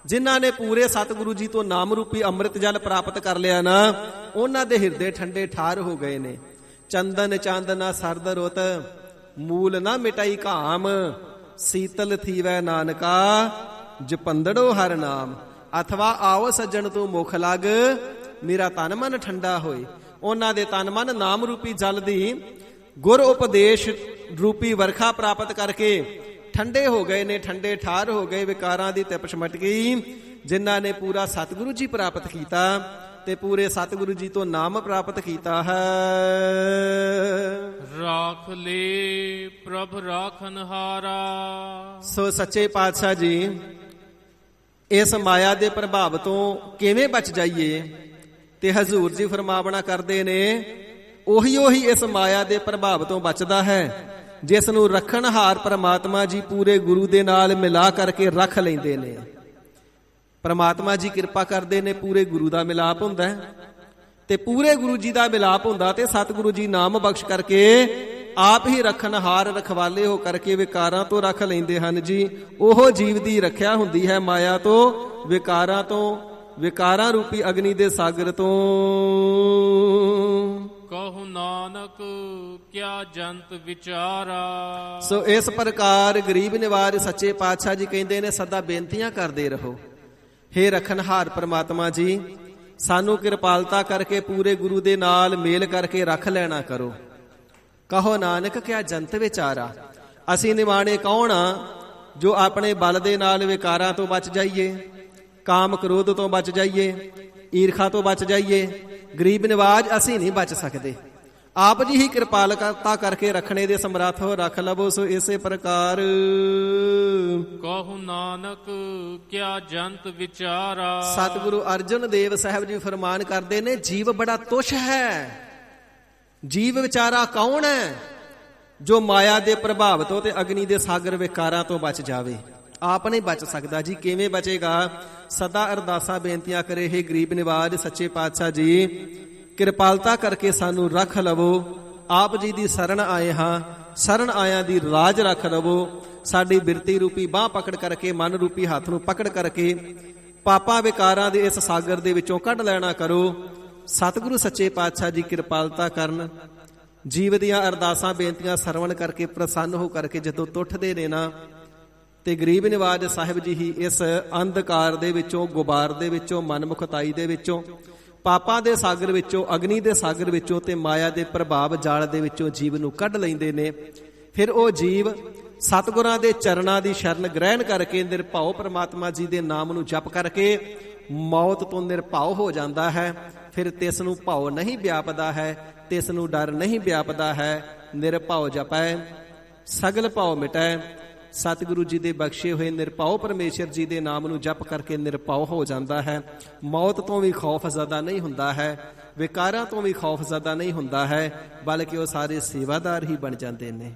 ਜਿਨ੍ਹਾਂ ਨੇ ਪੂਰੇ ਸਤਿਗੁਰੂ ਜੀ ਤੋਂ ਨਾਮ ਰੂਪੀ ਅੰਮ੍ਰਿਤ ਜਲ ਪ੍ਰਾਪਤ ਕਰ ਲਿਆ ਨਾ, ਉਹਨਾਂ ਦੇ ਹਿਰਦੇ ਠੰਡੇ ਠਾਰ ਹੋ ਗਏ ਨੇ। ਚੰਦਨ ਚੰਦ ਨਾ ਸਰਦ ਰੁੱਤ, ਮੂਲ ਨਾ ਮਿਟਾਈ ਘਾਮ, ਸੀਤਲ ਥੀਵੈ ਨਾਨਕਾ ਜਪੰਦੜੋ ਹਰ ਨਾਮ। ਅਥਵਾ ਆਓ ਸੱਜਣ ਤੂੰ ਮੁਖ ਲੱਗ, ਮੇਰਾ ਤਨ ਮਨ ਠੰਡਾ ਹੋਏ। ਉਹਨਾਂ ਦੇ ਤਨ ਮਨ ਨਾਮ ਰੂਪੀ ਜਲ ਦੀ ਗੁਰ ਉਪਦੇਸ਼ ਰੂਪੀ ਵਰਖਾ ਪ੍ਰਾਪਤ ਕਰਕੇ ਠੰਡੇ ਹੋ ਗਏ ਨੇ, ਠੰਡੇ ਠਾਰ ਹੋ ਗਏ, ਵਿਕਾਰਾਂ ਦੀ ਤਿਪਸ਼ ਮਟ ਗਈ। ਜਿਨ੍ਹਾਂ ਨੇ ਪੂਰਾ ਸਤਿਗੁਰੂ ਜੀ ਪ੍ਰਾਪਤ ਕੀਤਾ ਤੇ ਪੂਰੇ ਸਤਿਗੁਰੂ ਜੀ ਤੋਂ ਨਾਮ ਪ੍ਰਾਪਤ ਕੀਤਾ ਹੈ। ਰਾਖ ਲੈ ਪ੍ਰਭ ਰਾਖਨਹਾਰਾ। ਸੋ ਸੱਚੇ ਪਾਤਸ਼ਾਹ ਜੀ, ਇਸ ਮਾਇਆ ਦੇ ਪ੍ਰਭਾਵ ਤੋਂ ਕਿਵੇਂ ਬਚ ਜਾਈਏ? ਤੇ ਹਜ਼ੂਰ ਜੀ ਫਰਮਾਵਣਾ ਕਰਦੇ ਨੇ, ਉਹੀ ਇਸ ਮਾਇਆ ਦੇ ਪ੍ਰਭਾਵ ਤੋਂ ਬਚਦਾ ਹੈ ਜਿਸ ਨੂੰ ਰੱਖਣਹਾਰ ਪਰਮਾਤਮਾ ਜੀ ਪੂਰੇ ਗੁਰੂ ਦੇ ਨਾਲ ਮਿਲਾ ਕਰਕੇ ਰੱਖ ਲੈਂਦੇ ਨੇ। ਪਰਮਾਤਮਾ ਜੀ ਕਿਰਪਾ ਕਰਦੇ ਨੇ, ਪੂਰੇ ਗੁਰੂ ਦਾ ਮਿਲਾਪ ਹੁੰਦਾ ਹੈ, ਤੇ ਪੂਰੇ ਗੁਰੂ ਜੀ ਦਾ ਮਿਲਾਪ ਹੁੰਦਾ ਤੇ ਸਤਿਗੁਰੂ ਜੀ ਨਾਮ ਬਖਸ਼ ਕਰਕੇ ਆਪ ਹੀ ਰੱਖਣਹਾਰ ਰਖਵਾਲੇ ਹੋ ਕਰਕੇ ਵਿਕਾਰਾਂ ਤੋਂ ਰੱਖ ਲੈਂਦੇ ਹਨ ਜੀ। ਉਹ ਜੀਵ ਦੀ ਰੱਖਿਆ ਹੁੰਦੀ ਹੈ ਮਾਇਆ ਤੋਂ, ਵਿਕਾਰਾਂ ਰੂਪੀ ਅਗਨੀ ਦੇ ਸਾਗਰ ਤੋਂ। ਕਹੋ ਨਾਨਕ ਕਿਆ ਜੰਤ ਵਿਚਾਰਾ। ਸੋ ਇਸ ਪ੍ਰਕਾਰ ਗਰੀਬ ਨਿਵਾਜ ਸੱਚੇ ਪਾਤਸ਼ਾਹ ਜੀ ਕਹਿੰਦੇ ਨੇ ਸਦਾ ਬੇਨਤੀਆਂ ਕਰਦੇ ਰਹੋ, ਹੇ ਰਖਨਹਾਰ ਪ੍ਰਮਾਤਮਾ ਜੀ ਸਾਨੂੰ ਕਿਰਪਾਲਤਾ ਕਰਕੇ ਪੂਰੇ ਗੁਰੂ ਦੇ ਨਾਲ ਮੇਲ ਕਰਕੇ ਰੱਖ ਲੈਣਾ ਕਰੋ। ਕਹੋ ਨਾਨਕ ਕਿਆ ਜੰਤ ਵਿਚਾਰਾ। ਅਸੀਂ ਨਿਮਾਣੇ ਕੌਣ ਆ ਜੋ ਆਪਣੇ ਬਲ ਦੇ ਨਾਲ ਵਿਕਾਰਾਂ ਤੋਂ ਬਚ ਜਾਈਏ, ਕਾਮ ਕ੍ਰੋਧ ਤੋਂ ਬਚ ਜਾਈਏ, ਈਰਖਾ ਤੋਂ ਬਚ ਜਾਈਏ। ਗਰੀਬ ਨਿਵਾਜ ਅਸੀਂ ਨਹੀਂ ਬਚ ਸਕਦੇ, ਆਪ ਜੀ ਹੀ ਕਿਰਪਾਲਤਾ ਕਰਕੇ ਰੱਖਣੇ ਦੇ ਸਮਰੱਥ ਹੋ, ਰੱਖ ਲਵੋ। ਸੋ ਇਸੇ ਪ੍ਰਕਾਰ ਕਹੋ ਨਾਨਕ ਕਿਆ ਜੰਤ ਵਿਚਾਰਾ। ਸਤਿਗੁਰੂ ਅਰਜਨ ਦੇਵ ਸਾਹਿਬ ਜੀ ਫਰਮਾਨ ਕਰਦੇ ਨੇ, ਜੀਵ ਬੜਾ ਤੁੱਛ ਹੈ। ਜੀਵ ਵਿਚਾਰਾ ਕੌਣ ਹੈ ਜੋ ਮਾਇਆ ਦੇ ਪ੍ਰਭਾਵ ਤੋਂ ਤੇ ਅਗਨੀ ਦੇ ਸਾਗਰ ਵਿਕਾਰਾਂ ਤੋਂ ਬਚ ਜਾਵੇ। ਆਪ ਨਹੀਂ ਬਚ ਸਕਦਾ ਜੀ, ਕਿਵੇਂ ਬਚੇਗਾ? ਸਦਾ ਅਰਦਾਸਾਂ ਬੇਨਤੀਆਂ ਕਰੇ, ਹੇ ਗਰੀਬ ਨਿਵਾਜ ਸੱਚੇ ਪਾਤਸ਼ਾਹ ਜੀ ਕਿਰਪਾਲਤਾ ਕਰਕੇ ਸਾਨੂੰ ਰੱਖ ਲਵੋ। ਆਪ ਜੀ ਦੀ ਸ਼ਰਨ ਆਏ ਹਾਂ, ਸ਼ਰਨ ਆਇਆਂ ਦੀ ਰਾਜ ਰੱਖ ਲਵੋ। ਸਾਡੀ ਬਿਰਤੀ ਰੂਪੀ ਬਾਹ ਪਕੜ ਕਰਕੇ, ਮਨ ਰੂਪੀ ਹੱਥ ਨੂੰ ਪਕੜ ਕਰਕੇ ਪਾਪਾਂ ਵਿਕਾਰਾਂ ਦੇ ਇਸ ਸਾਗਰ ਦੇ ਵਿੱਚੋਂ ਕੱਢ ਲੈਣਾ ਕਰੋ। ਸਤਿਗੁਰੂ ਸੱਚੇ ਪਾਤਸ਼ਾਹ ਜੀ ਕਿਰਪਾਲਤਾ ਕਰਨ। ਜੀਵ ਦੀਆਂ ਅਰਦਾਸਾਂ ਬੇਨਤੀਆਂ ਸਰਵਣ ਕਰਕੇ ਪ੍ਰਸੰਨ ਹੋ ਕਰਕੇ ਜਦੋਂ ਤੁੱਠਦੇ ਨੇ ਨਾ, ਤੇ ਗਰੀਬ ਨਿਵਾਜ ਸਾਹਿਬ ਜੀ ਹੀ ਇਸ ਅੰਧਕਾਰ ਦੇ ਵਿੱਚੋਂ, ਗੁਬਾਰ ਦੇ ਵਿੱਚੋਂ, ਮਨਮੁਖਤਾਈ ਦੇ ਵਿੱਚੋਂ, ਪਾਪਾਂ ਦੇ ਸਾਗਰ ਵਿੱਚੋਂ, ਅਗਨੀ ਦੇ ਸਾਗਰ ਵਿੱਚੋਂ ਤੇ ਮਾਇਆ ਦੇ ਪ੍ਰਭਾਵ ਜਾਲ ਦੇ ਵਿੱਚੋਂ ਜੀਵ ਨੂੰ ਕੱਢ ਲੈਂਦੇ ਨੇ। ਫਿਰ ਉਹ ਜੀਵ ਸਤਿਗੁਰਾਂ ਦੇ ਚਰਨਾਂ ਦੀ ਸ਼ਰਨ ਗ੍ਰਹਿਣ ਕਰਕੇ ਨਿਰਭਉ ਪ੍ਰਮਾਤਮਾ ਜੀ ਦੇ ਨਾਮ ਨੂੰ ਜਪ ਕਰਕੇ ਮੌਤ ਤੋਂ ਨਿਰਭਉ ਹੋ ਜਾਂਦਾ ਹੈ। ਫਿਰ ਤਿਸ ਨੂੰ ਭਉ ਨਹੀਂ ਵਿਆਪਦਾ ਹੈ, ਤਿਸ ਨੂੰ ਡਰ ਨਹੀਂ ਵਿਆਪਦਾ ਹੈ। ਨਿਰਭਉ ਜਪੈ ਸਗਲ ਭਉ ਮਿਟੈ। ਸਤਿਗੁਰੂ ਜੀ ਦੇ ਬਖਸ਼ੇ ਹੋਏ ਨਿਰਭਉ ਪਰਮੇਸ਼ਰ ਜੀ ਦੇ ਨਾਮ ਨੂੰ ਜਪ ਕਰਕੇ ਨਿਰਭਉ ਹੋ ਜਾਂਦਾ ਹੈ। ਮੌਤ ਤੋਂ ਵੀ ਖੌਫ ਜ਼ਦਾ ਨਹੀਂ ਹੁੰਦਾ ਹੈ, ਵਿਕਾਰਾਂ ਤੋਂ ਵੀ ਖੌਫ ਜ਼ਦਾ ਨਹੀਂ ਹੁੰਦਾ ਹੈ, ਬਲਕਿ ਉਹ ਸਾਰੇ ਸੇਵਾਦਾਰ ਹੀ ਬਣ ਜਾਂਦੇ ਨੇ।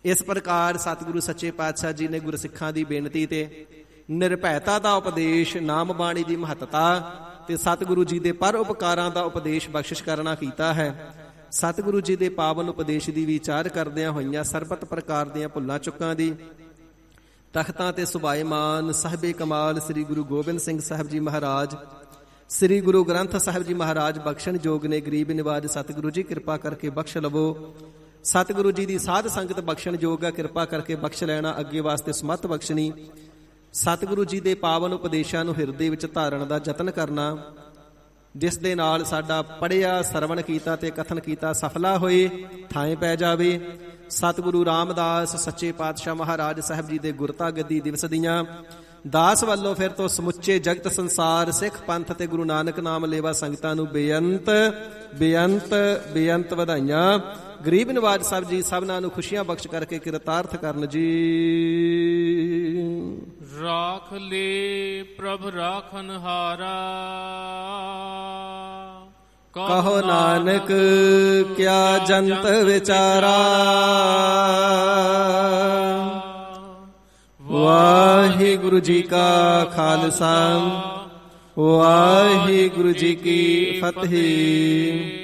ਇਸ ਪ੍ਰਕਾਰ ਸਤਿਗੁਰੂ ਸੱਚੇ ਪਾਤਸ਼ਾਹ ਜੀ ਨੇ ਗੁਰਸਿੱਖਾਂ ਦੀ ਬੇਨਤੀ ਤੇ ਨਿਰਭੈਤਾ ਦਾ ਉਪਦੇਸ਼, ਨਾਮ ਬਾਣੀ ਦੀ ਮਹੱਤਤਾ ਤੇ ਸਤਿਗੁਰੂ ਜੀ ਦੇ ਪਰ ਉਪਕਾਰਾਂ ਦਾ ਉਪਦੇਸ਼ ਬਖਸ਼ਿਸ਼ ਕਰਨਾ ਕੀਤਾ ਹੈ। ਸਤਿਗੁਰੂ ਜੀ ਦੇ ਪਾਵਨ ਉਪਦੇਸ਼ ਦੀ ਵਿਚਾਰ ਕਰਦਿਆਂ ਹੋਈਆਂ ਸਰਬਤ ਪ੍ਰਕਾਰ ਦੀਆਂ ਭੁੱਲਾਂ ਚੁੱਕਾਂ ਦੀ ਤਖਤਾਂ ਤੇ ਸੁਭਾਏਮਾਨ ਸਾਹਿਬੇ ਕਮਾਲ ਸ੍ਰੀ ਗੁਰੂ ਗੋਬਿੰਦ ਸਿੰਘ ਸਾਹਿਬ ਜੀ ਮਹਾਰਾਜ, ਸ੍ਰੀ ਗੁਰੂ ਗ੍ਰੰਥ ਸਾਹਿਬ ਜੀ ਮਹਾਰਾਜ ਬਖਸ਼ਣ ਯੋਗ ਨੇ। ਗਰੀਬ ਨਿਵਾਜ ਸਤਿਗੁਰੂ ਜੀ ਕਿਰਪਾ ਕਰਕੇ ਬਖਸ਼ ਲਵੋ। ਸਤਿਗੁਰੂ ਜੀ ਦੀ ਸਾਧ ਸੰਗਤ ਬਖਸ਼ਣ ਯੋਗ ਹੈ, ਕਿਰਪਾ ਕਰਕੇ ਬਖਸ਼ ਲੈਣਾ, ਅੱਗੇ ਵਾਸਤੇ ਸਮੱਤ ਬਖਸ਼ਣੀ। ਸਤਿਗੁਰੂ ਜੀ ਦੇ ਪਾਵਨ ਉਪਦੇਸ਼ਾਂ ਨੂੰ ਹਿਰਦੇ ਵਿੱਚ ਧਾਰਨ ਦਾ ਯਤਨ ਕਰਨਾ, ਜਿਸ ਦੇ ਨਾਲ ਸਾਡਾ ਪੜ੍ਹਿਆ, ਸਰਵਣ ਕੀਤਾ ਤੇ ਕਥਨ ਕੀਤਾ ਸਫਲਾ ਹੋਏ, ਥਾਂ ਪੈ ਜਾਵੇ। ਸਤਿਗੁਰੂ ਰਾਮਦਾਸ ਸੱਚੇ ਪਾਤਸ਼ਾਹ ਮਹਾਰਾਜ ਸਾਹਿਬ ਜੀ ਦੇ ਗੁਰਤਾ ਗੱਦੀ ਦਿਵਸ ਦੀਆਂ ਦਾਸ ਵੱਲੋਂ ਫਿਰ ਤੋਂ ਸਮੁੱਚੇ ਜਗਤ ਸੰਸਾਰ ਸਿੱਖ ਪੰਥ ਤੇ ਗੁਰੂ ਨਾਨਕ ਨਾਮ ਲੇਵਾ ਸੰਗਤਾਂ ਨੂੰ ਬੇਅੰਤ ਬੇਅੰਤ ਬੇਅੰਤ ਵਧਾਈਆਂ। ਗਰੀਬ ਨਿਵਾਜ ਸਾਹਿਬ ਜੀ ਸਭਨਾਂ ਨੂੰ ਖੁਸ਼ੀਆਂ ਬਖਸ਼ ਕਰਕੇ ਕਿਰਤਾਰਥ ਕਰਨ ਜੀ। ਰਾਖ ਲੈ ਪ੍ਰਭ ਰਾਖਨਹਾਰਾ। ਕਹੋ ਨਾਨਕ ਕਿਆ ਜੰਤ ਵਿਚਾਰਾ। ਵਾਹਿਗੁਰੂ ਜੀ ਕਾ ਖਾਲਸਾ, ਵਾਹਿਗੁਰੂ ਜੀ ਕੀ ਫਤਿਹ।